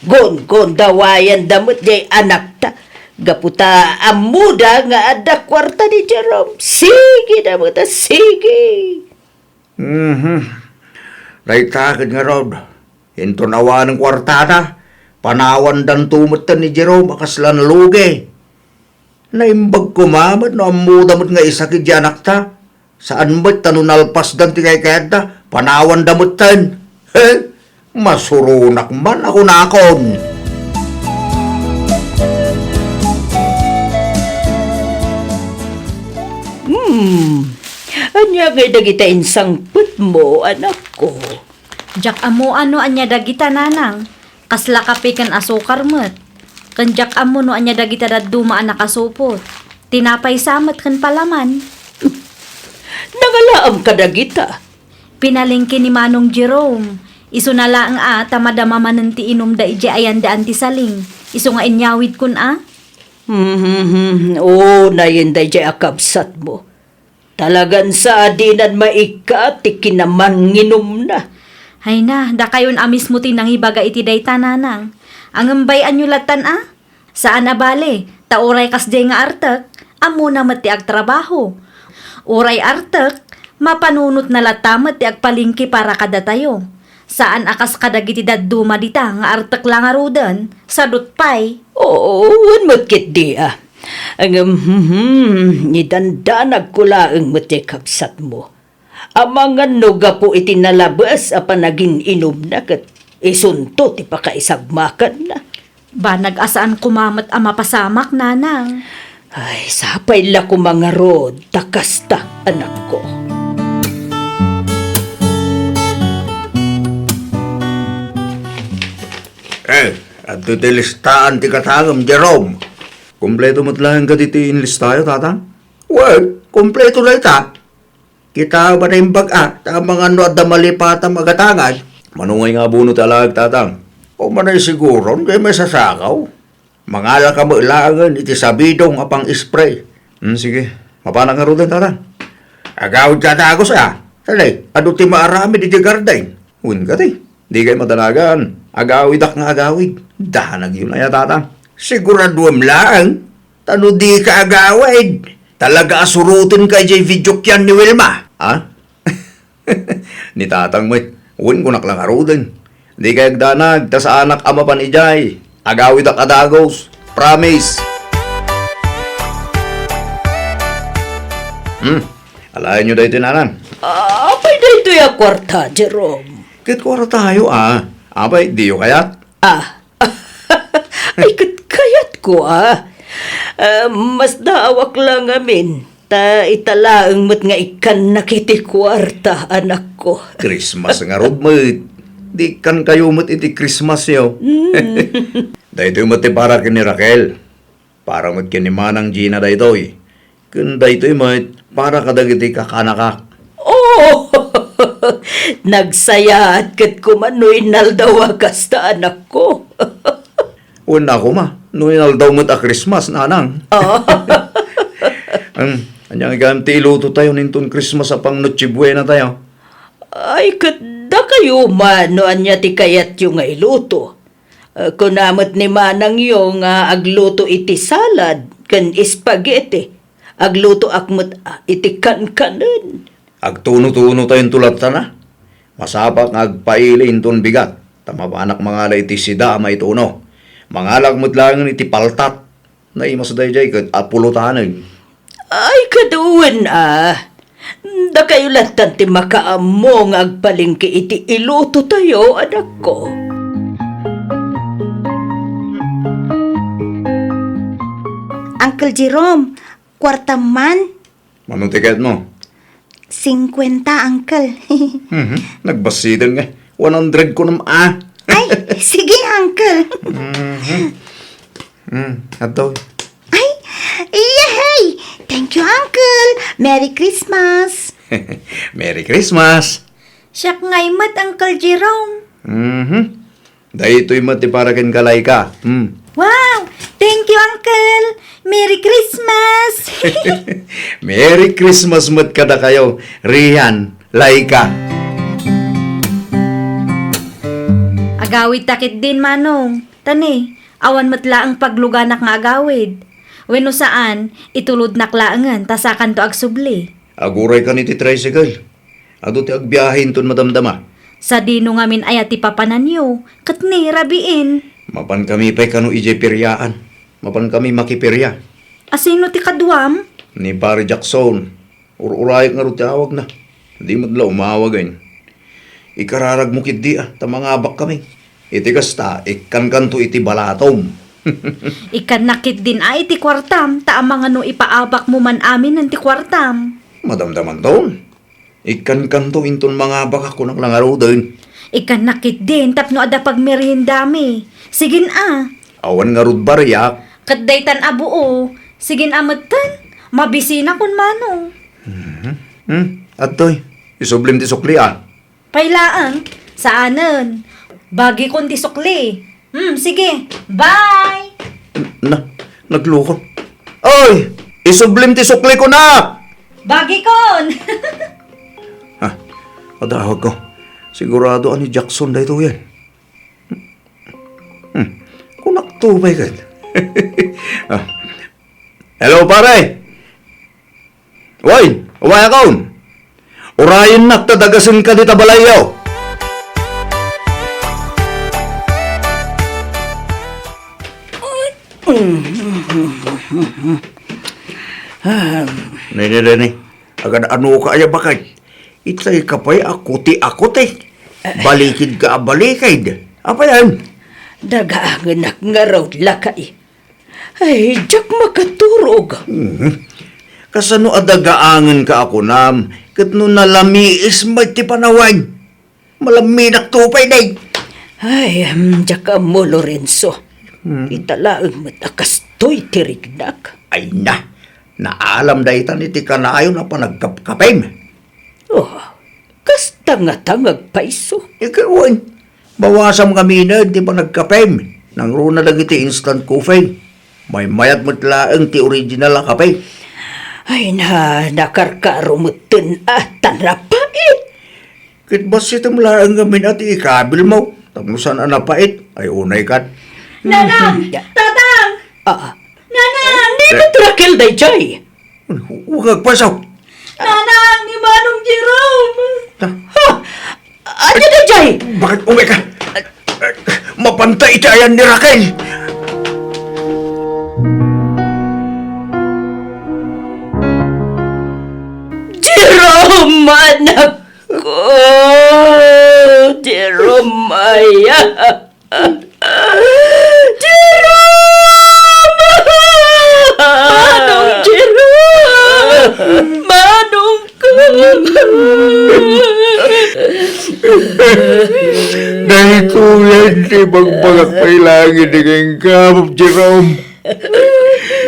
Gon dawayan damit jay anak ta. Gaputa amuda nga ada kwarta ni Jerome. Sige damit sige. Naitakid nga rod. Hinto nawa ng kwartana. Panawan dan tumutan ni Jerome akaslan luge. Naimbag kumamit no amudamot nga isakid di anak ta. Saan ba't tanunalpas dan ti kay kayada? Panawan damutan. Masurunak man ako nakon. Anya ngay dagita insangput mo, anak ko. Jak amo ano anya dagita nanang. Kasla kape kan asukar met. Kan jak amo no anya dagita daduma anak asupot. Tinapay samet kan palaman. Nangalaam ka dagita. Pinalingki ni Manong Jerome. Isu na lang tamadama mananti inom da ije ayan da anti saling. Isu nga inyawid kun Oo, nayin day akabsat mo. Talagan sa adinan maika, tiki naman nginom na. Hay na, da kayon amis mo tinangibaga iti day tananang. Ang ambayan nyo latan Saan abale? Tauray kas day nga artek, amo na mati ag trabaho. Uray artek, mapanunot na latamat ti agpalingki para kada tayo. Saan akas kadagiti daduma dita nga artek lang arudan, sadot pay. Oo, unmutkit di nidandanag ko laang mati kapsat mo. Amangan nuga po itinalabas apa naging inom na kat isunto ti pakaisagmakan na. Ba nag-asaan kumamat ama pasamak nanang. Ay, sapay la ko mga rod, takasta anak ko. At iti listaan ti katagam, Jerome. Kompleto mo't lang ka diti inlistayo, tatang? Wag, kompleto lang ita. Kita ba na yung baga, ta mga ano at damalipata magatangan. Manungay nga buno talag, tatang. O manay siguro, kaya may sasakaw. Mangala ka mo ilangan, iti sabidong apang spray. Sige, mapanang nga rin, tatang. Agawid ka tagos, Salay, ano ti maarami di garden? Uwin ka ti. Di kayo matanagan. Agawid ak nga agawid. Dahanag yun na ya, tatang. Siguraduam lang. Tano di ka agawid. Talaga asurutin ka jay video kyan ni Wilma. Ni tatang mo, uwin ko naklang arudin. Di kayo agdanag, ta sa anak ama pan ijay. Agawid ak adagos. Promise. Alayan nyo dahi tinanan. Apay na ito yung kwarta, Jerome. Kit ko tayo, Abay, di yung kayat. Ay, kayat ko, mas daawak lang amin. Ta italaang mo't nga ikan nakiti kwarta, anak ko. Christmas nga rod mo. Di kan kayo mo't iti Christmas yo. Dahito yung mo't para kini Raquel. Para mo't kini Manang Gina dahito Kun dahito yung mo't para kadagiti kakanakak. Oh! Nagsaya at kat kumano'y naldawa kasta anak ko. Una ko Noy daw mo't a Christmas, nanang. Anyang iganti iluto tayo nintong Christmas sa pang Noche Buena tayo. Ay, kada kayo man, no anya ti kayat yung nga iluto. Kunamot ni Manang yung agluto iti salad, kan spaghetti. Agluto akmot iti kan-kanan. Agtuno-tuno tayong tulat na. Masapak nga agpaili inton bigat. Tamapanak mga la iti sida ama ituno. Mga lagmot lang iti paltat. Na imas dayjay kat apulutanan. Ay, kaduwan Da kayo latan ti makaamo nga agpalingki iti iluto tayo, anak ko. Uncle Jerome, kwarta man. Manong tiket mo? 50, Uncle. Nagbasidan nga. 100 ko naman Ay, sige, Uncle. Ato. Ay, yay! Thank you, Uncle. Merry Christmas. Merry Christmas. Siyak ngay mat, Uncle Jerome. Dahito yung mati para kin kalay ka. Wow! Thank you, Uncle! Merry Christmas! Merry Christmas mat kada kayo. Rihan, Laika. Agawid takit din, Manong. Tani, awan matla ang pagluganak nga agawid. Weno saan, itulod naklaangan, tasakan to agsubli. Aguray ka ni ti tricycle. Ado ti agbiyahin ton madamdama. Sa dino ngamin ayat ti papananyo, katni rabiin. Mapan kami pa'y kanu ije piryaan. Mapan kami makipirya. Asino ti kadwam? Ni Pare Jackson. Ururayag nga ro ti awag na. Hindi mo dala umawagan. Ikararag mo kit di tamangabak kami. Iti kasta, ikan-kanto iti balatom. Ikan nakit din ay ti kwartam, taamang ano ipaabak mo man amin ng ti kwartam. Madamdaman taon. Ikan kanto inton mga baka ko ng langaro din. Ikan nakit din, tapno ada pag meriendami. Sigin Awan nga rod bariyak. Kadday tan abuo. Sigin amatan, mabisina kun mano. Atoy, isublim ti sukli Pailaan, saanen? Bagi kon ti sukli. Sige, bye! Nagloko. Oy, isublim ti sukli ko na! Bagi kon! Adahag ko. Sigurado ani Jackson da ito yan. Kunak tubay ka. Hello, pare! Uy, umaya kaon! Urayin nak tadagasin ka dita balayaw! Nini, agad ano ka aya bakay? Itay kapay akuti-akuti. Balikid ka balikid. Apa yan? Dagaanak nga raw lakay. Ay, jak makaturog. Kasano adagaangan ka ako nam? Kat no nalamiis may ti panawag. Malaminak tupay day. Ay, jak mo Lorenzo. Italaang matakastoy tirignak. Ay na, naalam day tan iti kanayo na panagkapkapim. Oh, kasta nga tangag paiso. Ikawan, bawasam kami na di pa nagkapim. Nang runa lang iti instant coffee. May mayat mutlaang ti original na kape. Ay na, nakarkarumutin at tanrapait. Kit ba si tamlaang gamin at ikabil mo? Tamusan ang napait, ay unay kat. Nanang! Tatang! Nanang! Di ba trakil day jay? Huwag agpasaw. Nanang! Ni Manong Jerome! Ano day jay? Bakit umay ka? Mapantay itayan ni Raquel. Jerome, anak ko! Jerome, Maya! Jerome! Manong Jerome! Manong ko! Dahil tuyan si magpagak pailangin ni kayong kamap, Jerome.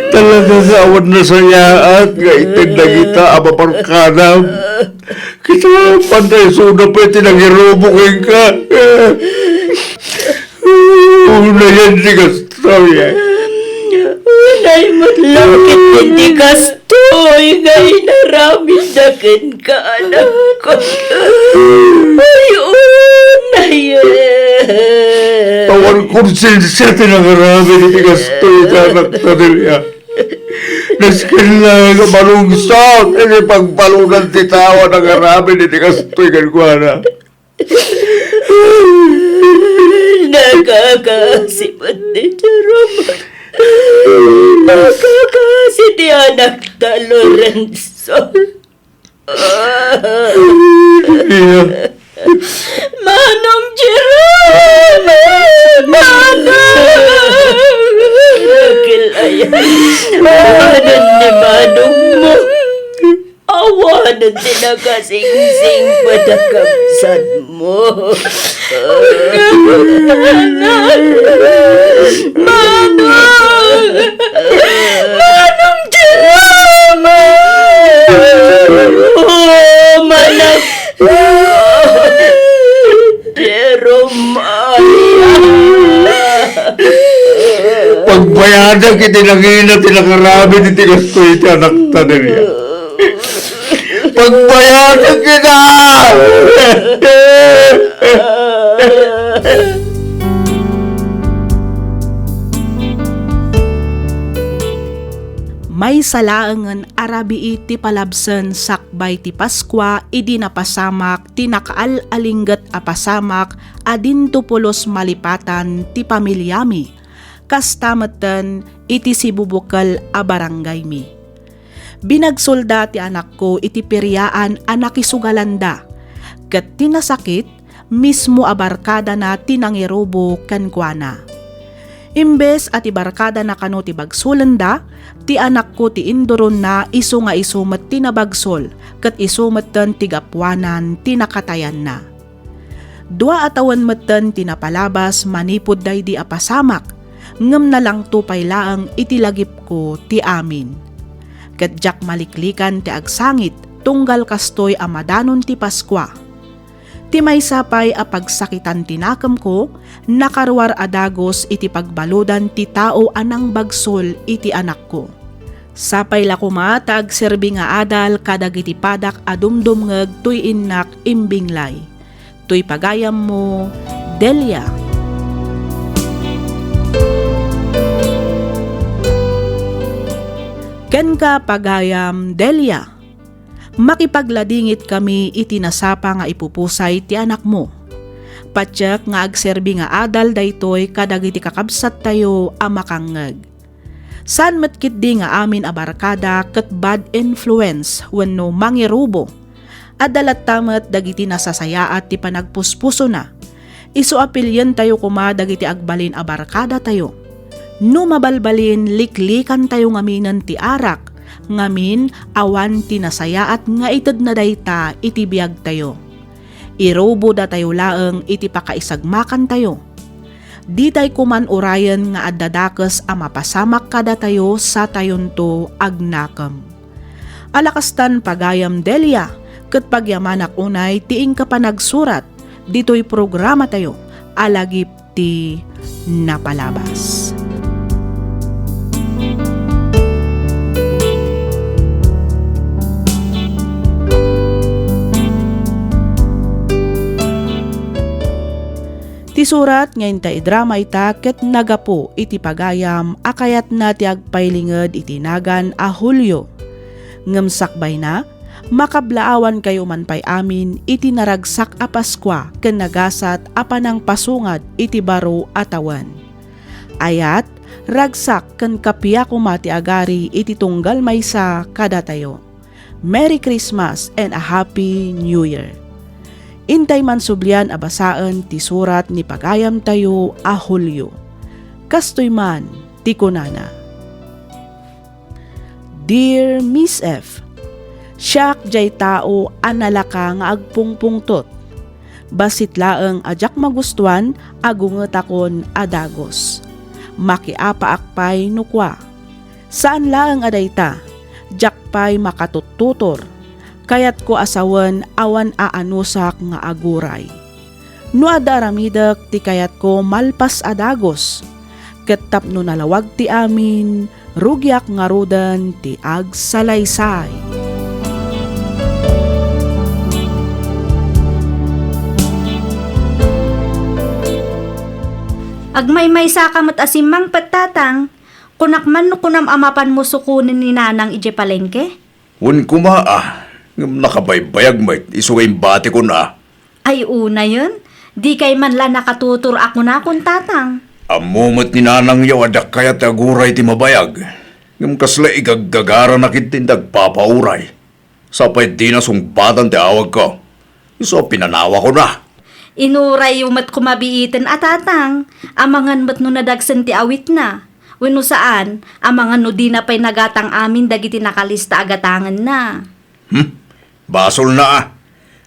Talaga kawan na saya at nga itinda kita apaparkanam. Kita pantay suda pa itinangirubukin ka. Una yan si Gastoy Unay matlakit hindi kastoy ngay naramid na ka anak ko. Ay, unay Tawan konsensya tinangarami ni Gastoy sa anak na nila. Naskin lang ang malungsot. Hindi pagpalunan si tawa ng arami ni Gastoy kankuana. Nakakasipat ni Jerome. Nakakasi ni anak ta Lorenzo. Manong Jerome! Manong! Kilaya. Awanan ni Manong mo. Awanan tinakasing-sing padakapsan mo. Manong! Manong Jerome! Oh, manang! Jerome! Pagbayadan kitinangina tinakarami ni Gastoy iti anak ta nila. Pagbayadan kita! May salaangan arabi iti palabsen sakbay ti Paskwa idi napasamak ti nakaal-alingget a pasamak adin tupulos malipatan ti pamilyami. Kastameten iti sibubukal a barangay mi. Binagsolda ti anak ko iti peryaan a nakisugalanda. Ket tinasakit mismo a barkada na tinangirubo kankwana. Imbes at ibarkada na kano ti bagsulanda, ti anak ko ti indoron na iso nga isumet ti nabagsol, kat isumatan tigapwanan tinakatayan na. 2 atawan matan tinapalabas manipod day di apasamak, ngem na lang tupay laang itilagip ko ti amin. Kat jak maliklikan ti agsangit, tunggal kastoy amadanon ti Paskwa. Ti may sapay a pagsakitan tinakam ko, nakarwar adagos iti pagbaludan ti tao anang bagsol iti anak ko. Sapay lakuma ta agserbi nga adal kadagiti padak adumdumngeg tuy innak imbinglay. Tuy pagayam mo, Delia. Ken ka pagayam, Delia. Makipagladingit kami iti nasapa nga ipupusay ti anak mo. Patyak nga agserbi nga adal daytoy kadagiti kakabsat tayo a makangeg. San matkit di nga amin abarkada ket bad influence wenno mangirubo. Adalat tamet dagiti nasasayaat ti panagpuspuso na. Isu apilyen tayo kuma dagiti agbalin abarkada tayo. No mabalbalin liklikan tayo ngaminan ti arak, ngamin awan ti nasayaat nga ited na dayta iti biag tayo. Irobo da tayo laeng iti pakaisagmakan tayo. Di tay kuman urayan nga addadakes a mapasamak kada tayo sa tayon to agnakam. Alakastan pagayam, Delia, ket pagyamanak unay tiing ka pa nagsurat, dito'y programa tayo, alagip ti napalabas. Ti surat ngayon ta idrama ita ket nagapo iti pagayam akayat na ti agpailinged iti nagan a Hulyo. Ngem sakbay na, makablaawan kayo man pay amin iti naragsak a Paskwa ken nagasat a panang pasungad iti baro atawan. Ayat, ragsak ken kapiya kumati agari iti tunggal maysa kada tayo. Merry Christmas and a Happy New Year. Intay man sublian abasaan ti surat ni pagayam tayo a Hulyo. Kastoy man ti kunana. Dear Miss F, siyak jay tao analaka nga agpungpungtot. Basit laeng ajak magustuhan agunget akon adagos. Makiapa akpay nukwa. Saan laeng adayta? Jakpay makatututor. Kayat ko asawan awan aanusak nga aguray. No adaramidak ti kayat ko malpas adagos. Ket tapno nalawag ti amin, rugyak nga rudan ti agsalaysay. Agmay-may sa kamot asimang patatang, kunakman no kunam amapan mo sukunin ni nanang ije palengke? Un kumaa, ngam nakabaybayag may isugay bati ko na. Ay una yun, di kay man la nakatutur ako na kung tatang. Amumot ni nanang yaw adak kaya taguray ti mabayag. Ngam kasla igaggagara na kitindag papauray. Sapay di na sungbatan ti awag ko. Iso pinanawa ko na. Inuray yung mat kumabiitin atatang, amangan mat no nadagsan ti awit na. Wano saan, amangan no di na pa'y nagatang amin dagiti nakalista agatangan na. Basol na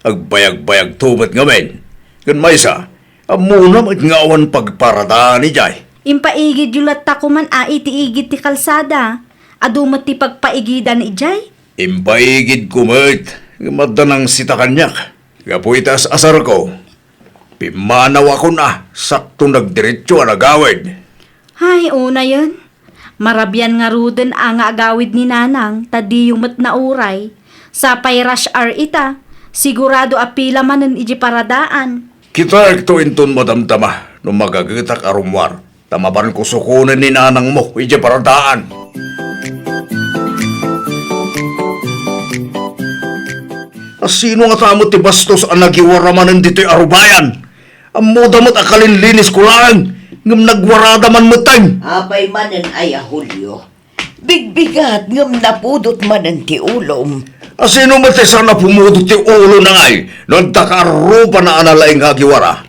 agbayag-bayag tumat ngamen. Kan maysa, amunam at ngawan pagparadaan ni Jay. Impaigid yulat ta kuman iti igid ti kalsada. Adumat ti pagpaigidan ni Jay. Impaigid kumit, madanang sita kanyak. Kapuitas asar ko. Pimanaw ako na, sakto nagdiretso ang agawid. Hay, una yun. Marabyan nga ruden ang agawid ni nanang, tadi yung mat na uray. Sa payrash ar ita, sigurado apila man ng iji paradaan. Kita ito inton madamdama, nung magagitak arumwar. Tamaban ko sukunan ni nanang mo, ije paradaan. Sino nga tamot ti bastos ang nagiwaramanan dito'y arubayan? Ang modamot akalin linis ko lang, ngam nagwarada man matang. Apay manan ay Hulyo. Bigbigat ngam napudot manan ti ulom. Sino mati sana pumudot ti ulo na ngay, nagtakarupa na analaing hagiwara.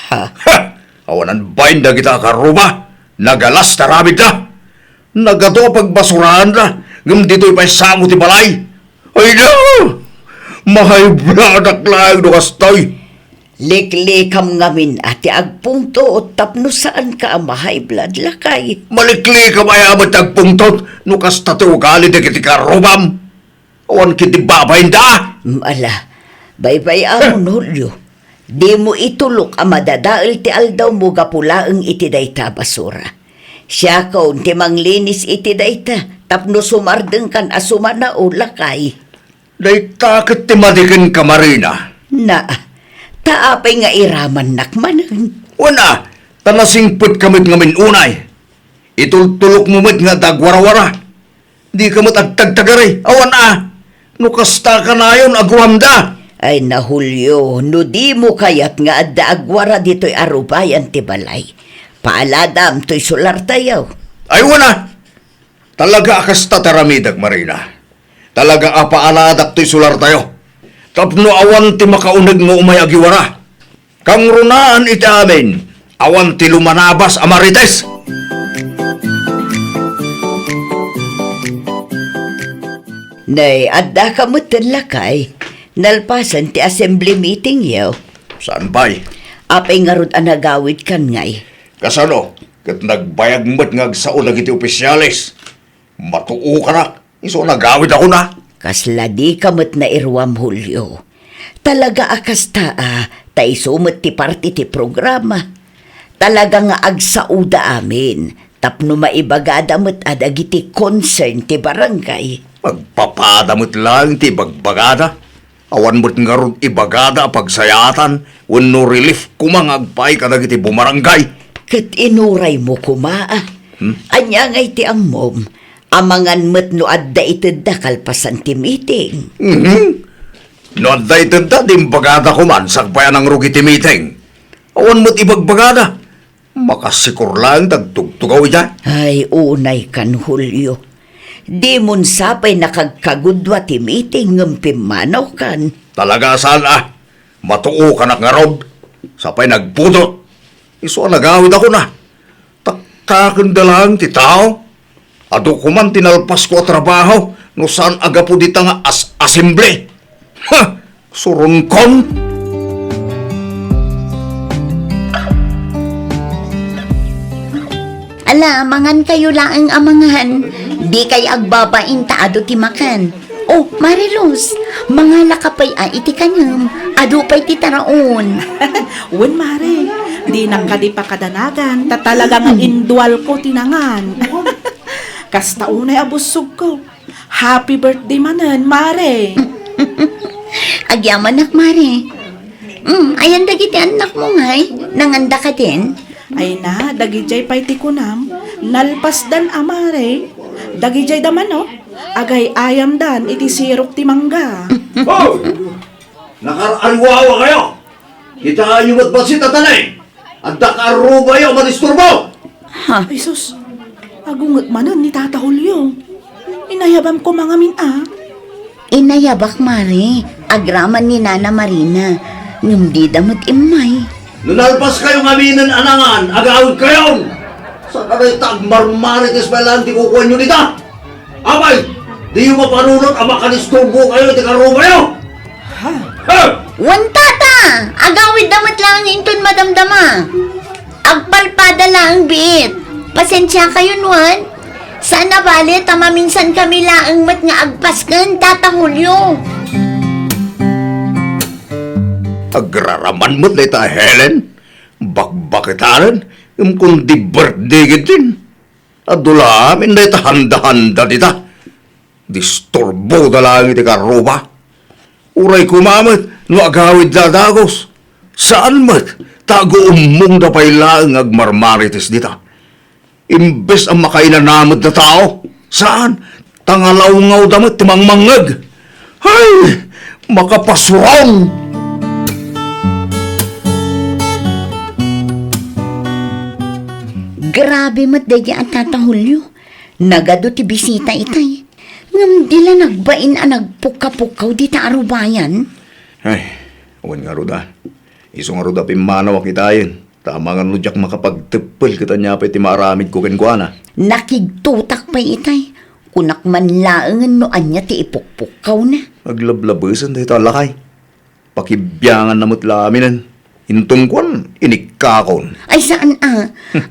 Ha? Awanan bain da kita karuba, nagalas taramid na. Nagato pagbasurahan na, ngam dito'y pa'y samo ti balay. Ay no! Mahay bladak lang do kastay. Liklikam ngamin ati agpungto o tapno saan ka ang mahay blood lakay. Malikli ka mayamat agpungtot, no kasta ti ugali da kiti karubam. Awan kiti babayin da. Ala, baybay amon Hulyo. Di mo itulok ang madadaal ti aldaw mo gapulaang iti dayta basura. Siya kaun ti manglinis iti dayta, tapno sumardeng kan asuman na o lakay. Day takot ti madikin ka Marina. Na, taapay nga iraman nakmanan. Una, tanasingput kamit ngamin unay. Itultulok mo mit nga dagwarawara. Di kamit agtagtagari. Awan no kasta ka na yun agwamda. Ay nahulyo, no di mo kayat nga adda agwara dito'y arubayan ti balay. Paaladam to'y sular tayaw. Ay wala. Talaga akasta taramidag Marina. Talaga apaaladak to'y sular tayo. Tapno awan ti makaunag nga umay agiwara. Kang runaan iti amin. Awan ti lumanabas amarites. Nay, adda ka mo lakay. Nalpasan ti assembly meeting yaw. Saan ba'y? Apay nga rod anagawid kan ngay. Kasano? Kat nagbayag mo't nga sao iti opisyalis. Matuo ka na. Iso nagawid ako na. Kasla di kamot na irwam Hulyo. Talaga akas tay sumot ti party ti programa. Talaga nga agsauda amin. Tapno maibagada mo't adagiti concern ti barangay. Magpapadamot lang ti bagbagada. Awan mo't nga ron ibagada pagsayatan. Wano relief kumang agpay kadag iti bumarangay. Kat inuray mo kumaa. Anya ngay ti ang mom. Amangan mo't no adda itid da kalpasan ti meeting. No aday tanda di bagada ko man sagpayan ang rugi ti meeting. Awan mo't ibagbagada. Makasikur lang tagtugtugaw dyan. Ay, unay kan Hulyo. Di mun sapay nakagkagudwa ti meeting ng pimanaw kan. Talaga saan matuo ka na nga rod. Sapay nagpudot. Iso nagawid ako na. Takakanda lang ti tao. Ado ko man tinalpas ko trabaho. No saan aga po dita nga assembly. Ha! Surun kon. Ala, mangan kayo laang amangan. Di kay agbabain taado ti makan. Oh, Marilos, mga lakapay iti kanyam. Ado pa'y ti taraon. Wen mare, di nang kadi pa kadanagan, tatalagang indual ko tinangan. Kasta unay abusog ko. Happy birthday manan, mare. Agyaman nak, Mare. Ayan dagiti anak mo ngay. Nanganda ka din. Ay na, dagijay pa'y tikunam, nalpas dan amare. Dagijay daman no, agay ayam dan iti sirok ti mangga. Oh! Nakaraluwawa kayo! Kita nyo ba't basit at tanay? At nakaruba yun, madisturbo! Ay sus, agungot manan ni Tata Julio. Inayabam ko mga Inayabak, Mare. Agraman ni Nana Marina. Ngumdi damot imay. Nunalpas kayong aminan anangan, agawid kayo! Sa kanay tagmarmarites pa lang di kukuha nyo nita! Abay! Di yung mapanunot ang makanisturbo kayo, di karuba yun! Ha? Wan tata! Agawid damot lang inton madamdama. Agpalpada lang bit. Pasensya kayo nuan. Sana bali tamaminsan kami laang mat nga agpasken, Tata Julio. Agraraman mo't na ita, Helen. Bakbakitaran, yung kundi birthday gitin. Adula amin na ita handa-handa dita. Disturbo da lang iti karuba. Uray kumamit, no agawid dadagos. Saan mat, tago umong da pailaang agmarmarites dita. Imbes ang makainanamot na tao. Saan? Tangalaw-ngaw damat timang mangag. Hay! Makapasurong! Grabe mat daya at Tata Julio. Nagado ti bisita itay. Ngam dila nagbain a nagpuka-pukaw di ta arubayan. Ay, awan nga ruda. Iso nga ruda pimanaw akitayin. Tama nga nudyak makapagtepel kita niya pa iti maramid ko kenkwana. Nakigtutak pa itay. Kunak man laangan no anya ti ipukpukaw na. Naglablabasan tayo talakay. Pakibyangan na mo't Hintum kwan, inikakon. Ay saan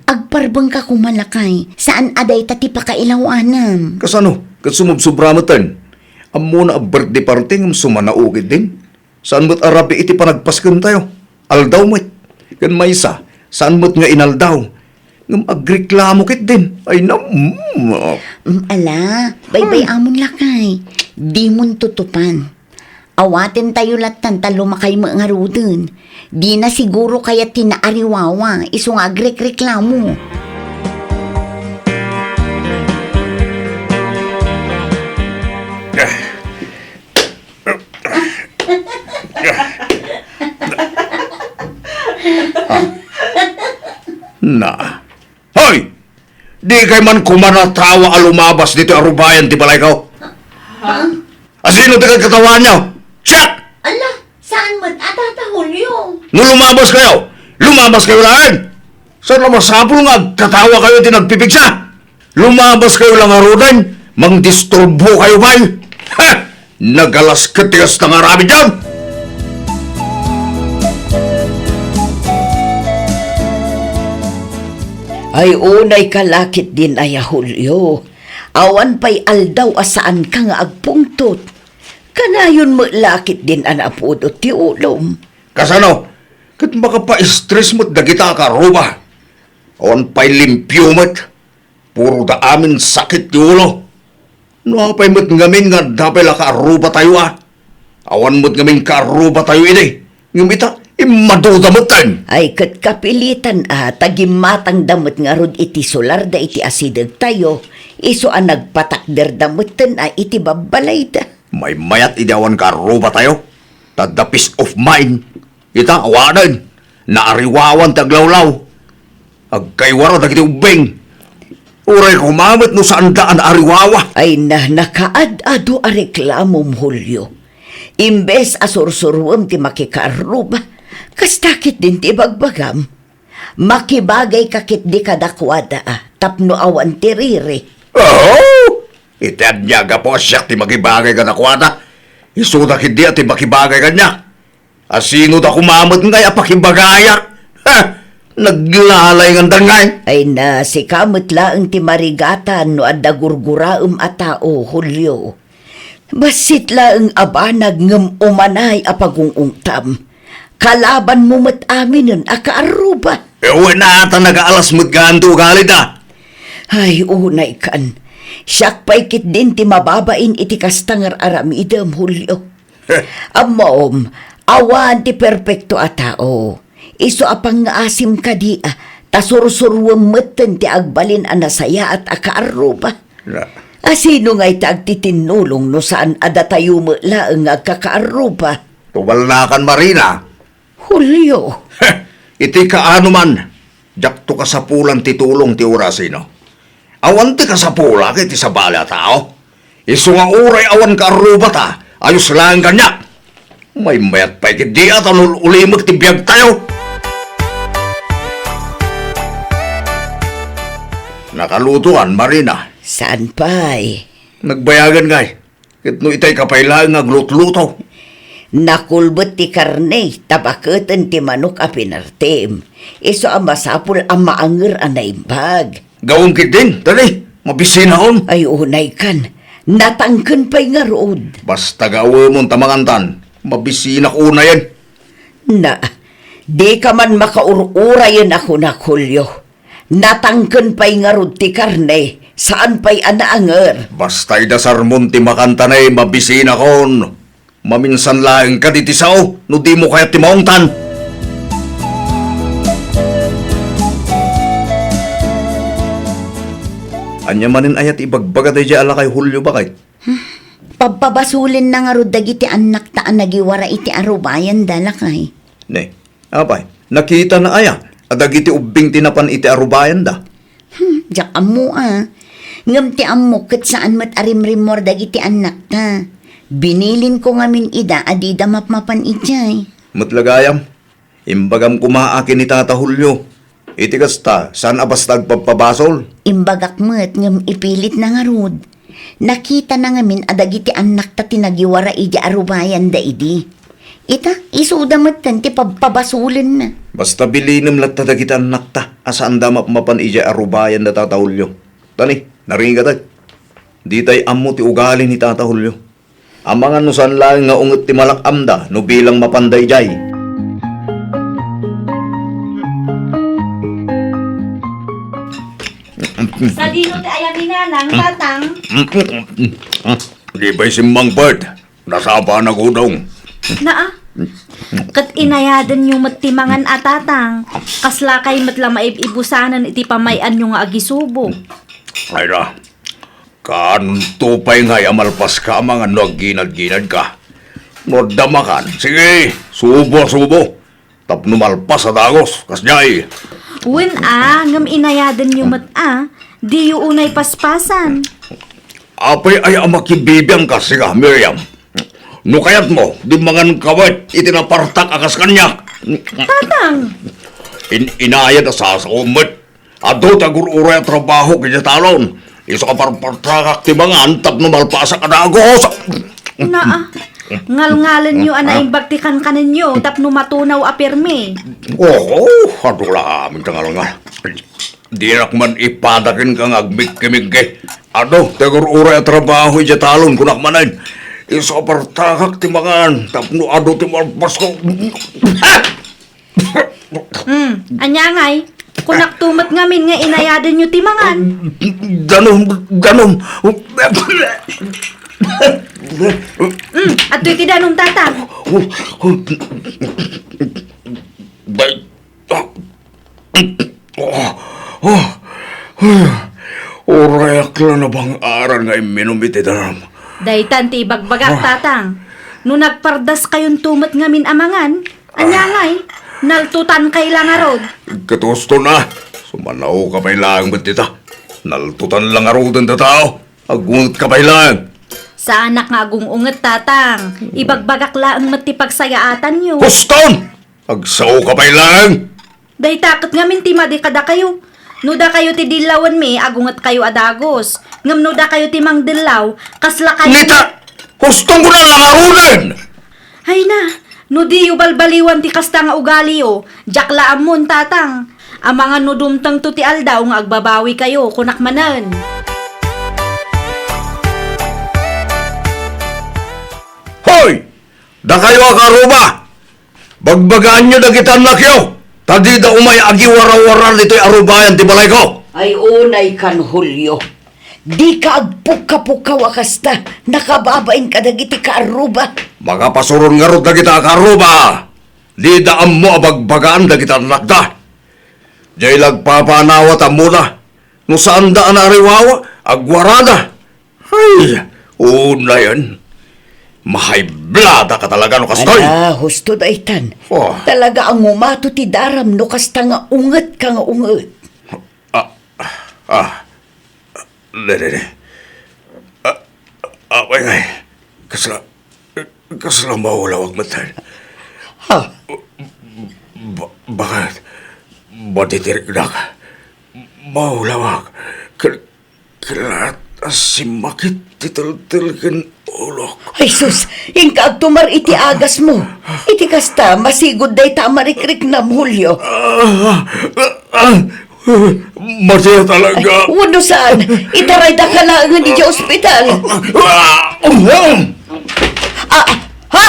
agparbang ka kumalakay. Saan aday tati pakailawanam. Kasano? Kat sumubsubramatan. Amo na a birthday party ng sumanaukid din. Saan mo't arabi iti panagpaskan tayo? Aldaw mo't. Kan maysa, saan mo't nga inaldaw? Ngam agreklamo kit din. Ay Ala, baybay amon lakay. Di mon tutupan. Awaten tayo latan talumakay mga rudin. Di na siguro kaya tinaariwawa. Iso nga agrek-reklamo. Na. Hoy! Di kay man kumanatawa alumabas dito arubayan ti balay ko. Asino ti katawa niyo? Shut! Ala, saan man atata Julio? No lumabas kayo! Lumabas kayo lahat! Saan na masapul nga katawa kayo ti nagpipigsa? Lumabas kayo lang arudan, mang disturbo kayo ba? Ha! Nagalas katigas ng arami dyan! Ay unay kalakit din ay Julio. Awan pa'y aldaw asaan ka nga agpungtot. Kanayon mo lakit din anapudot ti ulom. Kasano? Kat makapa-stress mo't dagita ka ruba. Awan pa'y limpyo mo't. Puro da amin sakit ti ulo. Napay mo't ngamin nga dapay la ka ruba tayo Awan mo't ngamin ka ruba tayo ini. Ngumita, imaduda mo't tan. Ay kat kapilitan tagimatang damot nga rod iti solar da iti asidag tayo. Iso ang nagpatakder damotan iti babalay da. May mayat ideawan ka ruba tayo. Tadda peace of mind. Ita awanan. Naariwawan taglawlaw. Agkaywara dagiti ubeng. Uray kumamit no saan daan ariwawa. Ay nakaad-ado a reklamom Julio. Imbes asursurwam ti makikaruba. Kastakit din ti bagbagam. Makibagay kakit di kadakwada tapno awan ti riri. Oh! Itad niya ka po siya ti makibagay ka na kwata. Isuda hindi at ti makibagay ka niya. Asino da kumamot ngay apakibagaya. Ha! Naglalay ng dangay. Ay na si kamot laang ti marigatan no adda gurguraum a tao Julio. Basit laang abanag ngem umanay apagungungtam. Kalaban mo mat aminin akaaruba. Ewan na ata nag-aalas mo't ganto galida. Ay unay kan. Siyak pa'y kit din ti mababain iti kastangar aramidam Julio. Amom, awan ti perpekto a tao. Iso apang nga asim ka di tasursurwam matan ti agbalin anasaya at akaaruba. Asino nga'y tagtitinulong no saan adatayo mo laang agkakaaruba. Tuwalnakan Marina. Julio. Iti kaano man. Jakto ka sa pulang titulong ti orasino. Awan ti ka sa pula kiti sa bala tao. Iso nga uray awan ka aruba ta. Ayos lang kanya. May mayat pa ikit di at ulimag ti biyag tayo. Nakalutuan, Marina. Saan pa'y? Nagbayagan ngay. Kit no itay kapailaan nga glutluto. Nakulbot ti karne, tabaketan ti manok a pinartim. Iso ang masapul ang maangir ang naimbag. Gawang kit din, dali. Mabisinahon. Ay unay kan, natangken pa'y nga rood. Basta gawa mong tamangantan. Mabisinak una yan. Na, di ka man makaururayan ako na Julio. Natangken pa'y nga rood ti karne, saan pa'y anaangir. Basta idasar mon ti makantanay mabisinakon. Maminsan lang ka diti sao, no di mo kaya ti maungtan. Anya manin ayat ibagbaga tayo ala kay Julio bakay? Pagpabasulin na nga ro dagiti anak taan nagiwara iti arubayan dalakay. Ne, apay, nakita na aya, adagiti ubing tinapan iti arubayan da. Diyak amo Ngam ti amo kat saan mat arimrimor dagiti anak ta. Binilin ko ngamin ida adida mapmapan itjay. Matlagayam, imbagam kumaakin ni Tata Julio. Iti kasta, saan abas nagpapabasol? Imbagak mo't ngam ipilit na nga rod. nakita na ngamin adagiti anak ta tinagiwara ija arubayan da idi. Ita, isuda matan ti pagpabasulin na. Basta bilinam latta da kita anak ta, asaan da mapmapan ija arubayan da tatahulyo. Tani, naringa tay. Di tay amo ti ugali ni tatahulyo. Amangan no saan lang nga unget ti malakam da, no bilang mapanday jay. Sa dino ti ayaminanang, tatang. Di ba'y simbang bird? Nasapa na gudong. Naa, kat inayadan yung matimangan atatang, kasla kay matla maibusanan iti pamayan yung agisubo. Ay na, kanto pa'y ngay amalpas ka mga nagginad-ginad ka. Nodamakan, sige, subo. Tapno malpas sa dagos, kasnyay. Wen ngam inayadan yung di yung unay paspasan. Apay ay amakibibiyang ka, siga, Miriam. No kayat mo, di mangan kawit, itinapartak akas kanya. Tatang, Inayad sa umit. Ado tagur uray trabaho kaya talon. Iso ka parpartakak ti mangan, tapno malpasa ka dagos. naa, ngal-ngalan nyo anaing bagtikan ka ninyo, tapno matunaw apirme. Oo, adula aming tangal nga. Di nakman ipadakin kang agmig-kimig eh. Ado, tagur uray trabaho kaya talon kunakmanan. Iso partakak ti mangan, tapno ado ti malpas ko. Anyangay, kunak tumat ngamin nga inayadan nyo timangan. Ganom. At ti danong tatang. Bay. Orayak lang na bang aral nga iminumiti daram. Daytan ti bagbagak tatang. No nagpardas kayon tumat ngamin amangan, anyangay, naltutan kay lang arod. Katusto na. Sumanaw ka pa ilang ba't tita? Naltutan lang arudan ta tao. Agungot ka pa ilang. Sa anak nga agungunget tatang, ibagbagak laang matipagsayaatan nyo. Huston! Agsaw ka pa ilang. Day takot ngamin ti madi kada kayo. Nuda kayo ti dilawan mi, agunget kayo adagos. Ngam nuda kayo ti mang dilaw, kasla kayo... Nita! Hustong ko na lang arudan! Hay na, nudi yu balbaliwan ti kasta nga ugali yo, jakla amon tatang. Ang mga nudumtang to ti aldaw nga agbabawi kayo, kunakmanan. Hoy! Da kayo akaruba! Bagbagaan nyo da kita nakyo! Tadi da umay agiwara-wara dito'y arubayan ti balay ko! Ay unay kan Hulyo. Di ka agpuka-puka wakasta, nakababain ka dagiti ka aruba. Makapasuron nga ro da kita akaruba! Di daan mo abagbagaan da kita nakda! Diyay lagpapanawat ang muna! No saan daan ariwawa, agwarada! Ay, una yan! Mahayblada ka talaga no kastoy! Ala, husto daytan. Oh. Talaga ang umato ti daram no kasta nga unget ka nga unget. Lere. Apay ngay. Kasla maulawag matan. Ha? Bakit? Matitirik na ka. Maulawag. Kalat asimakit titul-tulkin ulok. Ay sus, ingka agtumar iti agas mo. Iti kasta, masigod day tamarikrik na Hulyo. Masaya talaga. Ay, wano saan? Itaray da ka lang nga di ospital. Ha?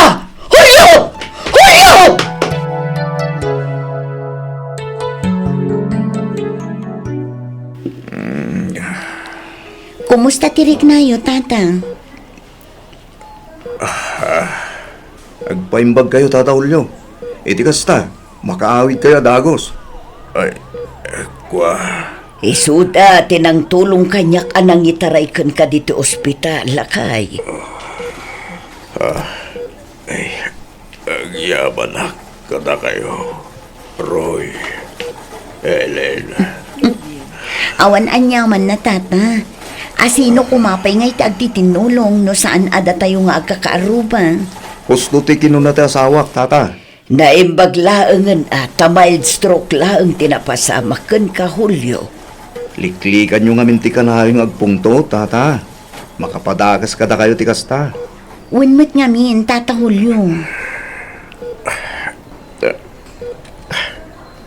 Hulyo! Hulyo! Kumusta tirik na yo, tatang? Agpaimbag kayo, tatahulyo. Iti kasta, makaawit kayo dagos. Ay, kwa. Isuda, tinang tulong kanyak anang itaray kan ka dito ospital, lakay. Agyaban na kada kayo. Roy, Helen. Awan anyaman na, tata. Asino kumapay nga iti agtitinulong no saan ada tayo nga agkakaaruba. Husto ti kinunati asawak, tata. Naimbag laangan at mild stroke laang tinapasamakan ka, Hulyo. Liklikan nyo nga minti ka na yung agpungto, tata. Makapadagas kada kayo ti kasta. Unmat nga min, Tata Julio.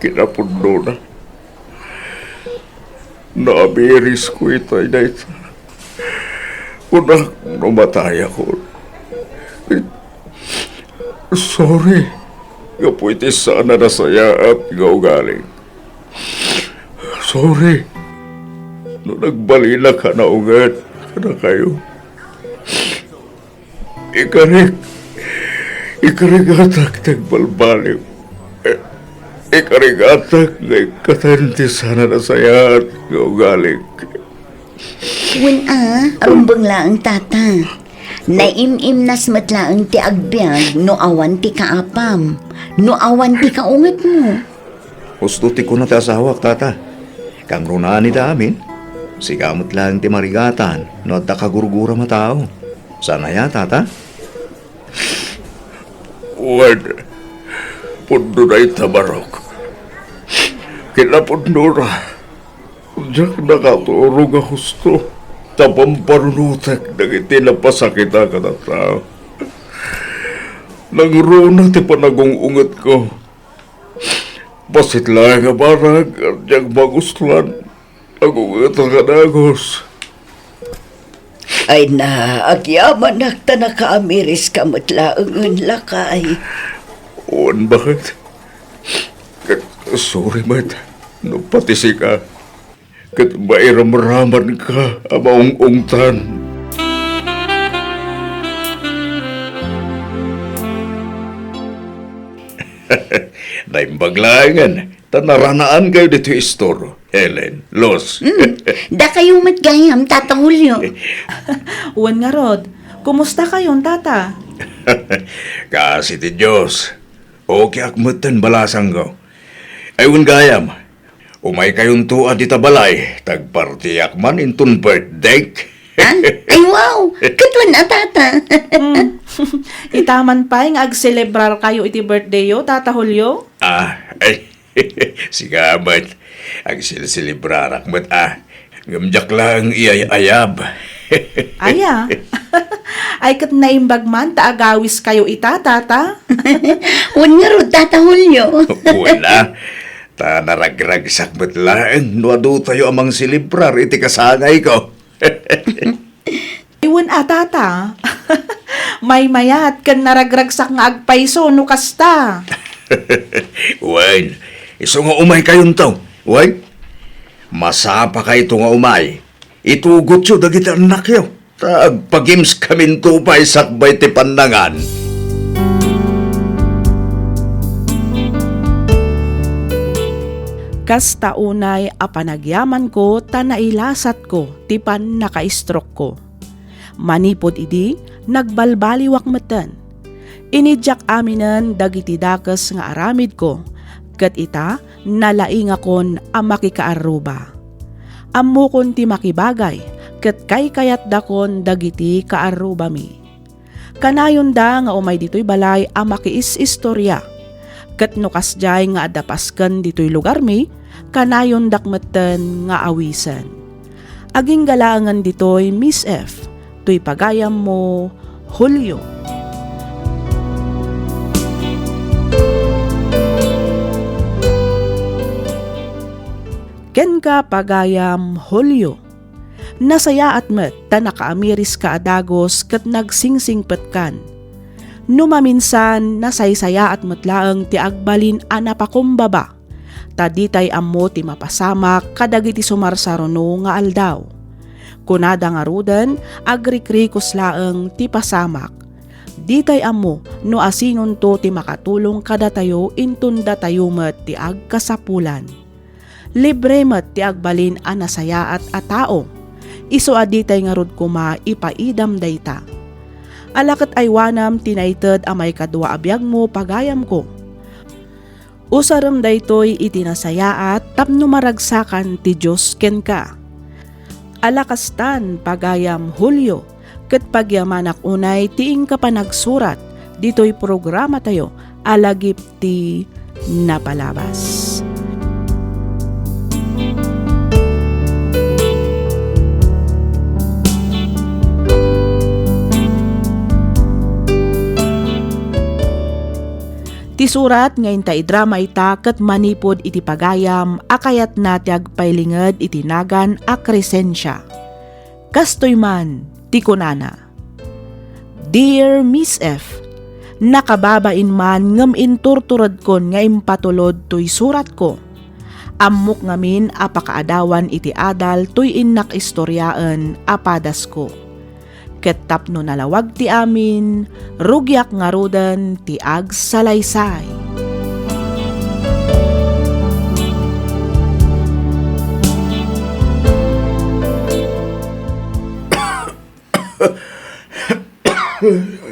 Kinapundo na. Naabiris ko itay na ito. Una, namatay ako. Sorry. Kapuiti sana nasaya at gaugaling. Sorry. No nagbalila ka na ugat na kayo. Ikarigatak nagbalbaliw. Ikarigatak na ikatanti sana nasaya at gaugaling. Rumbang laang tata. Naimim nas matlaang ti agbyag no awan ti kaapam. No awan ti kaungat mo. Gusto ti ko na ti asawak, tata. Kang runaan ni amin. Sigamot lang ti marigatan no at nakagurgura matao. Sana ya, tata? Wan, pundo na itabarok. Kinapundo na. Diyak nakaturog ang gusto. Tapamparunutag nang itinapasakita ka na tao. Nangruna ti panagungungat ko. Pasit lang nga barag at diyang maguslan. Nagungat ang kanagos. Ay na, agyaman nakta na kaamiris ka matlaang lakay. Uwan, bakit? Sorry, mat. No patisi ka. Kat mairam-raman ka amaong ungtan. Naimbaglangan. Tanaranaan kayo dito istoro. Helen, Los. Da kayo matgayam, Tata Julio. Uwan nga rod, kumusta kayon, tata? Kasi ti Diyos. Okay akmutan balasang ko. Ayun gayam. Umay kayong tuad di tabalay. Tagpartiyak man intun birthday. Ay wow, katwan na tata. Itaman pa yung ag-celebrar kayo iti birthday yo, Tata Julio? Ay, sigamat. Ang silibrar akmat Gamjak lang iyay-ayab. Aya. Ay kat naimbag man, taagawis kayo ita, tata. Wan nga ro, Tata Julio. Wala. Ta naragrag sakmat lang. Nuado tayo amang silibrar iti kasangay ko. Iwan tata. May mayat kan naragragsak nga agpaiso no kasta. Wan, iso nga umay kayong tao. Wan, masapa kayo nga umay. Itugot yun dagiti anak yun. Tagpagims kamin tupay sakbay ti pandangan. Kasta unay apanagyaman ko tanailasat ko tipan naka-stroke ko. Manipod idi nagbalbaliwak meten. Inidyak aminan dagiti dakas nga aramid ko. Kat ita nalaing akon ang makikaaruba. Ammo kon ti makibagay kat kay kayat dakon dagiti kaaruba mi. Kanayon da nga umay dito'y balay ang makiis istorya. Kat nukas jay nga adapaskan dito'y lugar mi, kanayon dakmeten nga awisan. Aging galangan dito'y Miss F, to'y pagayam mo, Julio. Ken ka pagayam, Julio. Nasaya at met ta nakaamiris ka adagos kat nagsingsing petkan. Numaminsan nasaysaya at matlaang ti agbalin anapakumbaba. Taditay ammo ti mapasamak kadagiti sumarsaruno nga aldaw. Kunada nga ruden agrikrikos laeng ti pasamak. Ditay ammo no asinon to ti makatulong kada tayo intunda tayo met ti agkasapulan. Libre met ti agbalin anasaya at atao. Iso aditay nga rod kuma ipaidam dayta. Alakat aywanam tinaited amay kadwa abiyag mo pagayam ko. Usaram daytoy itinasaya at tapno maragsakan ti Diyos ken ka. Alakastan pagayam Julio, ket pagyamanak unay tiing ka pa nagsurat, dito'y programa tayo, alagip ti napalabas. Ti surat ngayon ta idrama ita ket manipod iti pagayam akayat natyag pailinged iti nagan a Crescencia. Kastoy man, ti kunana. Dear Miss F, nakababain man ngem inturturod kon nga impatulod toy surat ko. Ammok ngamin apakaadawan iti adal toy innak istoryaan apadas ko. Ket tapno nalawag ti amin, rugyak nga rodan ti ag salaysay.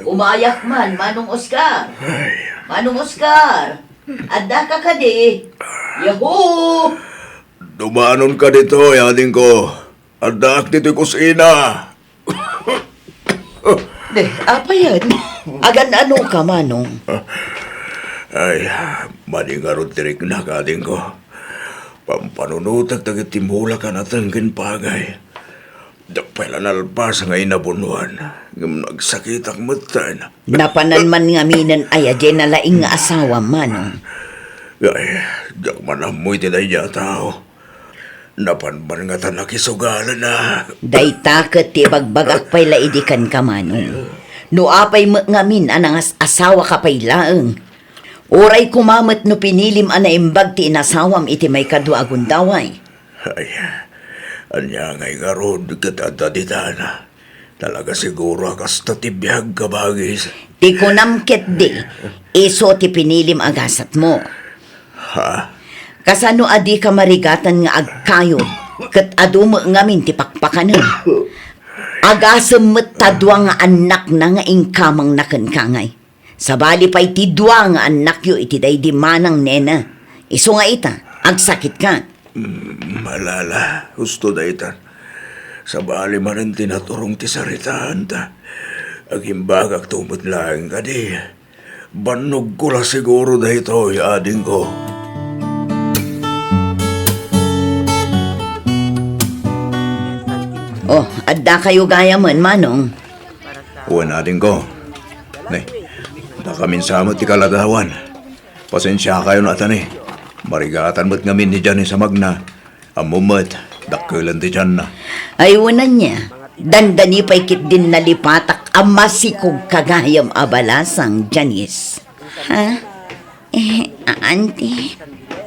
Umayak man, Manong Oscar. Manong Oscar, adda ka kadi. Yahoo! Dumanon ka dito, yading ko. Adak dito kusina. Apa yan? Agan ano ka, Manong? Ay, maningarot tirik na kading ko. Pampanunutag tagad timula ka natin pagay. Dapay nalpas nga inabunuan. Ngam nagsakit ang matan. Napanan man nga minan ay adyan na laing nga asawa, Manong. Ay, dak manamoy tinay niya tao. Napanban nga tanak isugalan na. Day taket ti bagbagak pay laidikan ka, Manong. No apay nga min anang asawa ka pay laeng. Oray kumamat no pinilim anaimbag ti inasawam iti may kadwa agundaway. Ay, anya ngay nga rod katadaditan. Talaga siguro akas tatibiyag ka bagis. Ti kunamket di, iso ti pinilim agasat mo. Ha? Kasano adi ka marigatan nga agkayod, kat adumo nga min ti pakpakanan. Agasem met tadwa nga anak na nga ingkamang nakankangay. Sabali pa'y ti dwa nga anak yo iti day di manang nena. Iso nga ita, agsakit ka. Malala, gusto da itan. Sabali man rin tinaturong ti saritaan ta. Agimbagak tumot lang ka di. Banog ko lang siguro da ito, ading ko. Oh, adda kayo gaya man, Manong. Uwan ading ko. Nay, nakamin samot ti kaladawan. Pasensya kayo natin eh. Marigatan mo't ngamin ni Johnny sa magna. Amumat, dakkelan ti dyan na. Ay, unan niya. Dandani pa'y kit din nalipatak ang masikog kagayam abalasang Janice. Ha? Auntie?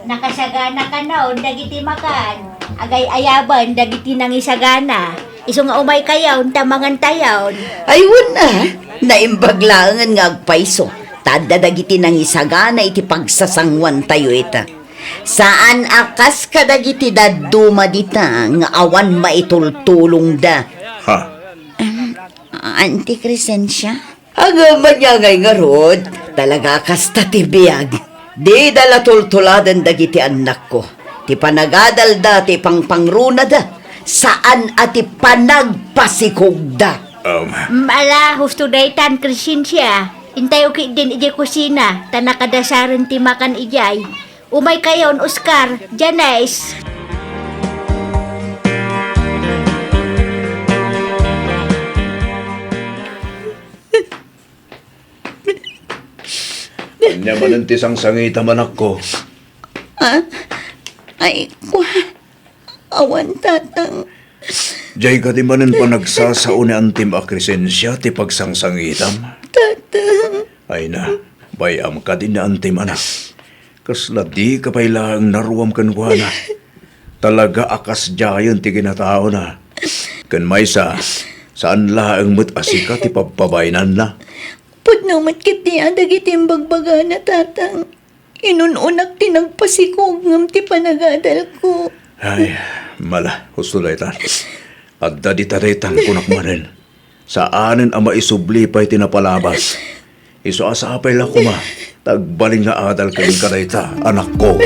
Nakasagana ka na, dagiti makan. Agay ayaban, dagiti nang isagana. Iso nga umay kayaw, tamangan tayaw. Ay, una. Naimbaglangan nga agpaiso. Tada dagiti nang isagana iti pagsasangwan tayo ita. Saan akas kadagiti daduma dita nga awan maitultulong da. Ha? Auntie Crescencia? Agaman niya ngay nga rod. Talaga kas tatibiyag. Di dala tultuladan dagiti anak ko. Ti panagadal da, ti pangpangruna da. Saan ati panagpasikog da. Mala, husto daytan, Crescencia. Intay ukit din ije kusina, tanakadasaran ti makan ijay. Umay kayon, Oscar, Janice. Kanya man ang tisang sangita manak ko. Ay, awan tatang. Jay ka di manin pa nagsasaon ni Antim a Crescencia ti pagsangsangitam. Tatang. Ay na, bayam ka din na Antim anak. Kasla di ka pailang naruam kanwana. Talaga akas jayon ti ginatao na. Kan may saan laang mo't asika ti pagpabaynan na. Pudno matkiti adagiti bagbaga na tatang. Inununak ti nagpasikog ngam ti panagadal ko. Ay, mala, gusto na itan. At dadi-taritan kunak manin. Saanin ang maisubli pa'y tinapalabas. Iso asapay lang kuma. Tagbaling nga adal kayong kadayta, anak ko.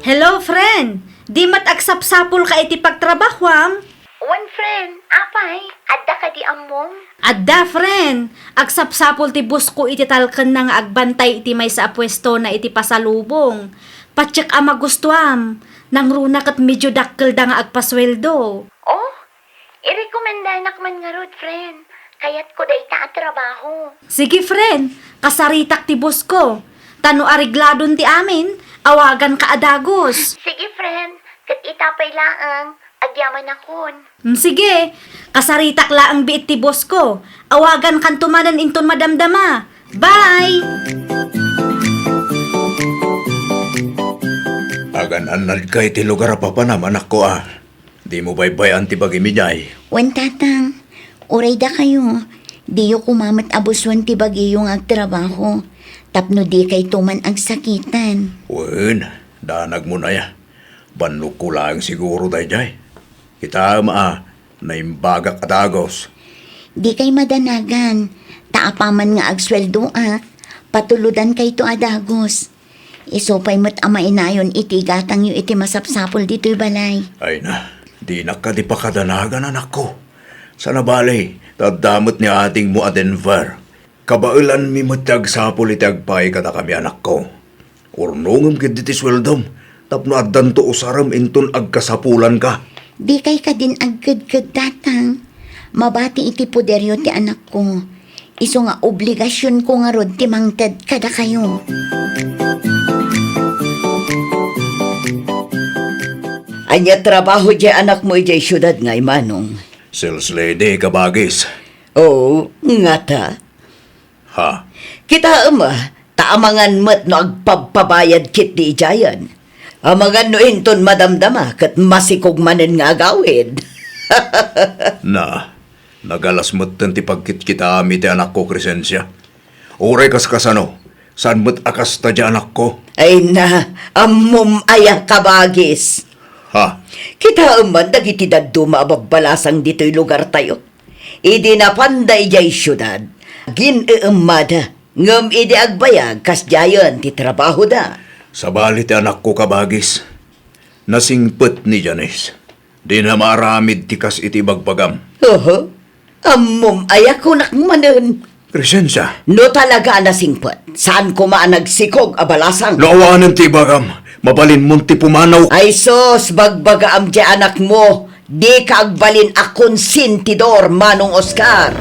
Hello, friend. Di mat agsapsapul ka iti pagtrabahwam? One friend, apay, adda ka di among. Adda, friend. Agsapsapul ti bus ko iti talken na nga agbantay iti may sa apwesto na iti pasalubong. Patsyak ama gustuam. Nang runak at medyo dakkel da nga agpasweldo. Oh, i-recommenda nak man nga rod, friend. Kayat ko day ta trabaho. Sige, friend. Kasaritak ti boss ko. Tano arigladon ti amin, awagan ka adagos. Sige, friend. Kat itapay laang, agyaman akon. Sige, kasaritak la ang biit ti boss ko. Awagan kan tumanan inton madamdama. Bye! Agan anad kay ti lugar pa naman ako ah. Di mo baybayan ti bagimijay. Wan tatang, uray da kayo. Di yo kumamat abuswan ti bagi yung agtrabaho. Tapno di kay tuman ang sakitan. Wen, danag mo na ya. Banlo ko lang siguro dayjay. Kita maa, naimbagak atagos. Di kay madanagan. Taapaman nga agsweldo patuludan kay to adagos. Isopay mo't ama inayon iti gatang yu iti masapsapol dito'y balay. Ay na, di na ka di pa kadanagan anak ko. Sa nabalay, tadamot ni ating mo a Denver. Kabailan mi matagsapol iti agpay kada kami anak ko. Urnongam kid iti sweldom, tapno addan to usaram inton agkasapulan ka. Di kay ka din agkad-kad datang. Mabati iti poderyo ti anak ko. Iso nga obligasyon ko nga rod ti mangted kada kayo. Anya trabaho di anak mo ijay syudad ngay manong. Sales lady kabagis. Oo, nga ta. Ha? Kita taamangan mat no agpagpabayad kit di ijayan. Amangan no inton madamdama kat masikog manen nga agawid. Na, nagalas mo't ti pagkit kita ti anak ko, Crescencia. Uray kas kasano, saan mo't akas ta di anak ko? Ay na, amom aya kabagis. Ha? Kita dagiti daddo maabagbalasang dito'y lugar tayo. Idi na panday jay syudad. Gin-eemada, ngam idi agbayag kas jayon ti trabaho da. Sabali ti anak ko kabagis. Nasingpet ni Janice. Di na maramid ti kas iti bagbagam. Oho, amom aya ko nakmanen. Crescencia, No talaga nasingpet. Saan ko maanagsikog abalasang? naawanan ti bagam. Mabalin mo ti pumanaw. Ay sos, bagbaga am di anak mo. Di ka agbalin akon sintidor, Manong Oscar.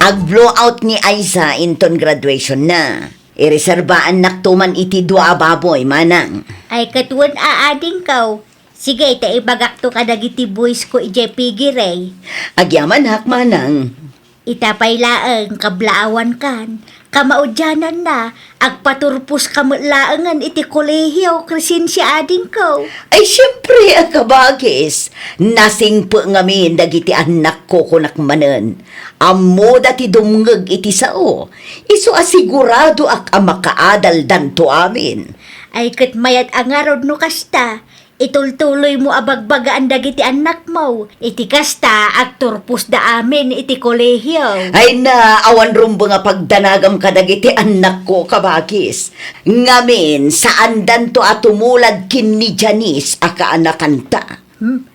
Ag-blowout ni Aiza inton graduation na. Ireserbaan naktuman iti dua baboy, manang. Ay katuan aading kaw. Sige, taibagak to kadagiti boys ko ije pigiray. Agyaman hak, manang. Itapay laang kablaawan kan. Kamaudyanan na, agpaturpos kamutlaangan iti kolehiyo, Crescencia ading ko. Ay, siyempre, kabagis. Nasingpo ngamin dagiti anak ko kunakmanen. Amo dati dumngeg iti sao. Iso asigurado ak makaadal danto amin. Ay kat mayat angarod no kasta. Itultuloy mo abagbagaan dagiti anak mo. Iti kasta agturpos da amin iti kolehiyo. Ay na, awan rumbo nga pagdanagam kadagiti anak ko kabagis. Ngamin, saan danto atumulad kin ni Janice akaanakan ta.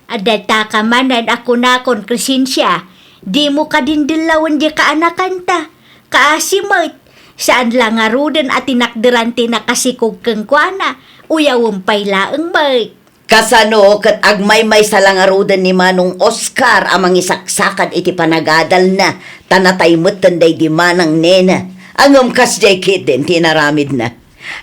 Adata ka manan ako nakon, Crescencia. Di mo kadindilawan di kaanakan ta. Kaasimot, saan lang arudan at tinakdiranti na kasikog kang kuana. Uyawang paylaang bay. Kasano kat agmay-may salangarudan ni Manong Oscar amang isaksakan iti panagadal na tanatay mo't tanday di manang nena. Angam kas jay kit din tinaramid na.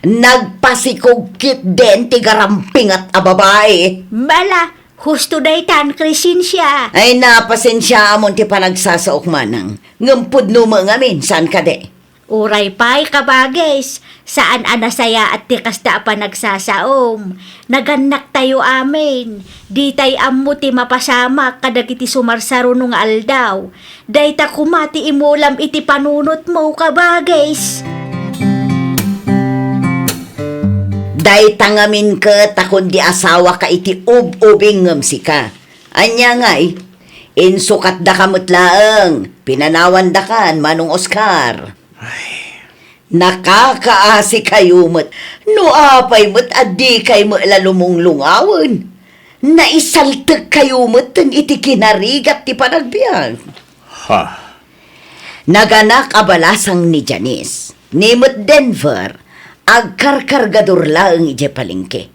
Nagpasikog kit din ti garamping at ababae. Mala, husto daytan, Crescencia. Ay napasensya amon ti panagsasaok manang. Ngampud numa ngamin, saan ka de? Uray pa'y kabagis, saan anasaya at tikasta pa nagsasaom. Naganak tayo amin, di tay ammo ti mapasama kadagiti sumarsaro nung aldaw. Day ta kumati imulam iti panunot mo kabagis. Day tangamin ka takon di asawa ka iti ub-ubing ngamsi ka. Anya ngay, insukat da kamutlaang, pinanawan da kan, Manong Oscar. Nakakaasi kayo mo't, no apay mo't adi kay mo lalumong lungawan. Naisaltag kayo mo't iti kinarigat ti panagbiyan. Ha? Naganak abalasang ni Janice, ni mo't Denver, agkarkargador lang ije palengke.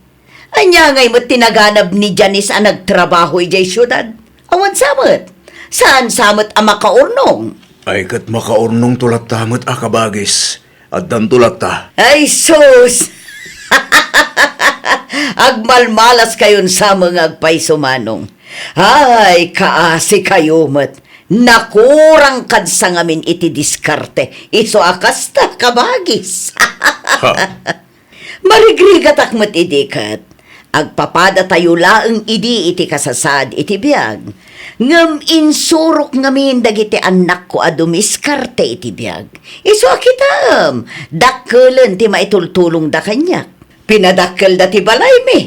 Anya ngay mo tinaganap ni Janice ang nagtrabaho ijay syudad. Awan samot. Saan samot ang makaurnong? Ay kat makaurnong tulat tamot kabagis. At dan tulat ta. Ay sus! Agmalmalas kayon sa mga agpaysumanong. Ay, kaasi kayo mat. Nakurang kad sa ngamin iti diskarte. Iso akasta kabagis. Marigrigat akmat idikat. Agpapada tayo laeng idi iti kasasad iti biyag. Ngam insurok ngamin dagiti anak ko adumiskarte iti biyag. Iso akitam. Dakkelan ti maitultulong da kanya. Pinadakkel da ti balay mi.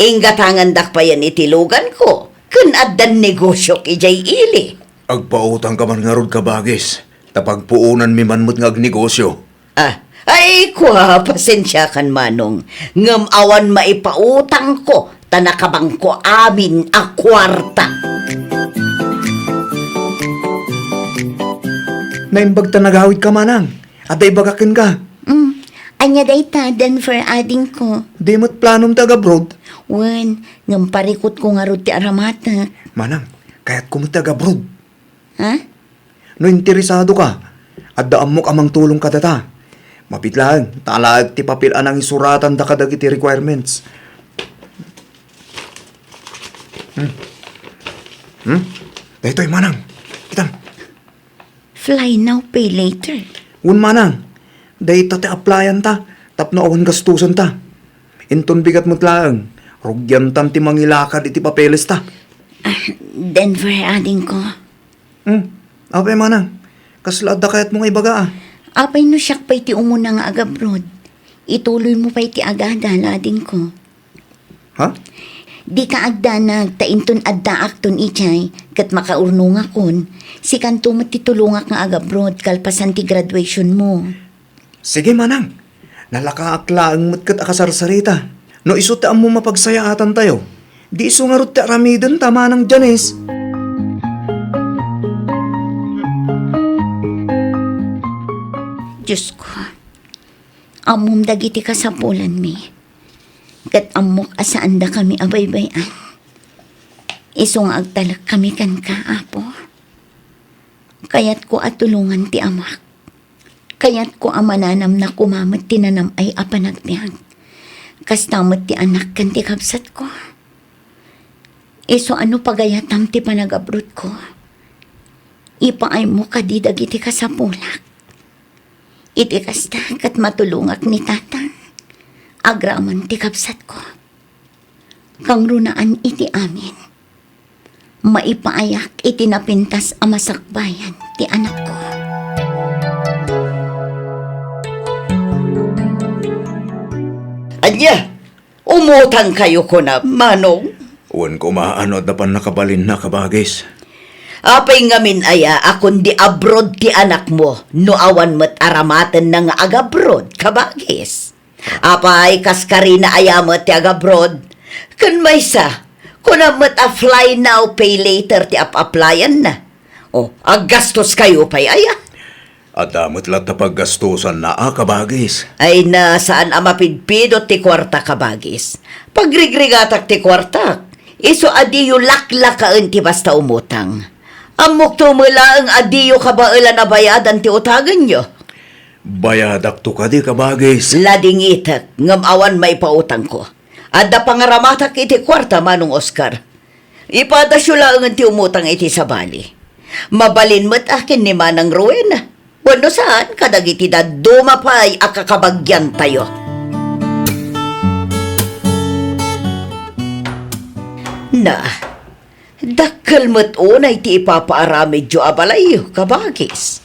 Ingatangan dakpayan iti lugan ko. Kun addan negosyo ijay ili. Agpautang ka man nga rod kabagis. Tapagpuunan mi manmot nga agnegosyo. Ay, pasensya kan manong. Ngam awan maipautang ko, tanakabang ko amin a kwarta. Naimbag ta nagawid ka manang. At ay bagakin ka. Anya dayta, Denver ading ko. Di mo't planom taga abroad. Wen, ngam parikot ko nga rod ti aramata. Manang, kaya't kumutaga abroad. Ha? No interesado ka, at daan mo kamang tulong ka data. Mapitlaan, talaag ti papilaan ang isuratan da kadagiti requirements. Daytoy manang, kitang. Fly now, pay later. Un manang, dayta ti applyan ta, tapno awan gastusan ta. Inton bigat mo't laang, rugyan tam ti mangilakad iti papeles ta. Denver ading ko. Apay manang, kaslaad da kayat mong ibaga ah. Apay no siyak pa'y ti umuna nga agabrod. Ituloy mo pa'y ti agada, lading ko. Ha? Di ka agdanag, tainton adda akton ichay, kat makaurno nga kon, si kanto mo titulungak nga agabrod, kalpasan ti graduation mo. Sige manang, nalakaaklaan mo't kat akasarsarita. No iso ta mo mapagsayaatan tayo. Di iso nga rot ti aramidan tama ng Janice. Diyos ko, amom dagiti kasapulan mi. Kat amok asaan da kami abaybayan. Iso nga agtalak kami kan ka, apo. Kayat ko atulungan ti amak. Kayat ko amananam na kumamat tinanam ay apanagbiag. Kastamot ti anak kan ti kapsat ko. Iso ano pagayatam ti panagabrot ko. Ipaay mo kadi dagiti kasapulak. Iti kasta kat matulungak ni tatang. Agraman ti kapsat ko. Kang runaan iti amin. Maipaayak iti napintas a masakbayan ti anak ko. Anya, umutang kayo ko na, manong. Uwan ko maano dapan nakabalin na kabagis. Apay ngamin aya, akon di abroad ti anak mo, no awan mat aramatan na nga agabroad, kabagis. Apay kaskarina aya mo ti agabroad, kun may sa, kuna mat a fly now, pay later ti ap-applyan na. O, aggastos kayo pay aya. At damot lang tapaggastusan na kabagis. Ay na saan amapidpidot ti kwarta kabagis. Pagrigrigatak ti kwartak, iso adiyo laklakaan ti basta umutang. Amok tumula ang adiyo kabailan na bayadan ti utagan nyo. Bayadak to ka di kabagis. Lading itak, ngam awan may pautang ko. Adda pangaramatak iti kwarta manong Oscar. Ipadasyo lang ti umutang iti sa bali. Mabalin mo't akin ni Manang Rowena. Wano saan kadagiti da dumapay akakabagyan tayo. Na, dakkel mo't unay ti ipapaarami jo abalayo kabagis.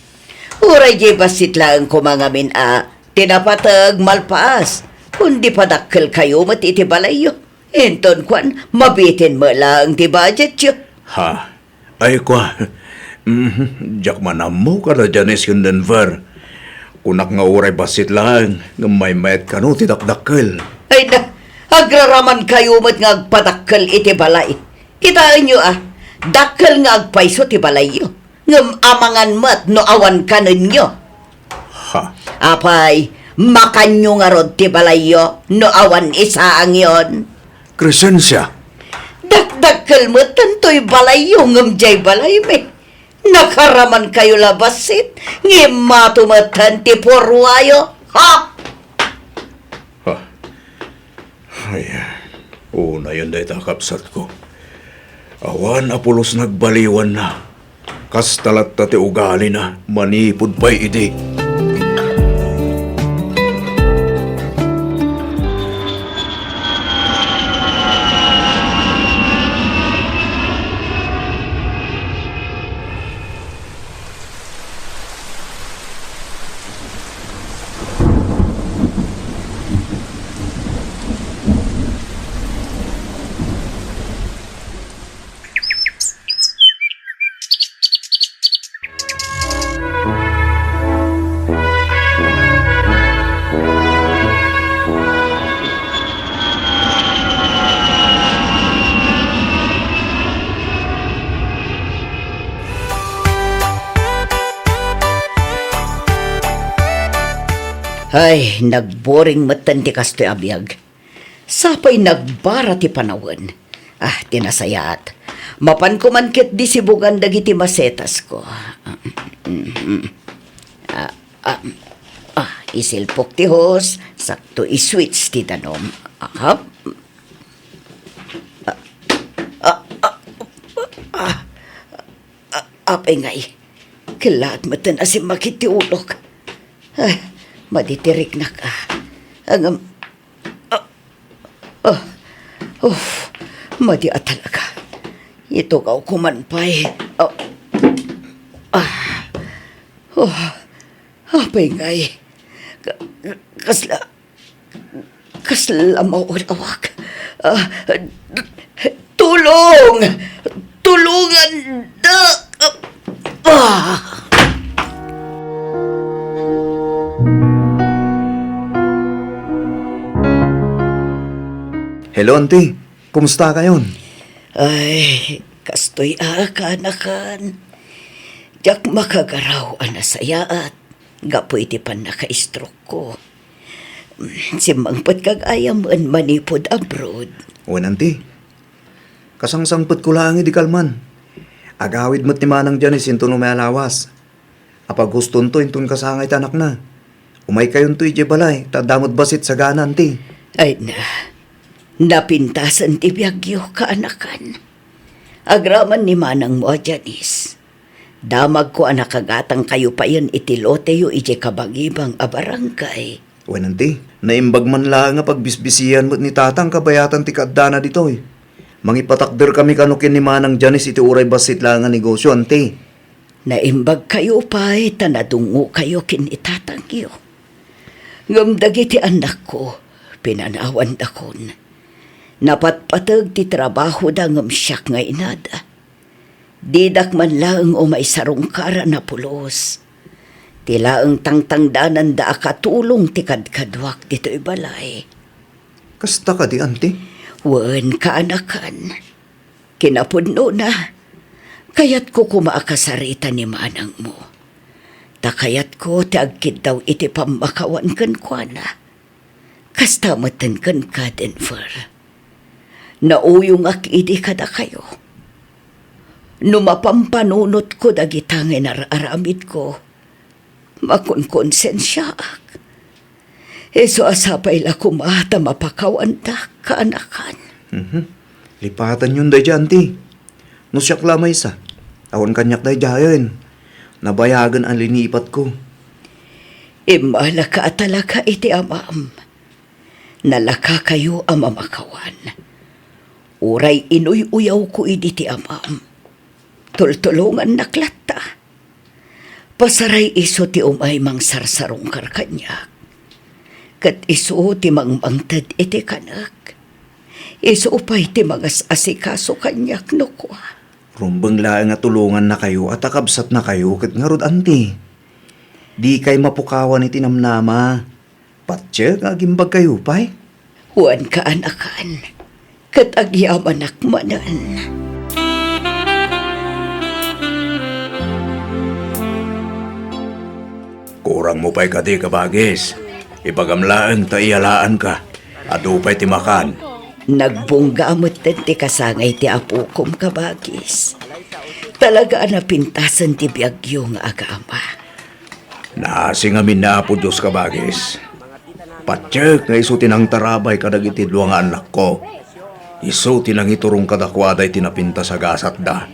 Uray di basit lang kumangamin tinapatag malpaas. Kundi pa dakkel kayo mo't iti balayo. Enton kwan, mabitin mo lang ti budget yo. Ha? Ay kwa. Diyak manamo ka na Janice yung Denver. Kunak nga uray basit lang. May mayat ka no tidakdakkel. Ay na, agraraman kayo mo't nga agpadakkel iti balay. Kitaan nyo dakkel nga agpaiso ti balay yo. Ngam amangan mat no awan kanon nyo. Ha? Apay, makanyo nga rod ti balay yo no awan isaang yon. Crescencia. Dagdag kalmatan to'y balay yung jay balay me. Nakaraman kayo labasit. Ngimatumatan ti porwayo. Ha? Ay, una yun dahi takapsat ko. Awan apulos nagbaliwan na. Kastalat ta ti ugali na, manipod pa'y idi. Ay, nagboring matan ti kastoy abiyag. Sapay nagbara ti panawan. Tinasayat. Mapan ko man ket di sibugan dagiti masetas ko. Isilpok ti hos, sakto iswitch ti danom. Apay ngay. Kilaat matan asim makiti ulok. Maditirik na ka. Madi talaga. Ito ka kumanpay. Apay ngay. Kasla maurawak. Tulong! Tulungan! Hello, auntie. Kumusta kayon? Ay, kastoy kanakan. Jak makagaraw anasayaat. Gapoy ti pan naka-stroke ko. Simangpot kag ayam an manipod abroad. O, auntie. Kasangsangpot ko lang di kalman. Agawid mo't ni Manang Janice into no may alawas. Apag guston to intun kasangay tanak na. Umay kayon to ije balay. Tadamot basit sa gana, auntie. Ay na. Napintasan ti biyagyo kaanakan. Agraman ni Manang mo, Janice. Damag ko anakagatang kayo pa yun itilote yu ije kabagibang abarangay. O, auntie. Naimbag man lang nga pagbisbisiyan mo't ni tatang kabayatan ti kadana dito eh. Mangipatakder kami kanukin ni Manang Janice iti uray basit lang nga negosyo, auntie. Naimbag kayo pa tanadungo kayo kin itatangyo. Ngamdagi ti anak ko, pinanawan dakon. Napatpatag ti trabaho da ngam siyak nga inada. Didak man lang o may sarungkara na pulos. Tila ang tangtangdanan da akatulong ti kadkadwak dito ibalay. Kasta ka di, auntie? Wan kaanakan. Kinapudno na. Kayat ko kumaakasarita ni Manang mo. Takayat ko ti agkid daw iti pamakawan kan kwa na. Kasta matan kan ka, Denver. Nauyong akidi kada kayo. Numapampanunot ko dagitangin aramid ko. Makunkonsensya ak. Eso asapay la kumata mapakawan ta kaanakan. Lipatan yun day dyan, auntie. No siyak lamay sa. Awan kanyak day dyan. Nabayagan ang linipat ko. Imala ka talaga iti amam. Nalaka kayo ang mamakawan. Uray inuy-uyaw ko iti amam. Tultulungan naklata. Pasaray iso ti umay mang sarsarong karkanyak. Kat iso ti mangmangtad iti kanak. Iso upay ti mangas asikaso kanyak no kwa. Rumbang lang nga tulungan na kayo at akabsat na kayo kat nga rod, auntie. Di kay mapukawan iti namnama. Patse, kagimbag kayo pay. Huwan ka anakan. Kat agyaman akmanan. Kurang mo pa'y kati kabagis. Ipagamlaan ta iyalaan ka. Ado pa'y timakan. Nagbunggamot din ti kasangay ti apo kong kabagis. Talaga na pintasan ti biyagyo nga agama. Nasing amin na po Diyos kabagis. Patsyak nga iso tinang tarabay kadag iti duwa nga anak ko. Iso tinang iturong kadakwaday tinapinta sa gasat da.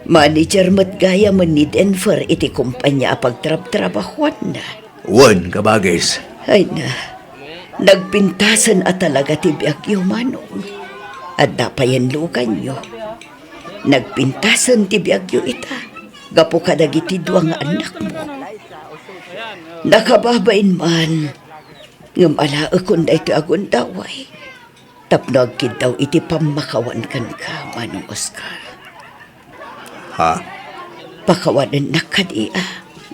Manager mat gaya man ni Denver iti kumpanya pagtrab-trabahuan na. Wan kabagis. Ay na, nagpintasan at talaga ti biyagyo manong. At dapayan lukan nyo. Nagpintasan ti biyagyo ita. Gapo kadag iti duwa nga anak mo. Nakababain man. Ngam ala akon da ito agon daway. Tapno agkid daw iti pamakawan kan ka, Manong Oscar. Ha? Pakawanan na kadia.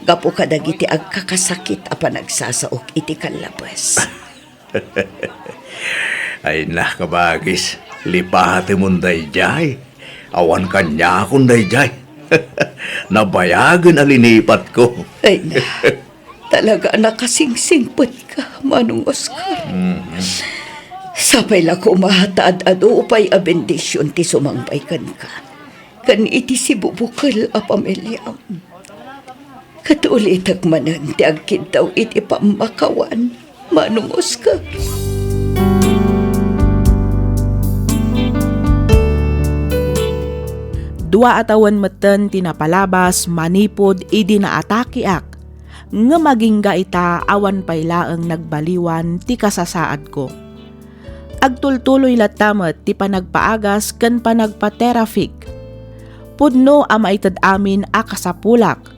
Gapo kadag iti agkakasakit apan nagsasaok iti kalabas. Ay na kabagis. Lipahati mong dayjay. Awan kanya akong dayjay. Nabayagan alinipat ko. Ay na, talaga nakasingsingpot ka, Manong Oscar. Sapay la ko mahataad ado upay a bendisyon ti sumangbay kan ka. Kan iti si bubukal a pamilyam. Katulitak manan ti agkid daw iti pamakawan, Manong Oscar. Dua atawan meten tinapalabas manipod idi naatakiak. Nga maging ita awan paylaeng nagbaliwan ti kasasaad ko. Agtultuloy latamet ti panagpaagas ken panagpa-terafik. Pudno a maitad amin a kasapulak.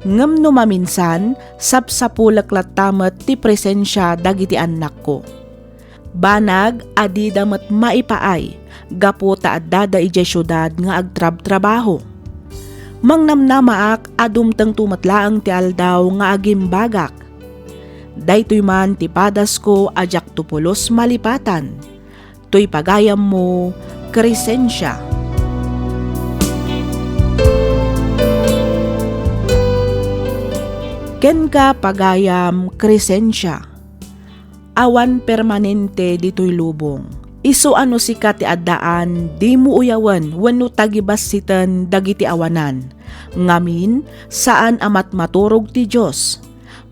Ngem no maminsan sapsapulak latamet ti presensya dagiti anak ko. Banag adi damet maipaay. Gapo taadada ije syudad nga agtrab-trabaho. Mangnamnamaak adumteng tumatlaang ti aldaw nga agimbagak. Daytoy man ti padas ko ajak tupulos malipatan. Toy pagayam mo, Crescencia. Ken ka pagayam, Crescencia. Awan permanente ditoy lubong. Isu ano sika ti addaan, di mo uyawan wenno tagibas sitan dagiti awanan. Ngamin, saan amat maturog ti Diyos.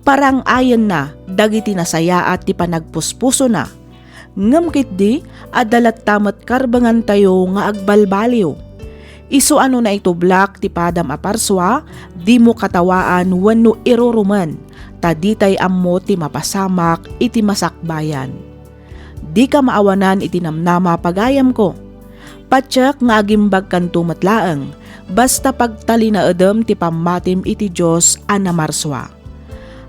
Parang ayon na, dagiti nasayaat ti panagpuspuso na. Ngam kitdi, adalat tamat karbangan tayo nga agbalbaliw. Isu ano na itublak ti padam aparswa, di mo katawaan wenno iruruman, taditay ammo ti mapasamak iti masakbayan. Di ka maawanan itinamnama pagayam ko. Patsak nga agimbag kan tumatlaang, basta pagtali na edem ti pammatim iti Diyos anamarswa.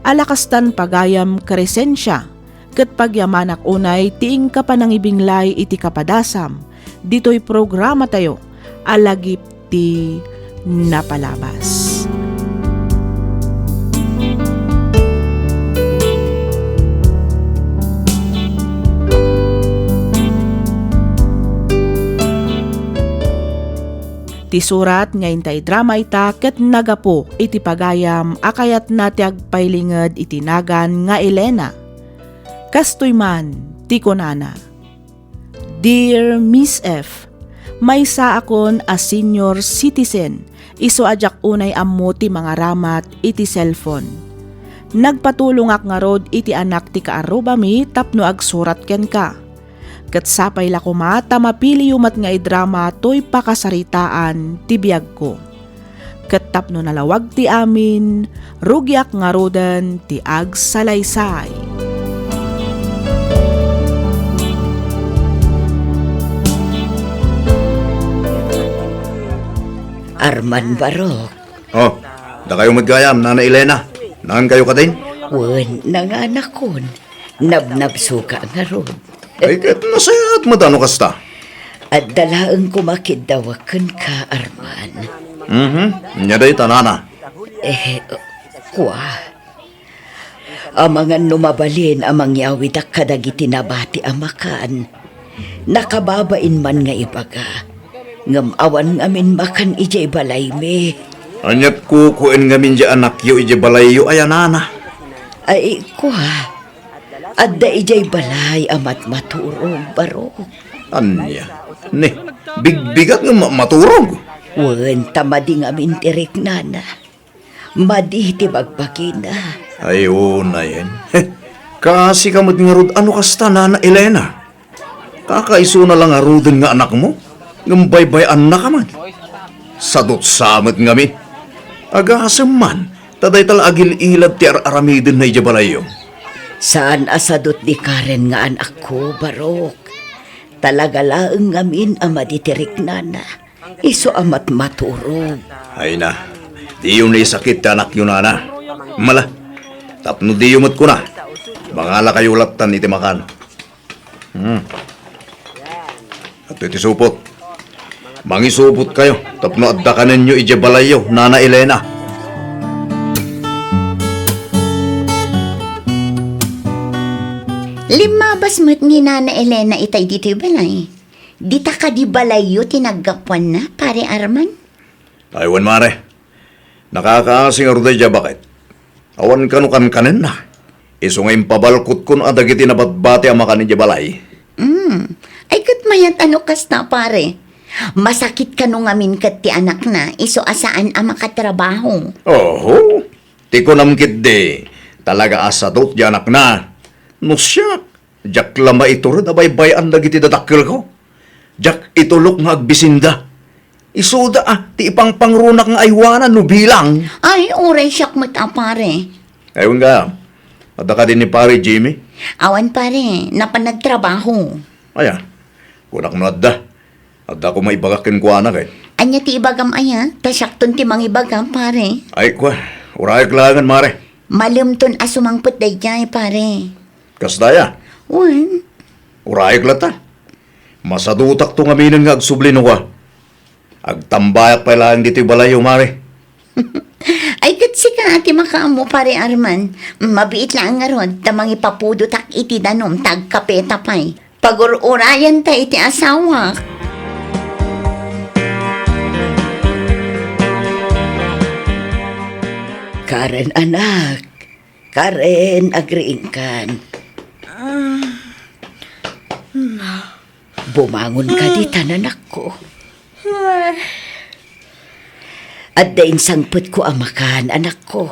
Alakastan pagayam Crescencia, ket pagyamanak unay tiing ka panangibinglay iti kapadasam, dito'y programa tayo, alagip ti napalabas. Ti surat nga intay drama ita ket nagapo iti pagayam akayat na ti agpailinged iti nagan nga Elena. Kastoy man ti kunana. Dear Miss F, maysa akon a senior citizen, isu ajak unay ammo ti mga ramat iti cellphone. Nagpatulong ak nga rod iti anak ti kaaruba mi tapno agsurat ken ka. Ket sapay la kumata mapili yumat nga idrama toy pakasaritaan ti biyag ko. Ket tapno nalawag ti amin, rugyak nga rodan ti agsalaysay. Arman Barok. Oh, da kayo magayam, Nana Elena. Naan kayo ka din? Wen, nanganakon. Nabnabsuka nga ron. Ay, ket nasayaat mo dano kasta. At dalaang kumakidawakan ka, Arman. Nya day tanana. Kwa. Amangan numabalin amang yawid ak kadagiti nabati amakan. Nakababain man nga ibaga. Ngam awan ngamin makan ijay balay me. Anyat kukuin ngamin di anak yu ije balayo ay anana. Ay, kwa. Adda ijay balay amat maturog, Barok. Anya, ni, bigbigat nga maturog. Wen tamadi nga mintirik nana. Madi ti bagbakina. Ayun na yan. Kasi kamot nga rod, ano kasta na Elena? Kakaiso na lang nga rodin nga anak mo? Ngambay-bayan na ka man. Sadot samot nga mi. Agasam man, taday tala agil ilad ti aramidin na ijabalayo. Saan asadot di Karen nga anak ko, Barok? Talaga laeng ngamin ang maditirik nana. Iso amat maturog. Ay na, di yung naisakit ti anak yun na. Mala, tapno di yumot ko na. Mangala kayo latan iti makan. At iti supot. Mangisupot kayo, tapno adda kanin nyo ijabalayo, Nana Elena. Limabas mo't ni Nana Elena itay dito balay. Dita ka di balayo tinaggapuan na, pare Arman? Aywan mare, nakakaasing aruday dya bakit? Awan kanukan kanin na. Iso ngayon pabalkot kun adagiti nabatbati ang makanin dya balay. Ay kat mayat ano kas na pare. Masakit ka nung amin kat ti anak na, iso asaan ang makatrabaho. Oho, ti ko namkit de. Talaga asadot dya anak na. No siya, jak lama ito rin abay-bayan dagiti dadakil ko. Jak itulok nga agbisinda. Isuda ti ipang pangrunak nga aywanan no bilang. Ay, oray siyak mo't pare. Ayun ka, ada ka din ni pare Jimmy. Awan pare, napanagtrabaho. Aya, kunak no adda. Adda ko maibagakin ko anak eh. Anya ti ibagam aya, tasyakton ti mang ibagam pare. Ay kwa, uray kailangan mare. Malimton asumangput day jay pare. Kasdaya, Wan, uray klata. Masadutak to nga minan nga agsublino ka. Agtambayak pa lang dito balayo mare. ay kat si ka ati makaamo pare Arman. Mabiit lang nga ron, tamang ipapudo tak iti danom tag kapeta pay. Pagururayan ta iti asawa. Karen anak. Karen, agriing kan. Bumangon ka di anak ko. At daing sangput ko amakan, anak ko.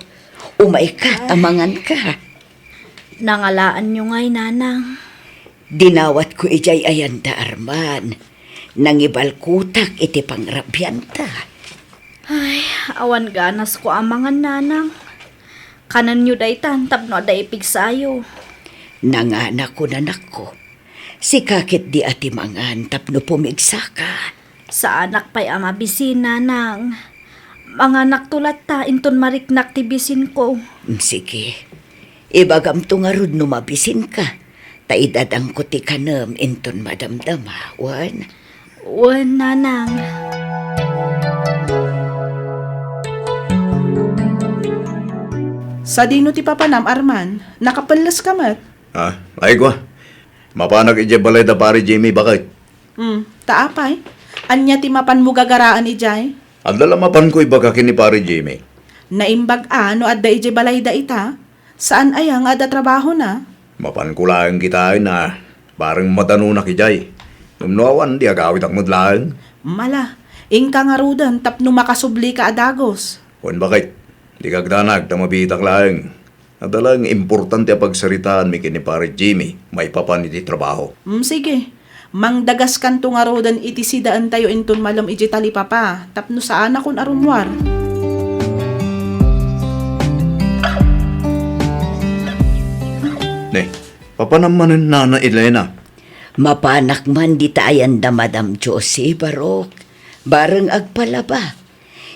Umay ka, tamangan ka. Nangalaan nyo nga'y nanang. Dinawat ko ijay ayanda Arman. Nangibalkutak iti pangrabyan ta. Ay, awan ganas ko amangan nanang. Kanan nyo day tantab no day pigsayo. Nanganak ko nanak ko. Si kakit di ati mangan tapno pumigsaka. Sa anak pa'y amabisin nanang. Mga anak tulat ta, inton mariknak tibisin ko. Sige. Ibagam to nga rod no mabisin ka. Taidadang ko ti kanam inton madamdama. Wan. Wan nanang. Sa dino ti papanam, Arman, nakapanlas ka mat. Ay kwa. Mapanag ijabalay da pare Jimmy bakit? Taapay. Anya ti mapan mo gagaraan ijay. Ang dalamapan ko ibagakin ni pare Jimmy. Naimbag no adda ije balay da ita. Saan ayang ada trabaho na? Mapan ko lang kita na parang matanunak ijay. Numnuawan di agawit akmod lang. Mala, ingka nga rudan tapno makasubli ka adagos. Kung bakit? Di kagdanag tamabitak lang. Adalang importante ang pagsaritaan mi kini pare Jimmy. May papan iti trabaho. Sige. Mangdagas kanto nga rodan iti sidaan tayo inton malam iti talipapa. Tapno saan akon arumwar. Ne, papanamanin Nana Elena. Mapanak man di tayan da Madam Josie Barok. Bareng agpalaba.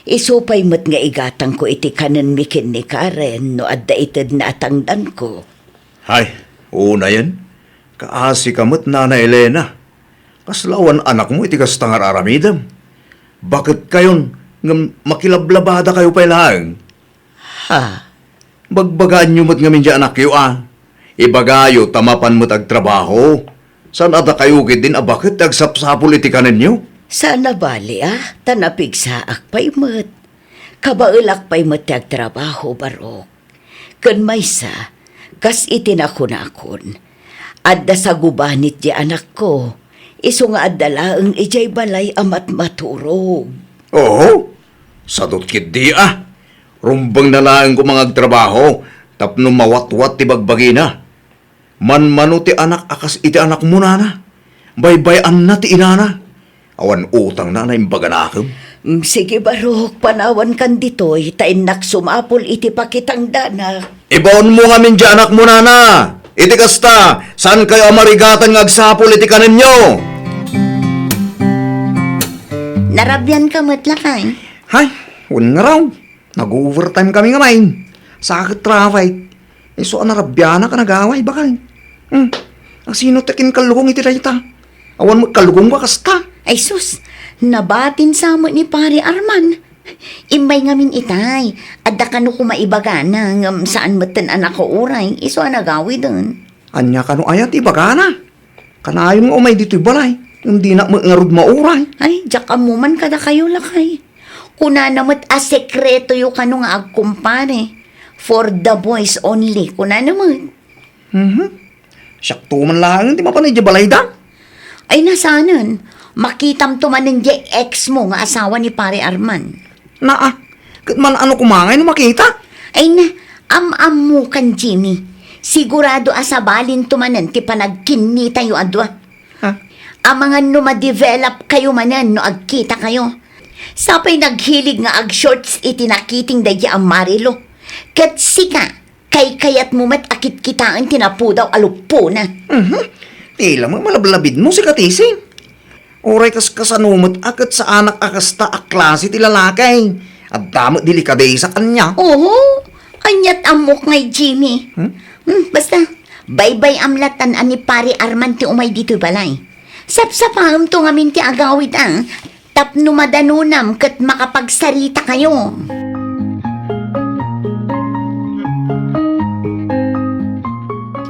Isupay mat nga igatang ko iti kanan mikin ni Karen no adda ited na atangdan ko. Hay, una yan. Kaasi kamot Nana Elena. Kaslawan anak mo iti kastangar aramidam. Bakit kayon nga makilablabada kayo pa lang? Ha? Bagbagaan nyo mo't ngamin dyan anak yu Ibagayo tamapan mo't agtrabaho. San ada kayo din bakit agsapsapul iti kanan nyo? Sana bali tanapig sa akpay mat. Kabailak pay mat agtrabaho Barok. Kun maysa, kas itinako na akon. Adda sa gubanit di anak ko. Iso nga adala ang ijay balay amat maturog. Oo, sadot kit di Rumbang na lang ko mga trabaho, tapno mawat-wat ti bagbagi na. Man-mano ti anak akas iti anak mo na. Baybayan na ti inana. Awan utang na imbaga na akam. Sige Barok, panawan kan ditoy, tainak sumapol iti pakitang dana. Ibaon mo ngamin di anak mo na. Iti kasta, saan kayo amarigatan ng agsapol iti kanin nyo? Narabyan ka matlakay. Hay, wala nga raw. Nag-overtime kami nga main. Sakit traffic. So, anarabyan ka nag-away bakal. Ang sino takin kalugong iti dayta. Awan mo kalugong ka kasta. Ay sus, nabatin sa mo ni Pare Arman. Imbay ngamin itay. Adda ka no kumaibaga na ngam saan matan anak ko uray. Iso anagawi dun. Anya ka no ayat ibaga na. Kanayon nga umay dito'y balay. Hindi na ngarud mauray. Ay, diyak amuman kada kayo lakay. Kuna namat a sekreto yung kano nga agkumpare. For the boys only. Kuna naman. Siyak man lang, hindi mapanay di balay da. Ay nasanan. Makitam tumanin di ex mo nga asawa ni Pare Arman. Kat man ano kumangay no makita? Ay na, am mo kan Jimmy. Sigurado asabalin tumanan ti panagkinni tayo adwa. Ha? Ang mga no ma-develop kayo manan no agkita kayo. Sapay naghilig nga ag shorts itinakiting daya ang Marilo. Kat sika, kay kayat mo mat akit kitaan tinapu daw alupo na. Tila mo malablabid mo si Katisi. Oray kas kasanumot akat sa anak akasta a klase ti lalakay. At damot delikade sa kanya. Oo, anyat amok ngay Jimmy. Basta, bye-bye amlatan ani Pare Arman ti umay dito balay. Sapsapam to ngamin ti agawid tapno madanunam kat makapagsarita kayo.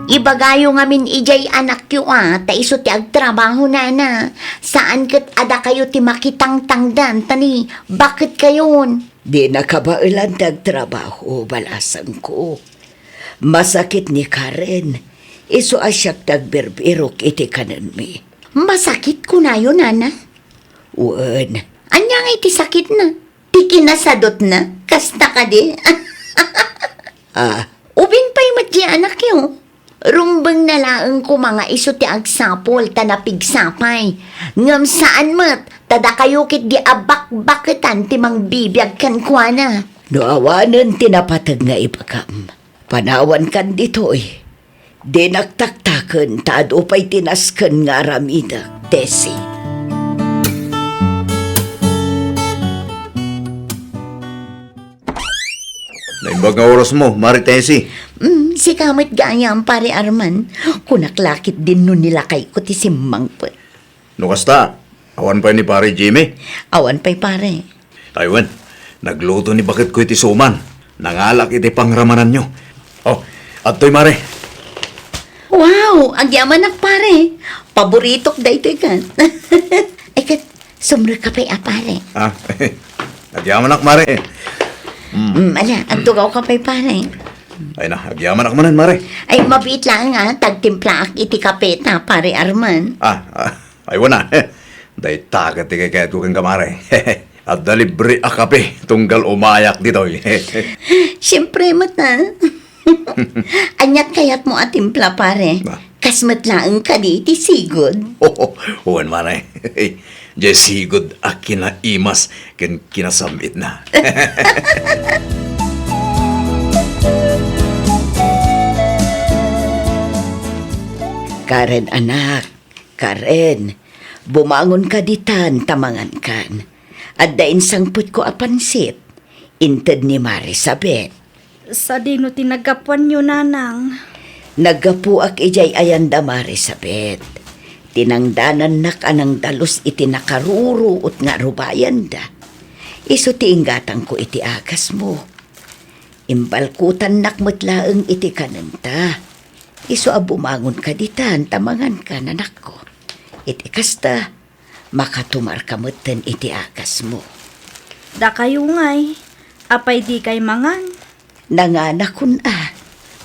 Ibagayo ngamin ijay anak yu ta iso ti agtrabaho na. Saan kat ada kayo ti makitang tangdan tani, bakit kayon? Di nakabailan tagtrabaho, balasang ko. Masakit ni Karen. Iso asyak tagberbirok iti kanan mi. Masakit ko na yun, Nana. Uwan. Anya nga iti sakit na. Ti kinasadot na. Kasta ka di. Ubing pa'y matyi anak yo. Rumbang na laang ko mga iso ti agsapol tanapigsapay. Ngam saan mat, tada kayo kit di abak-bakitan ti mang bibiyag kan kwa na. No awanan tinapatag nga ipakam. Panawan kan ditoy. Di nagtaktakan taado pa'y tinaskan nga aramida, Tessie. Naimbag nga oras mo, Maritesi. Si kamit gaya ang Pare Arman. Kunaklakit din nun nila kay ko ti simmang po. No kasta, awan pa ni pare Jimmy. Awan pa'y pare. Aywan, nagluto ni bakit ko iti suman. Nangalak iti pangramanan nyo. Oh, ato'y mare. Wow, agyaman ak pare. Paboritok da ito ikan. Ay kat, sumra ka pa'y pare. Agyaman ak mare. Ala, agtugaw ka pa'y pare. Ay na, agyaman ak manan mare. Ay, mabit lang tagtimpla ak iti kapeta, Pare Arman. Aywan na. Day tagat ti kayat ko kang kamare. At dalibre akape, tunggal umayak dito. Siyempre, mata. Anyat kayat mo atimpla, pare. Kasmat lang ka di, ti sigod. Uwan mare. Jesigod ak kinaimas, kinasamit na. Karen anak, Karen, bumangon ka ditan, tamangan kan. At dain sangput ko apansit, inted ni Marisabet. Sa dino tinagapuan nyo, nanang. Nagapuak ijay ayanda Marisabet. Tinangdanan nak anang dalos iti nakaruruot nga rubayan da. Iso tiinggatang ko iti agas mo. Imbalkutan nak mutlaeng iti kanenta. Iso abumangon ka ditan, tamangan ka nanak ko. Iti kasta, makatumar ka mutan iti agas mo. Da kayo ngay, apay di kay mangan. Nanganakon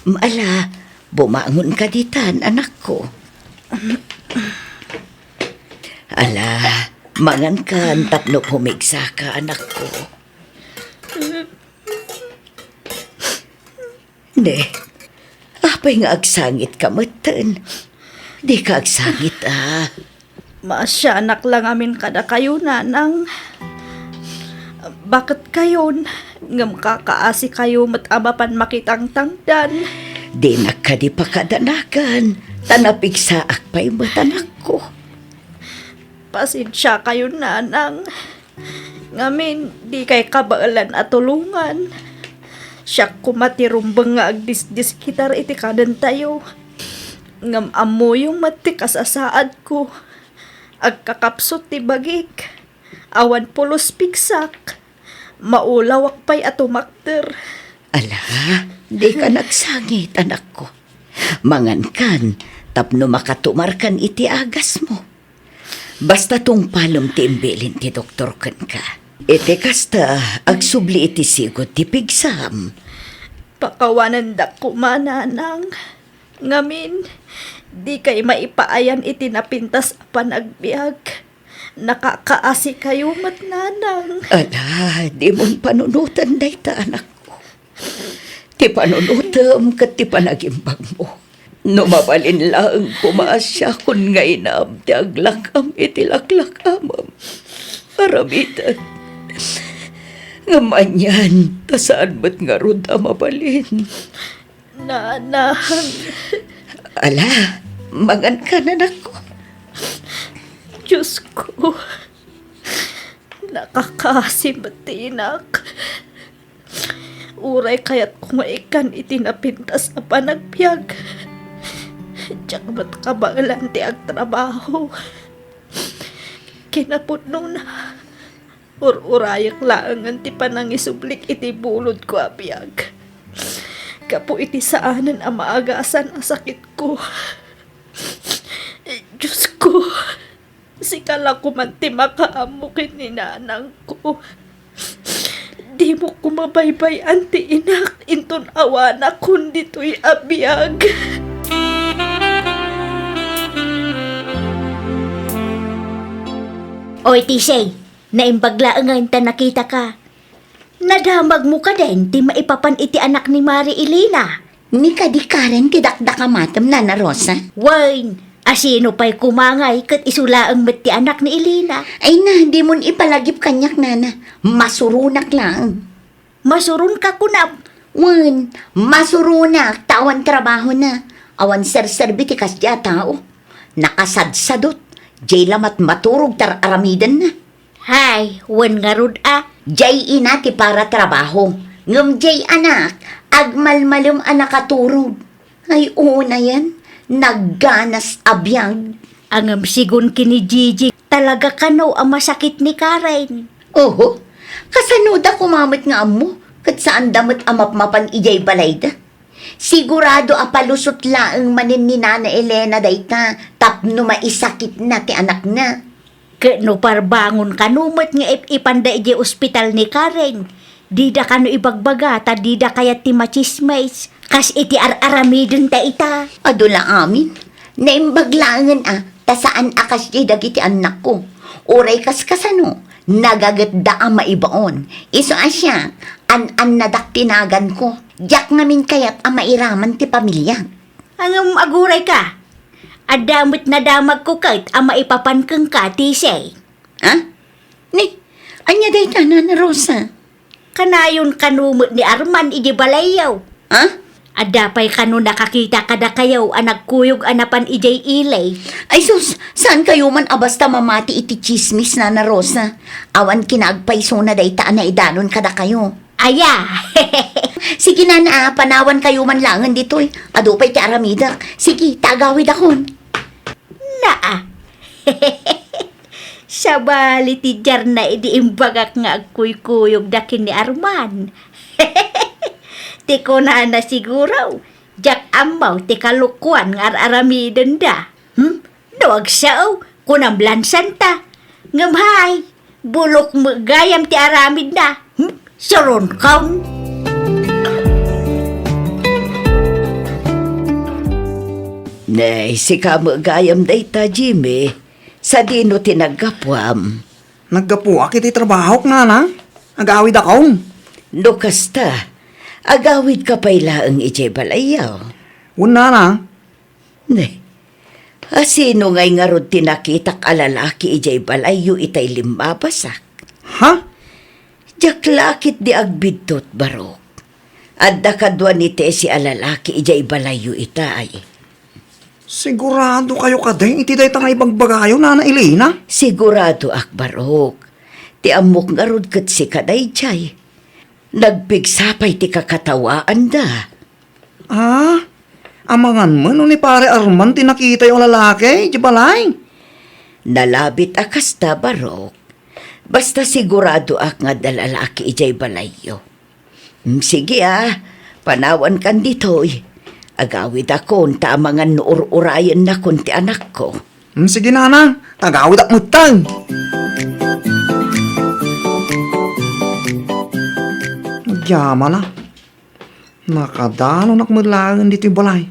Maala, bumangon ka ditan, anak ko. Ala, mangan ka, tapno pumigsa ka, anak ko. Ne, apay nga agsangit ka matan. Di ka agsangit, Masya anak lang amin kada kayo, nanang. Bakit kayo ngam kakaasi kayo matabapan makitang tangdan? Di na ka di pa kadanagan. Tanapig sa akpay matanak ko. Pasensya kayo, nanang. Ngamin, di kay kabaalan at tulungan. Siya kumatirumbang nga agdis-dis kitar iti kadan tayo. Ngam amo yung matikas asaad ko. Agkakapsot ti bagik. Awan pulos piksak. Maulawak pa'y atumakter. Ala, di ka nagsangit, anak ko. Mangan kan, tapno makatumarkan iti agas mo. Basta tong palom ti imbilin ti doktor kan ka. Iti kasta, agsubli iti sigot ti pigsam. Pakawanan da kumananang. Ngamin, di kay maipaayan iti napintas panagbiag. Nakakaasi kayo matnanang. Ala, di mong panunutan dayta, anak ko. Ti panunutam kat ti panagimbag mo. Numabalin lang kumasya kun ngay na ti aglakam iti laklakamam. Aramitan. Ngamanyan, tasaan ba't nga ruda mabalin? Nanang. Ala, mangan ka na nako. Diyos ko. Nakakasimbatinak. Uray kaya't kumaikan itinapintas na panagpiyag. Diyak ba't kabagalan ti agtrabaho. Kinapudno na. Urayak laangan ti panangisublik iti bulod ko abiyag. Kapo iti saanan ang maagasan ang sakit ko. Diyos ko. Sikala ko man ti makaamukin ni nanang ko. Di mo kumabaybay anti inak inton awana kundi to'y abiyag. Oy, Tisay, naimbaglaang nga nakita ka. Nadamag mo ka din, ti maipapan iti anak ni Mari Elena. Ni ka di karen kidakdaka matam na na Rosa. Wine, asino pa'y kumangay kat isulaang met ti anak ni Elena. Ay na, di mo ipalagip kanyak nana. Masurunak lang. Masurun ka kunap. Wan, masurunak, tawan trabaho na. Awan ser-serbi ti kasya tao. Nakasadsadot. Jay lamat maturog tar aramidan na. Hay, wan nga rud Jay ina ti para trabaho. Ngam jay anak, agmalmalum anak katurog. Ay una yan, nagganas abiyag. Angam sigun kini Gigi, talaga kano ang masakit ni Karen. Oho, kasanuda kumamit nga amo, kat saan damot amapmapan ijay balayda. Sigurado apalusot laang manin ni Nana Elena dayta, tapno maisakit na ti anak na. Kano parbangon kanumot nga ipanda ijay ospital ni Karen. Dida kano ibagbaga, ta dida kaya ti machismays, kas iti aramidon ta ita. Adula amin, naimbaglangan ta saan akas jay dagiti anak ko. Oray kas kasano, nagagat da ang maibaon. Iso asya, an nadak tinagan ko. Diyak ngamin kayat ang mairaman ti pamilya. Angam aguray ka. Adamot na damag ko kahit ang maipapankang ka, Tisay. Ha? Ni, anya day na na Rosa? Kanayon kanumot ni Arman iji balayaw. Ha? Adapay kanu nakakita kada kayaw ang nagkuyog anapan ijay ilay. Ay sus, saan kayo man abasta mamati iti chismis na na Rosa? Awan kinagpaiso na day taan na idanon kada kayo. Aya! Sige na, panawan kayo man langan dito'y. Adupay ti aramida. Sige, tagawid akon. Naa! Sabali ti jar na idiimbagak nga agkuy-kuyog dakin ni Arman. Tiko na siguraw. Jak amaw ti kalukuan nga aramidan da. Doag sao, kunamblansan ta. Ngamhay, bulok mo gayam ti aramid na. Saron kaun. Nay, si kamo gayam day ta, Jimmy. Sa dino tinagapwam. Naggapuak iti trabaho nga na. Agawid ako. No kasta, agawid ka pa'y ang ije balayaw. Una na. Ne, asino ngay nga rod tinakitak alalaki ije balayo itay limbabasak. Ha? Jak lakit di agbidtot barok. Adda kadwa ni te si alalaki ije balayo itay. Sigurado kayo kaday. Iti day tangay bagbagayo, Nana Elena. Sigurado akbarok. Ti amok nga rod kat si kaday jay. Nagpigsapay ti kakatawaan da. Ah? Amangan mo, no ni pare Arman, tinakita yung lalaki, di balay. Nalabit akasta barok. Basta sigurado ak nga dalalaki ijay balayo. Sige panawan kan ditoy. Agawid akon tamangan nuur-urayan na kon ti anak ko. Sige, Nana. Tagawid ak mutang. Magyama na. Nakadalo nakmadlangan dito yung balay.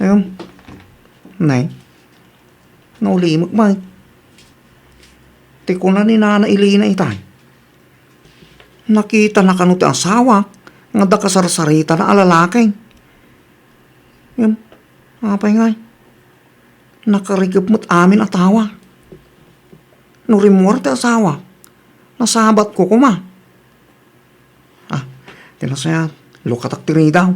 Ayun. Nay. Naulimag ba? Tiko na ni Nana Elena itay. Nakita na kanuti ang asawa nga da kasarsarita na alalaki. Yun. Apay nga. Nakarigap mo't amin atawa. Nurimor ti asawa. Nasabat ko kuma. Tinasaya. Lukatak tiri daw.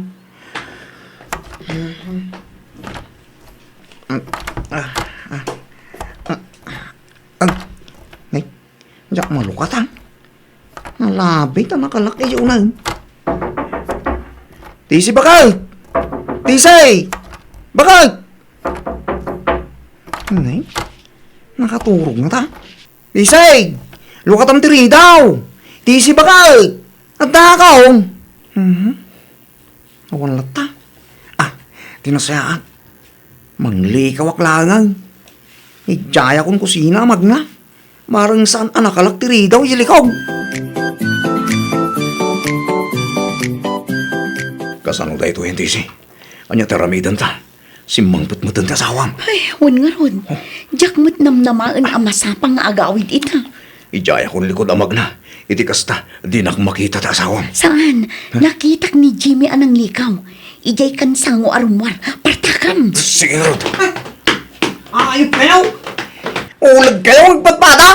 Nay, diyak malukatan. Nalabit ang nakalaki yung unan. Tisi bakal! Tisay! Bakal! Nay, nakaturog na ta. Tisay! Lukatam tiri daw! Tisi bakal! At nakakaong! Awan lata. Tinasayaan. Manglikaw aklangan. Ijaya kong kusina magna. Marang saan anakalak tiri daw ilikaw. Kasano da ito hindi si? Anya teramidan ta. Simangput mo ta sawam. Ay, wan nga ron. Jak mo't namnamaan ang masapang nga agawid ita. Ijaya kong likod amag na. Iti kasta, di nak makita ta asawam. Saan? Nakitak ni Jimmy anang likaw. Ijay kan sango arumwar. Partakam. Sige rod. Ayop kayo! Ulag kayo magpatpada!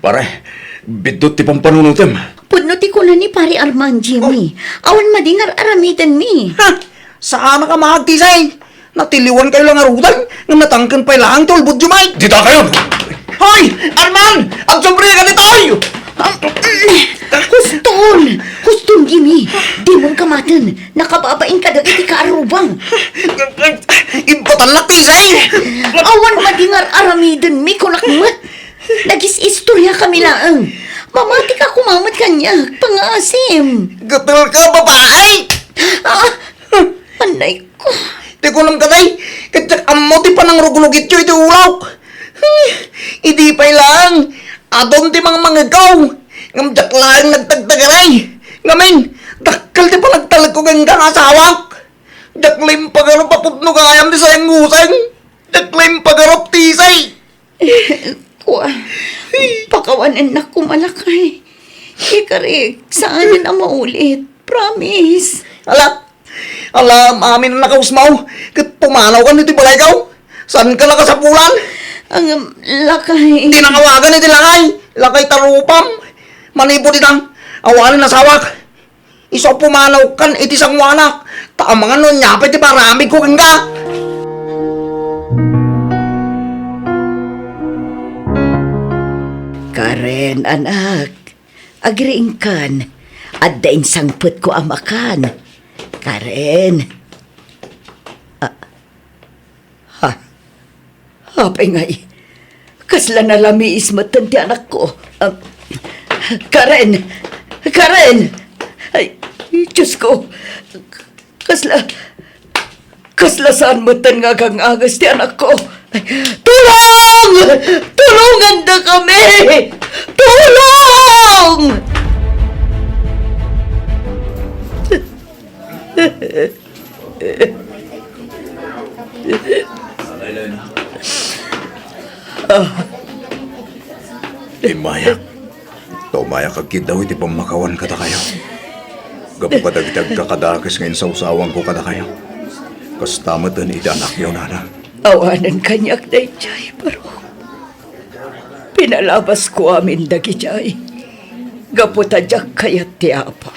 Pare, bidot ti pampanunutem. Pudnuti ko na ni pare Armand Jimmy. Awan madingar aramitan mi. Ha! Saan ka mahagtisay? Natiliwan kayo lang arutan nga natangkan pa ilang tulbod jumay. Dita kayo! Hoy! Arman! Ang sobre ka nitoy! Huston, Jimmy. Di mong kamatan. Nakababain ka dagiti kaarubang. Impotan lang tisay! Awan madingar aramidan mi kunakmat. Nagis-istorya kami laang. Mamati ka kumamat kanya. Pangasim. Gatal ka, babae! Anay ko. Di ko lang katay. Katsak amo ti panang rugulugit yun iti ulaw. Idi pa lang. Adon ti mga ikaw. Ngamjak lang nagtagtagaray. Ngamin, dakal ti pa nagtalag ko ganda nga asawak. Jaklim pagarop paputno kayam ti sayang ngusang. Jaklim pagarop tisay. Kuha. Pakawanan na kumalakay. Ikarik, saan na maulit? Promise. Alam, amin na nakausmaw. Kat pumanaw ka nito balay kaw. Saan ka nakasapulan? Ang lakay. Hindi nakawagan iti lakay. Lakay tarupam. Manipo ditang awanin na sawak. Iso pumanaw kan iti sangwanak. Taamangan nun nyapit ti parami ko kanga. Karen, anak. Agriing kan. At daing sangput ko amakan. Karen. Hapay ngay. Kasla na lamiis matan ti anak ko. Karen! Karen! Ay, Diyos ko. Kasla saan matan nga kang agas ti anak ko. Ay, tulong! Tulungan na kami! Tulong! Mayak. Mayak kagkid daw iti pamakawan kada kayo. Gapo kadagdag kakadakis ngayon sa usawang ko kada kayo. Kastamatan iti anak yaw nana. Awanan kanyak day jay, pero pinalabas ko amin dagi jay. Gaputadyak kayat ti apa.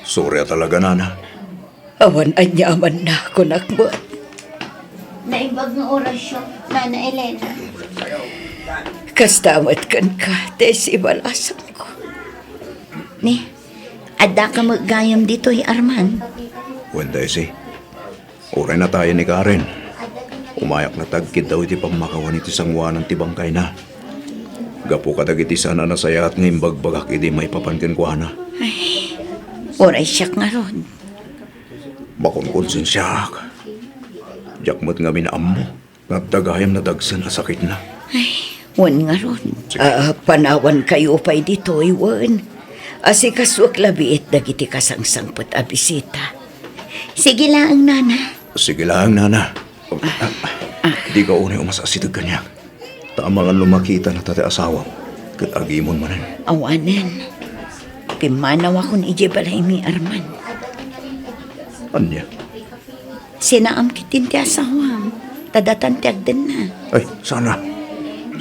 Surya talaga nana. Awan anyaman na ako nakmat. Naibag ng orasyon, Nana Elena. Kastamat kan ka, tes ibalasam ko. Ni, ada ka maggayam dito, Arman. Wanda si. Uray na tayo ni Karen. Umayak na tagkid daw iti pamakawan iti sangwanan ti bangkay na. Gapo kadag iti sana nasaya at ngayon bagbagak iti may papankin ko na. Oray siyak nga ron. Makunkonsensya ka. Jakmat nga minaam mo. Nagdagayam na dagsan na sakit na. Wan nga ron. Panawan kayo pa'y dito, iwan. Asikaswak labiit dagiti kasangsangpot a bisita. Sige lang, Nana. Sige lang, nana. Di ka unay umasasitag kanyak. Tama nga lumakita na tate asawa. Kat agimon manan. Awanan. Pimanaw akong ijebalay mi Arman. Anya? Sinaam kitin ti asawam. Tadatan ti agdan na. Ay, sana.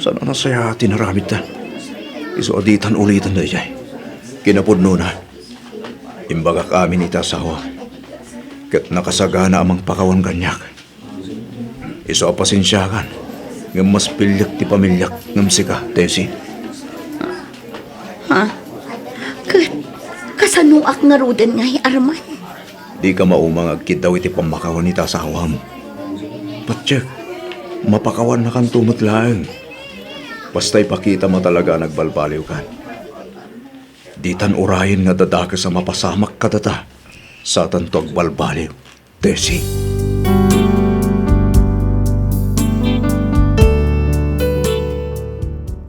Sana nasaya tinaramit ta. Iso aditan ulitan na jay. Kinapudno na. Imbagak amin ita asawa. Kat nakasagana amang pakawan ganyak. Iso apasensyakan. Ngam mas pilyak ti pamilyak ngam sika, Tesi. Ha? Kasanuak nga rudan nga, Arman. Di ka maumang agkid daw iti pamakawan ita asawam. Patsyak, mapakawan na kang tumutlaang. Basta'y pakita mo talaga nagbalbaliw ka. Di tan urayin nga dadaka sa mapasamak kadata. Sa tantog balbaliw, Tesi.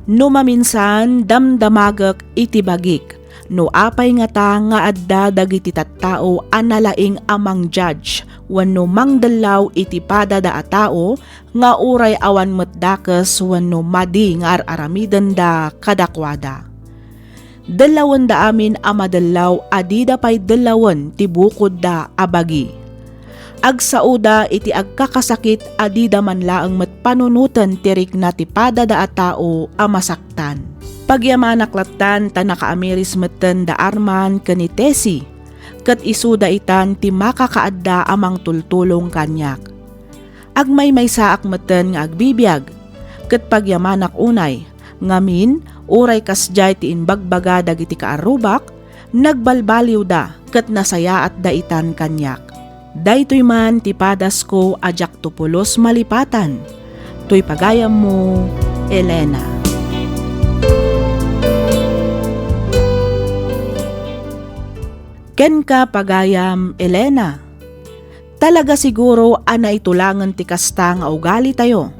No maminsan damdamagak iti bagik. No apay nga ta nga adda dagiti tattao analaing amang judge wenno mangdalaw iti pada da tao nga uray awan met dakes wenno madi nga aramiden da kadakwada. Dalawan da amin amadalaw adida pay dalawan ti bukod da abagi. Agsauda iti agkakasakit adida man laeng met panunutan tirik na ti pada da tao amasaktan. Pagyamanak latan ta nakaamiris meten da Arman kani Tesi, kat isuda itan ti makakaadda amang tultulong kanyak. Agmay may saak meten nga agbibiyag, kat pagyamanak unay, ngamin uray kasjay ti inbagbaga dagiti kaarubak, nagbalbaliw da kat nasaya at daitan kanyak. Daytoy man ti padas ko ajak tupulos malipatan, to'y pagayam mo, Elena. Ken ka pagayam, Elena. Talaga siguro ana itulangan ti kasta nga ugali tayo.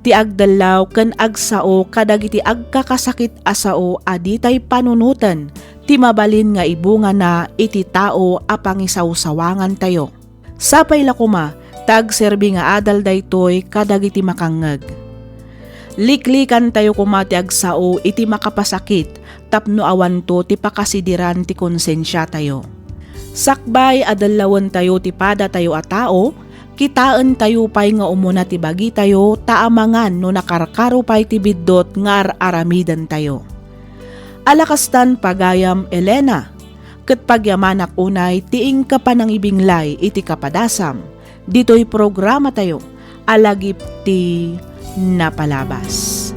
Ti agdalaw ken agsao kadagiti agkakasakit asao aditay panunutan ti mabalin nga ibunga na iti tao apangisawsawangan tayo. Sapay lakuma tagserbi nga adal daytoy kadagiti makangeg. Liklikan tayo kumati agsao iti makapasakit tapno awan to ti pakasidiran ti konsensya tayo. Sakbay adalawan tayo ti pada tayo a tao, kitaan tayo pay nga umuna ti bagi tayo taamangan no nakarkaro pay ti biddot nga aramidan tayo. Alakastan pagayam, Elena, ket pagyamanak unay tiing ka panangibinglay iti kapadasam, dito'y programa tayo, alagip ti napalabas.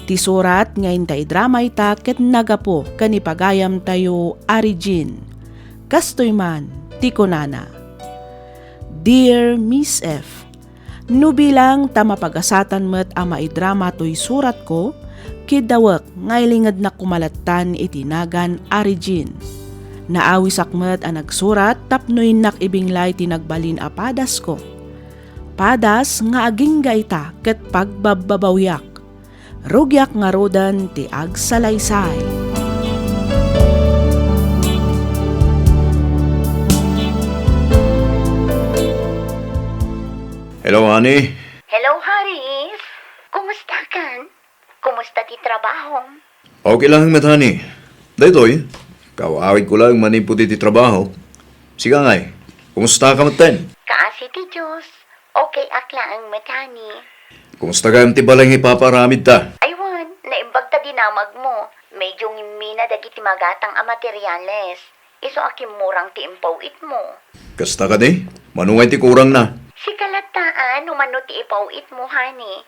Ti surat ngayon tayo drama ita ket nagapo kanipagayam tayo Arigin. Kastoy man, ti kunana. Dear Miss F, no bilang tamapagasatan met ama idrama to'y surat ko, kidawak ngaylingad na kumalatan itinagan Arigin. Naawisak met ang nagsurat tapnoy nakibinglay tinagbalin a padas ko. Padas nga aging gaita ket pagbababawyak. Rugyak nga rodan ti agsalaysay. Hello, honey. Hello, Haris. Kumusta kan? Kumusta ti trabaho? Okay lang, honey. Daytoy, kawawid ko lang maniputi ti trabaho. Siga ngay, kumusta ka maten? Kaasi ti Diyos. Okay akla ang matani. Kumusta ka ti balay nga ipaparamid ta? Aywan, naimbag ta dinamag mo. Medyo ngimina dagiti magatang a materyales. Iso akim murang ti impawit mo. Kasta ka di? Manungay ti kurang na. Si kalataan, umano ti ipawit mo, hani.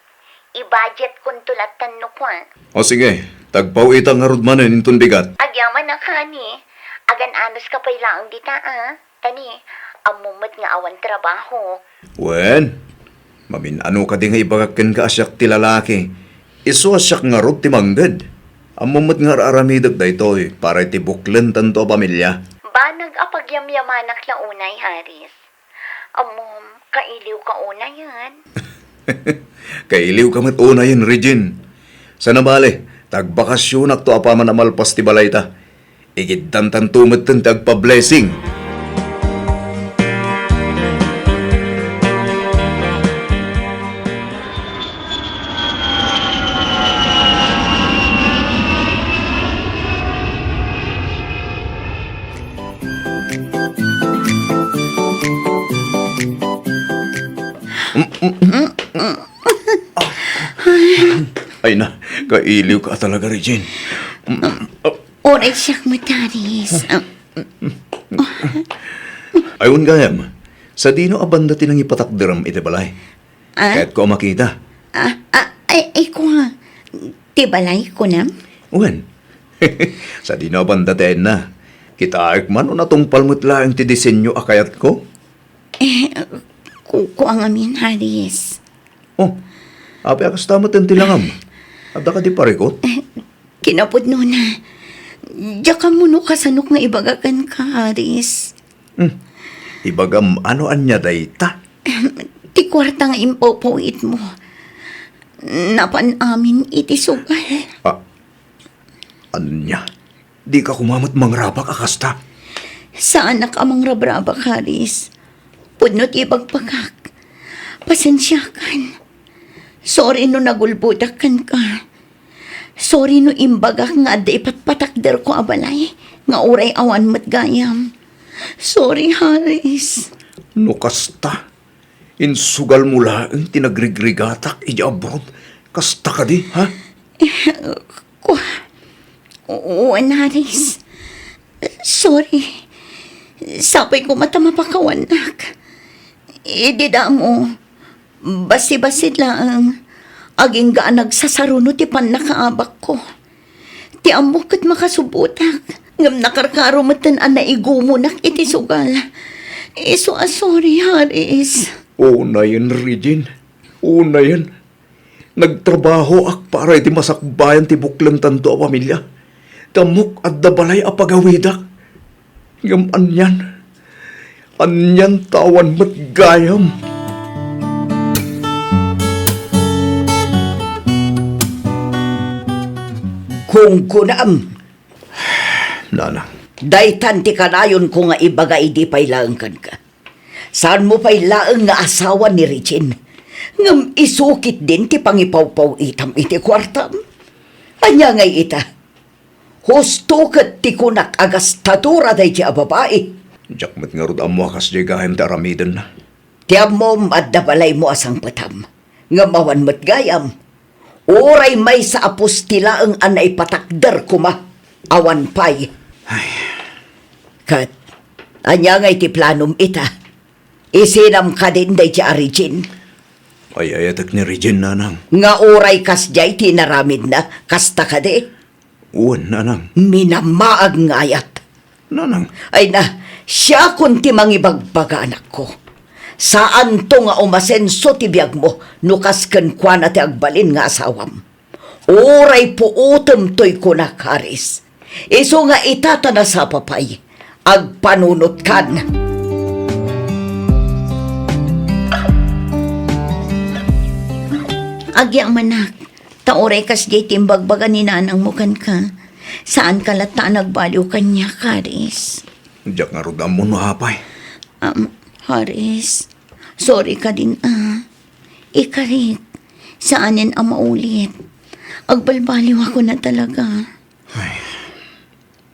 I-budget kun tulatan no kwa. O sige, tagpawitang nga rudmanin intun bigat. Agyaman na kani. Agan anos ka pa'y laang dita, Tani, amumat nga awan trabaho. Wen, maminano ka di nga ibagakin ka asyak ti lalaki. Iso asyak nga rod ti manggad. Amumot nga aramidag da ito'y para ti buklen tanto pamilya. Ba nag-apagyamyamanak la unay, Haris? Amom, kailiw ka una yan. Kailiw ka mat una yun, Regine. Sana bale, tagbakasyon ak to apaman amalpas ti balay ta. Igiddan tantumot tan tagpa-blessing. Ay na, kailiw ka talaga, Regine. Oray siyak mataris. Ayun gayam, sa dino abanda tinang ipatakdiram iti balay. Kahit ko makita. Ay ko nga. Tibalay ko na? Uwan, sa dino abanda tayo na. Kita man o natungpal mo't lang ti disenyo akayat ko. Kuko ang amin, Haris. Oh, api akas tamot ang tilangam. Abda ka di parikot? Kinapod no na. Diyan mo no kasanok nga ibagakan ka, Haris. Ibagam ano anya dayta? Ti kwarta nga impopowit mo. Napan amin iti sugal. Anya? Di ka kumamot mangrabak akasta? Saan na ka mang rabrabak, Haris? Pudnot ibagpagak. Pasensyakan. Sorry no nagulbudakan ka. Sorry no imbagak nga ada ipatpatakder ko abalay. Nga uray awan mat gayam. Sorry, Haris. No kasta. Insugal mo lang tinagrigrigatak ija abroad. Kasta ka di, ha? Uwan, Haris. Sorry. Sapay ko mata mapakawanak. Idida mo. Basi-basid lang. Aging gaan nagsasarunod ti pan nakaabak ko. Ti amok kat makasubutak. Ngam nakarkaro matan na igumunak iti sugal. Sorry, Haris. Una yan, Regine. Una yan. Nagtrabaho ak para iti masakbayan ti buklang tanto a pamilya. Kamuk at dabalay a pagawidak. Ngam anyan. Anyan tawan mat gayam. Kung kunam, Nanang, daytan ti kanayon ko nga ibagay di pay laeng kan ka. Saan mo pay laeng nga asawa ni Regine? Ngam isukit din ti pangipaw-paw itam iti kwartam. Anya ngay ita. Husto kat ti kunak agas tatura day ti ababae. jakmet nga rod amo akas di gayam ti aramidan na. Ti amom at dabalay mo asang patam. Nga mawan mat gayam. Oray may sa apostila ang anay patakder kuma. Awan pay. Kat, anya ngay ti planom ita. Isinam ka din day ti Regine. Ay ayatak ni Regine, nanang. Nga oray kas jay tinaramid na, kasta ka di. Uwan, nanang. Minamaag ngayat. Nanang. Ay na, siya kunti mangibagbaga anak ko. Saan to nga umasenso ti biyag mo, nukas ken kwa na ti agbalin nga asawam. Oray po utem to'y kunak, Haris. Iso nga itata na sa papay, agpanunot kan. Agyang manak, Taoray kas di timbagbaga ni nanang mo kan ka. Saan ka lata nagbaliw kanya, Haris? Diyak nga rodam mo no hapay. Haris, sorry ka din Ikarit, saanin ang maulit? Agbalbaliw ako na talaga.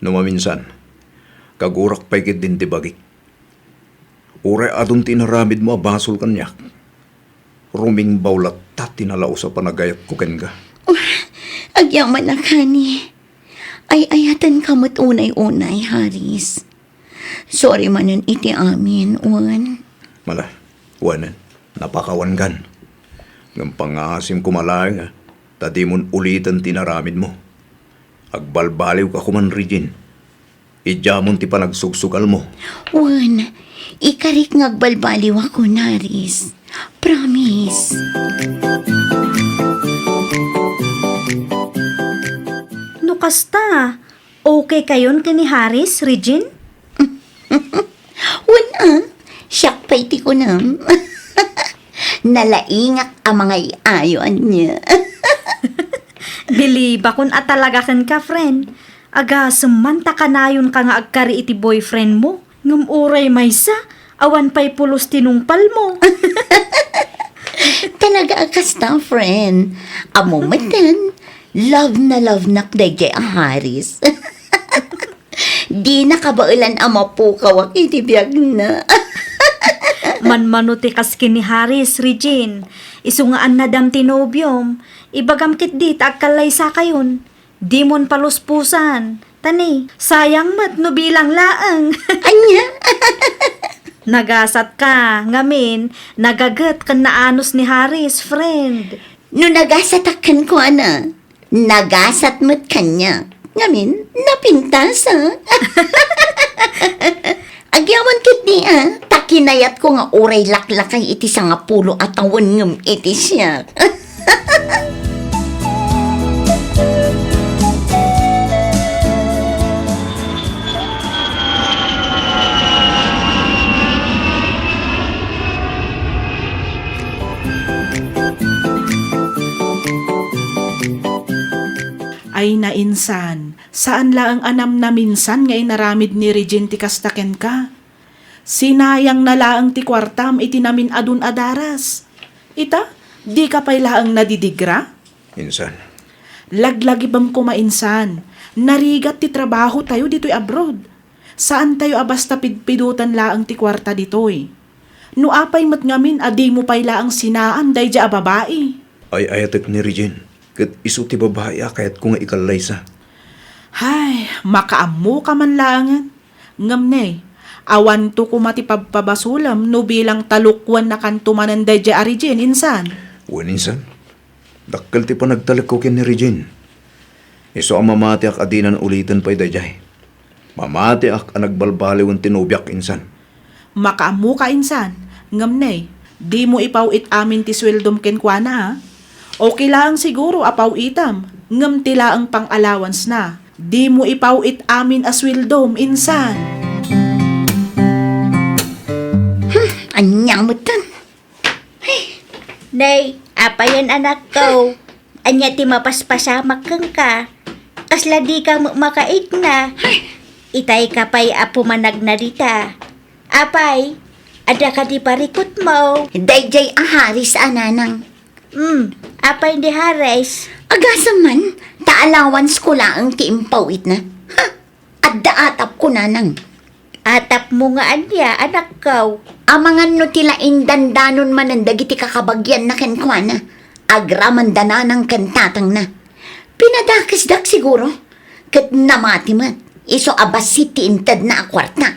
Numaminsan, kagurak pa'y din tibagik. Uray adun tinaramid mo abasol kanyak. Ruming bawlat ta tinalao sa panagayat ko ken ka. Agyaman na kani. Ay ayatan kamot unay-unay, Haris. Sorry manan iti amin, Uwan. Mala, wanan, napakawan kan. Ng pangasim kumalay nga, tadi mon ulitan tinaramid mo. Agbalbaliw ka kuman Regine. Ijamon ti panagsugsugal mo. Uwan, ikarik ngagbalbaliw ako, Haris. Promise. No kasta, okay kayon kini Haris, Regine? Wala, siyak pa iti ko na. Nalaingak ang mga iayon niya. Biliba kun at talaga kan ka, friend. Aga, sumanta ka na yun ka nga agkari iti boyfriend mo. Ngam uray maysa, awan pa'y pulos tinungpal mo. Talaga kasta, friend. Amo matan, love na kdagay ang Haris. Di nakabailan ang mapukawak iti biyag na. Manmanuti kas kini Haris, Regine. Isungaan na dam tinobyom. Ibagam kit dit agkalay sa kayon. Di mon paluspusan. Tani, sayang mat no bilang laang. Anya? Nagasat ka, ngamin, nagagat kan naanos ni Haris, friend. No nagasatakan ko, nagasat mo't kanya. Ngamin, napintasa. Agyawan kit ni takinayat ko nga oray laklakay iti sa nga pulo at awan ngam iti siya. Ay nainsan, saan la ang anam na minsan nga inaramid ni Regine ti kastaken ka? Sinayang na laang ti kwartam iti namin adun adaras. Ita, di ka pa'y laang nadidigra? Insan, Laglagi bam kumainsan, narigat ti trabaho tayo dito'y abroad. Saan tayo abasta pidpidutan laang ti kwarta dito'y? No apay mat ngamin adi mo pa'y laang sinaan day ja babae. ay ayatek ni Regine. Kat iso ti babae kayat ko nga ikalay sa. Hay, makaammo ka man laangan. Ngam ne, awan to kumati pabpabasulam no bilang talukwan na kantumanan day ja Regine insan. Wan insan, dakkel ti panagtalag ko ken ni Regine. Iso ang mamati ak adinan ulitan pa'y dayjay. Mamati ak ang nagbalbaliw ang tinubyak insan. Makaammo ka insan. Ngam ne, di mo ipawit amin ti sweldom ken kuana ha. Okay lang siguro apaw itam. Ngam tila ang pang-allowance na. Di mo ipawit amin aswildom insan. Anyang mo tan. Nay, apa yan anak ko? Anya ti mapaspasamak kang ka. Kasla di ka makaig na. Itay ka pa'y apo managnarita. Apay, ada ka di parikot mo. Dayjay ang Haris ananang. Apay di Haris. Agasam man, ta-allowance ko lang ti impawit na. At daatap ko nanang. Atap mo nga anya, anak ko. Amangan no tila indandanon man ang dagiti kakabagyan na kenkwana. Agraman dananang kentatang na. Pinadakisdak siguro. Kat namati man, iso abasiti intad na akwarta.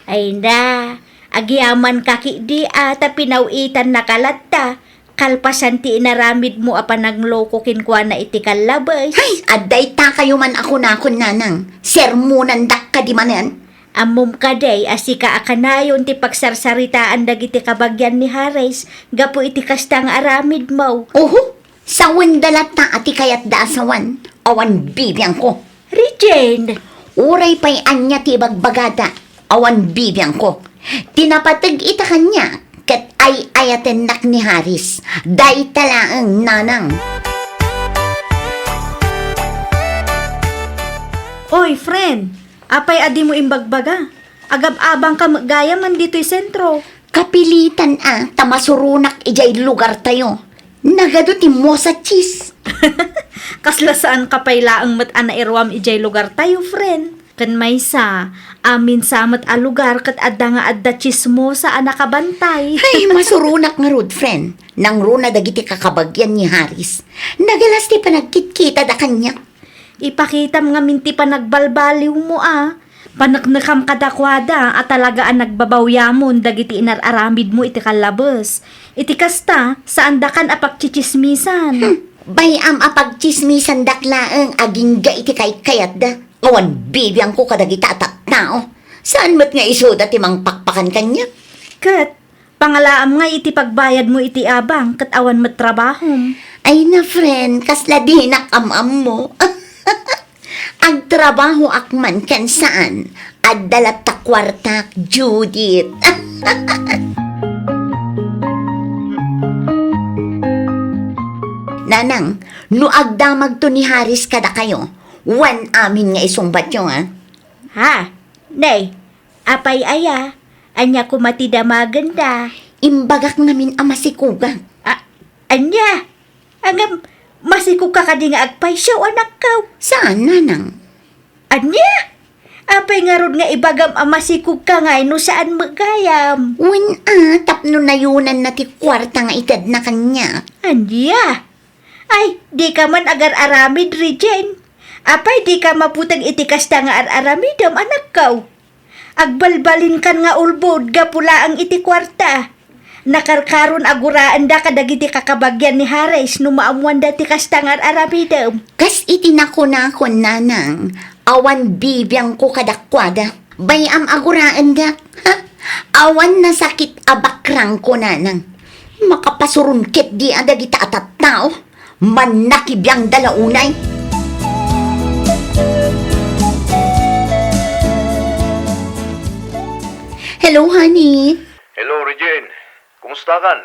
Ay na, agyaman kaki di ata pinawitan na kalatta. Kalpasan ti inaramid mo apa nagloko kinkwa na iti kalabay. Ay, aday ta kayo man ako na akon nanang. Sermunan dak ka di manan. Amom kaday asika akanayon ti pagsarsaritaan dagiti kabagyan ni Haris. Gapo iti kastang aramid mo. Oho, sawan dalat ta ati kayat da asawan. Awan bibiyang ko. Regine, Uray pa'y anya ti bagbagada. Awan bibiyang ko. Tinapatag ita kanya. Kat ay ayaten nak ni Haris. Day talaang nanang. Oy, friend, apay adi mo imbagbaga. Agab-abang ka gaya man dito'y sentro. Kapilitan tamasurunak ijay lugar tayo. Nagadutin mo sa cheese. Kasla saan kapay laang mat ana irwam ijay lugar tayo, friend. Kan maysa, amin sa mat a lugar kat adda nga adda chismosa a nakabantay. Ay, masurunak nga rod, friend. Nang runa dagiti kakabagyan ni Haris. Nagalas ti panagkitkita da kanya. Ipakitam nga minti pa nagbalbaliw mo Panaknakam kadakwada at talaga ang nagbabawyamon dagiti inararamid mo iti kalabas. Iti kasta, saan da kan apagchichismisan. Bayam apagchismisan daklaang aging ga iti kayat da. Awan bibiyang ko kadagita at tao. Saan mat nga iso dati mang pakpakan kanya? Kat, pangalaam nga iti pagbayad mo iti abang kat awan matrabahom. Ay na friend, kasla di nakamam mo. Ang trabaho akman kan saan? At dalat ta kwartak, Judith. Nanang, no agdamag to ni Haris kada kayo, wan amin nga isumbat yung Ha? Nay, apay aya. Anya ko matidamagan da. Imbagak namin ama si Kuga. Anya? Angam, masikog ka kadi nga agpay siya anak ka. Saan, nanang? Anya? Apay nga ron nga ibagam ang masikog ka nga no saan magayam. Wan tapno na yunan na ti kwarta nga itad na kanya. Anya? Ay, di ka man agar-aramid, Regen. Apay, di ka maputang itikasta nga ar-aramidam, anak kaw. Agbalbalin kan nga ulbod, gapula ang iti kwarta. Nakarkaron aguraan da kadagiti kakabagyan ni Hares no maamuan da ti kasta nga ar-aramidam. Kas itinako-nakon, nanang. Awan bibiyang ko kadakwada. Bayam aguraan da. Ha? Awan na sakit abakrang ko, nanang. Makapasurungkit di adagita atat tao. Manakibiyang dalaunay. Hello, honey. Hello, Regine. Kumusta kan?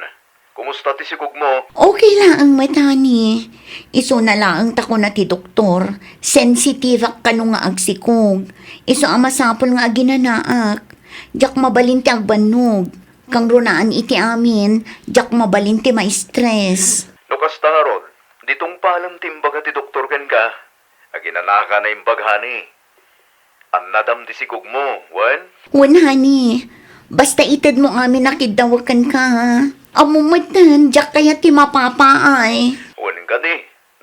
Kumusta ti sigug mo? Okay lang ang mata ni. Iso na lang ang tako na ti doktor. Sensitive ka nung nga agsikog. Iso ang masapol nga aginanaak. Diyak mabalin ti agbanog. Kang runaan iti amin, diyak mabalin ti ma-stress. No kasta nga rod, ditong palam timbaga ti doktor ken ka. Aginanaka na imbaghani. Ang nadam ti sigug mo, wan? Wan, honey. Basta itad mo amin nakidawakan ka, ha? Amumatan, diyak kaya ti mapapaay. Wan ka di.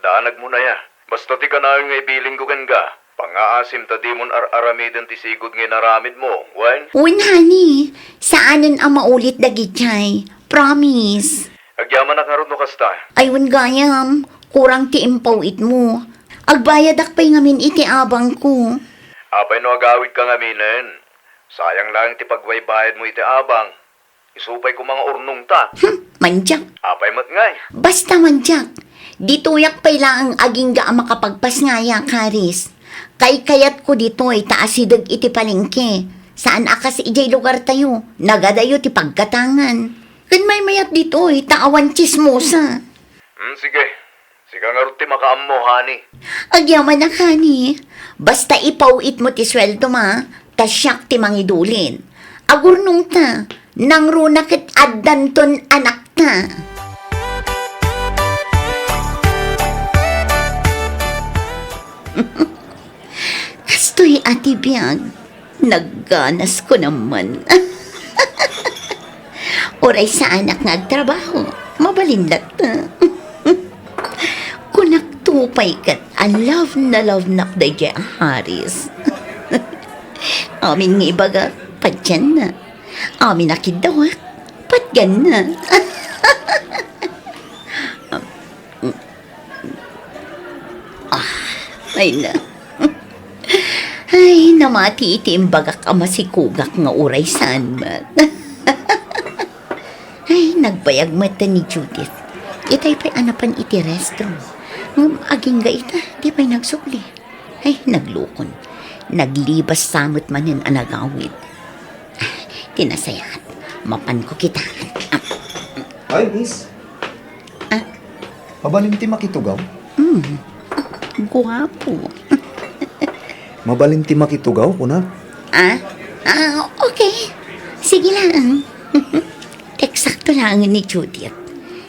Daanag mo na ya. Basta ti kanayong nga ibiling ko ken ka. Pangaasim ta di mon ar-aramiden ti sigud nga naramid mo, wan? Wan, honey. Saanan ang maulit dagitay? Promise. Agyaman na karon no kasta. Aywan gayam, kurang ti impawit mo. Agbayadak pa'y ngamin iti abang ko. Apay no agawid ka ngaminan. Sayang lang ti pagbaybayad mo iti abang. Isupay ko mga urnong ta. Manjak. Apay mat ngay. Basta manjak. Ditoyak pa'y lang ang aging ga makapagpas ngaya, Karis. Kay-kayat ko dito'y taasidag iti palengke. Saan akas ijay lugar tayo? Nagadayo ti pagkatangan. Kan may mayat dito'y taawan chismosa. Sige. Sige nga rin ti makaammo, honey. Agyaman na, honey. Basta ipauit mo ti sweldo ma, tasyak ti mangidulin. Agurnong ta, nang runakit addanton anak ta. Kastoy ati biyag, nagganas ko naman. Oray sa anak nga agtrabaho, mabalindat ta. Kunak tupay kat, ang love na kday Haris. Amin nga ibaga, padyan na. Amin nakidawak, padyan na. Ay na. Ay, namati iti imbagak ama si Kugak nga uray saan man. Ay, nagbayag mata ni Judith. Itay pa'y anapan iti restroom. Aging ga ita, di pa'y nagsukli. Ay, naglukon. Naglibas samot manin anagawid. Tinasayat. Mapan ko kita. Ay, miss. Mabalim ti makitugaw. Guwapo. Mabalin ti makitugaw ko na. Okay. Sige lang. Eksakto lang ni Judith.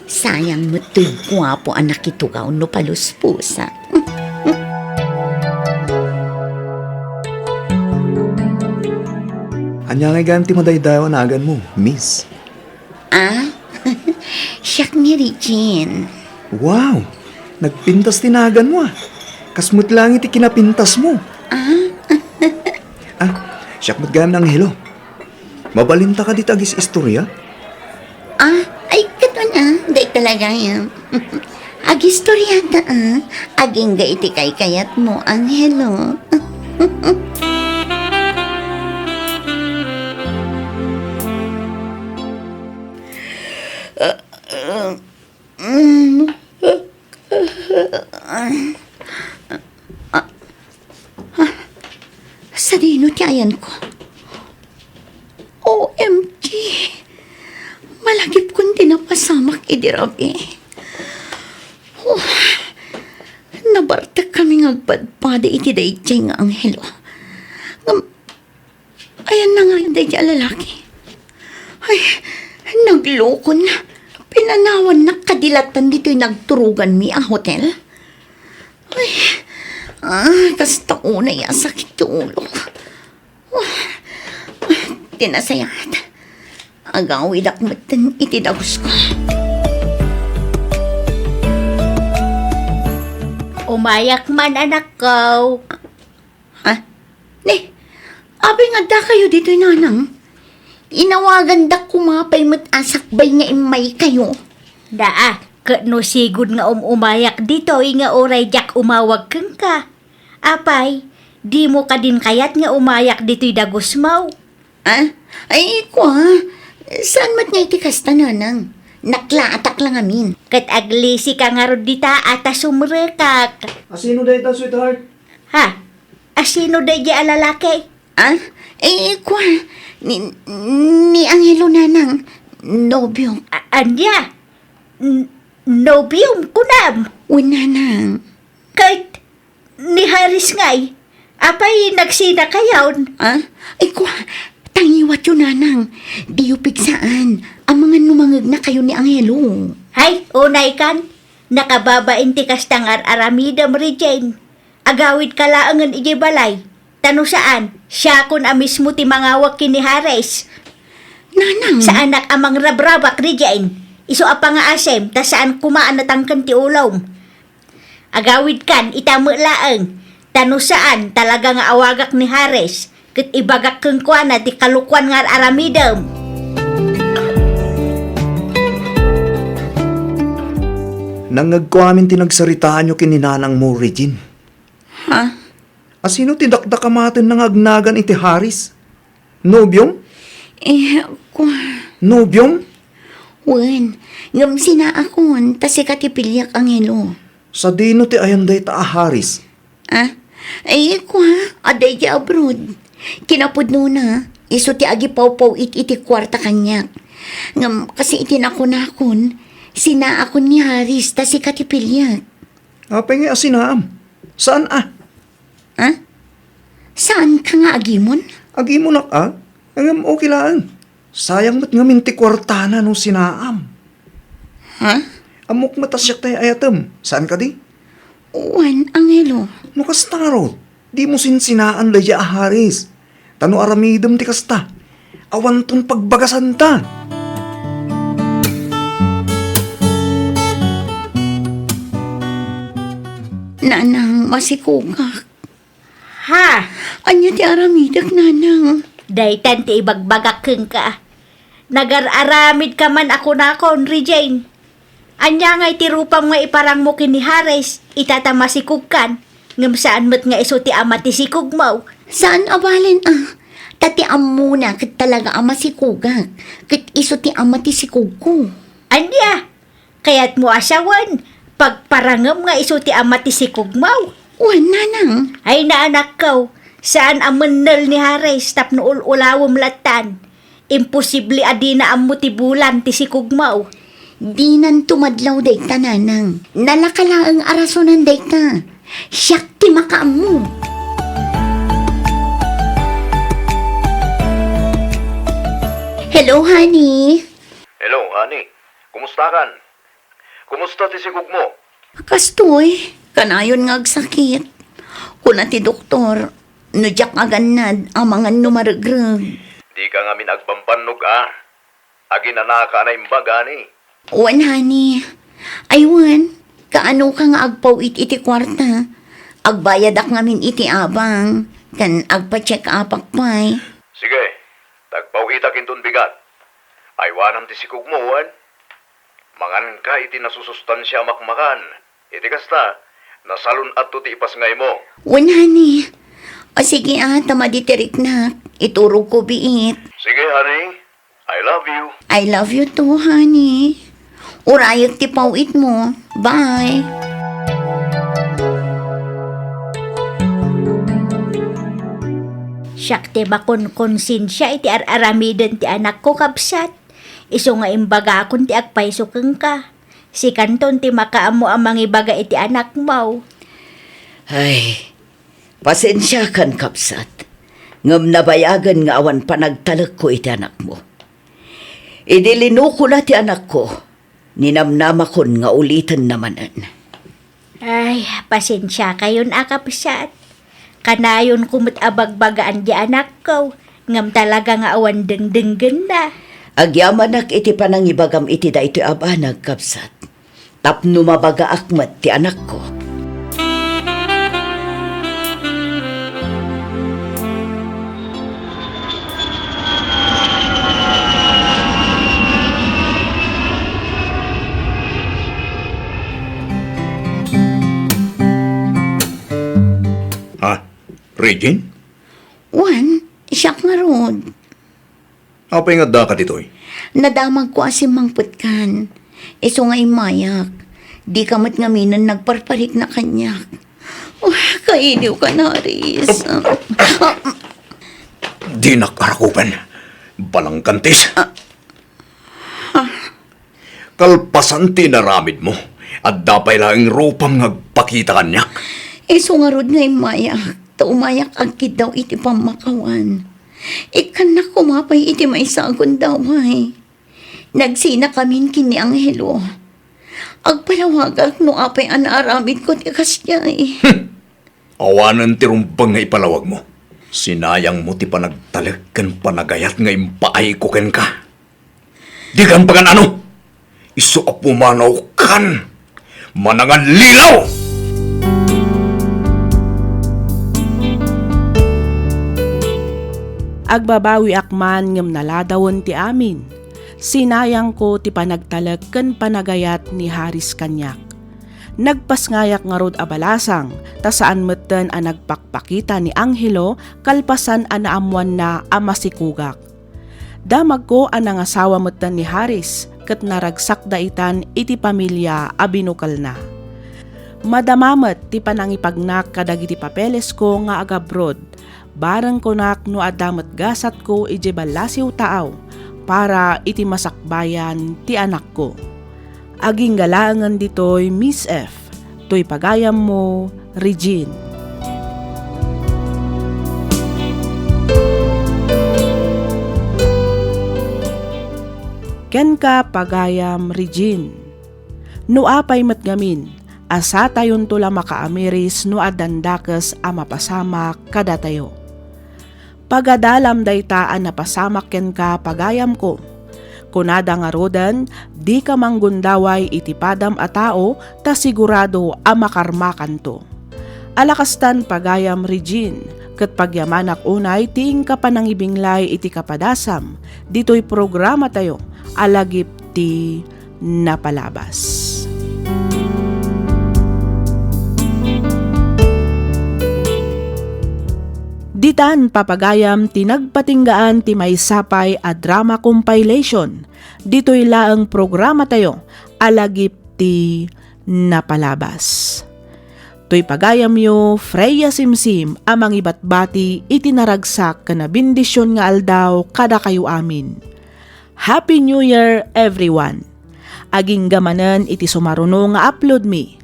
Sayang mo to'y guwapo ang nakitugaw no paluspusa. Anya nga ganti madaydayaw anagan mo, miss. Siyak ni Regine. Wow! Nagpintas tinagan mo ah. Kasmut lang iti kinapintas mo. Siyak mo't gayam ng helo. Mabalinta ka di tagis istorya? Ay, kato na. Day talaga yan. Agistorya ta, aging ga iti kay kayat mo, Angelo. Sa dino tiyayan ko. OMG! Malagip kong tinapasamak idirabi. Nabartak kami ngagpadpada iti dayjay nga Angelo. Ayan na nga yung dayjay lalaki. Ay, nagloko na. Pinanawan na kadilatan dito'y nagturugan mi ang hotel. Ay, kasta una ya sakit yung ulo. Tinasayat. Agawid akmatan itidagos ko. Umayak man anak ko. Abi nga da kayo dito'y nanang. Inawagan da kumapay mo't asakbay nga imay kayo. Daa, no sigud nga umayak dito, nga oray jak umawag kang ka. Apay, di mo ka din kayat nga umayak dito'y dagos mo. Ay, saan mat nga itikas tananang? Naklaatak lang amin. Kat aglisi ka nga rod dita at sumrekak. Asino dahi ta, sweetheart? Ha? Asino day di alalaki? Ni Angelo nanang, nobyo. Anya? Nobyong kunam. Nanang. Kahit ni Haris ngay, apay nagsina kayaon. Tangiwat yun nanang. Di yung pigsaan. Ang mga numangag na kayo ni Angelo. Hay, unay kan, nakababain ti kastang aramidam Regine. Agawid ka laangan iji balay. Tano saan, siya kun mismo ti mangawak kini Hares. Nanang. Sa anak amang rabrabak Regine. Iso apa nga asem, ta saan kumaan natangkan ti ulom. Agawid kan, itamo laang. Tano saan, talaga nga awagak ni Hares. Kat ibagak keng kuana ti kalukwan nga aramidam. Nang nagkuamin tinagsaritaan nyo kininanang mo, Regine. Asino tidakdakamatin ng agnagan iti Haris? Nobyong? Nobyong? Ngam sina akon, tasi katipilyak Angelo. Sa dino ti ayanday ta Haris. Aday di abroad. Kinapudno na, iso ti agi paw-paw iti kwarta kanyak. Ngam, kasi itinakon-akon, sina akon ni Haris, tasi katipilyak. Apay nga asinaam. Saan Saan ka nga agimon? Agimon Angam okay lang. Sayang mo't nga minti kwartana nung sinaam. Amok matasyak tayo ayatem. Saan ka di? Angelo. No kastaro. Di mo sinsinaan laya Haris. Tano aramidem ti kasta. Awan ton pagbagasan ta. Nanang, masikugak. Ha? Anya ti aramidak, nanang. Daytan ti ibagbagak keng ka. Nagararamid ka man ako na kon, Regine. Anya nga iti rupang nga iparang mo kini Hares, itatamasikog kan. Ngam saan mo't nga iso ti ama ti sikog mo. Saan abalin Tati amuna kat talaga ama sikugak. Kat iso ti ama ti sikug ko. Anya? Kaya't mo asawan, pagparangam nga iso ti ama ti sikog mo. Nanang. Ay naanak ko, saan amanal ni Hares tapno ulawom latan. Imposible adi na ammo ti bulan ti sikog mo. Di nan tumadlaw dayta, nanang. Nalakalaang arasonan dayta. Siyak ti makaamu. Hello, honey. Hello, honey. Kumusta kan? Kumusta ti sigug mo? Kastoy, kanayon nga agsakit. Kuna ti doktor, nudyak aganad ang mga numaragrag. Di ka nga minagbambanog Agi na naka na imbag, honey. Wan, honey. Aywan, kaano ka nga agpawit iti kwarta. Agbayad ak ngamin iti abang. Kan agpa-check upak pa'y. Sige, tagpawita kintun bigat. Aywanam ti sigug mo, wan. Mangan ka iti nasusustansya makmakan. Iti kasta, nasalun at ti ipasngay mo. Wan, honey. O sige tamaditirik na. Ituro ko biit. Sige, honey. I love you. I love you too, honey. Urayag ti pawit mo. Bye. Siyak ti bakon konsensya iti ar-aramiden ti anak ko kapsat. Iso nga imbaga akon ti agpaisukeng ka. Si kanton ti makaamo ang mangibaga iti anak mo. Ay, pasensya kan kapsat. Ngam nabayagan nga awan panagtalag ko iti anak mo. Idilino ko na ti anak ko. Ninamnama kon nga ulitan namanan. Ay, pasensya kayon akapsat. Kanayon kumut abagbagaan di anak ko. Ngam talaga nga awan dengdenggen na. Agyamanak iti panangibagam iti da iti abanag kapsat. Tapno mabaga akmat ti anak ko. Regine? Wan, siyak nga rod. Apay nga da ka ditoy? Nadamag ko asimangput kan. Iso nga imayak. Di kamat nga minan nagparparik na kanyak. Kainiw ka na, Riz. Di nakarakupan. Balangkantis. Kalpasan tinaramid mo. At dapay lang rupam ngagpakita kanyak. Iso nga rod nga imayak. Umayak agkid daw iti pamakawan. Ikan na kumapay iti maisagon daw ay. Nagsina kamin kini Anghelo. Agpalawagag no apay anaramid ko ti kasyay. Awanan ti rumbang nga ipalawag mo. Sinayang mo ti panagtalag kan panagayat nga impaay ko ken ka. Di kan pagan ano? Iso apumanaw kan. Manangan lilaw! Agbabawi akman ngem naladawon ti amin. Sinayang ko ti panagtalag ken panagayat ni Haris kanyak. Nagpasngayak nga rod abalasang, ta saan metten a nagpakpakita ni Anghelo kalpasan a naamuan na amasikugak. Damag ko a nangasawa metten ni Haris, ket naragsak daitan iti pamilya a binukal na. Madamamet ti panangipagnak kadagiti papeles ko nga agabroad. Barang konak no adamet gasat ko iti balasiw taaw para iti masakbayan ti anak ko. Aging galangan ditoy Miss F. To'y pagayam mo, Regine. Ken ka pagayam, Regine. No apay matgamin, asa tayon tula makaamiris no adandakas a mapasama kada tayo. Pagadalam daytaan na pasamak ken ka pagayam ko. Kunada nga rodan, di ka manggundaway iti padam a tao, ta sigurado a makarmakan to. Alakastan pagayam, Regine, ket pagyamanak unay tiing ka panangibinglay iti kapadasam, dito'y programa tayo, alagip ti napalabas. Ditan papagayam tinagpatinggaan ti maysapay a drama compilation. Dito'y laeng programa tayo, alagip ti napalabas. To'y pagayam yo, Freya Simsim, amang ibatbati itinaragsak kana bendisyon nga aldaw kada kayo amin. Happy New Year everyone! Aging gamanen iti sumaruno nga upload mi.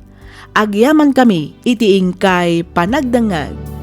Agyaman kami iti ingkay panagdangag.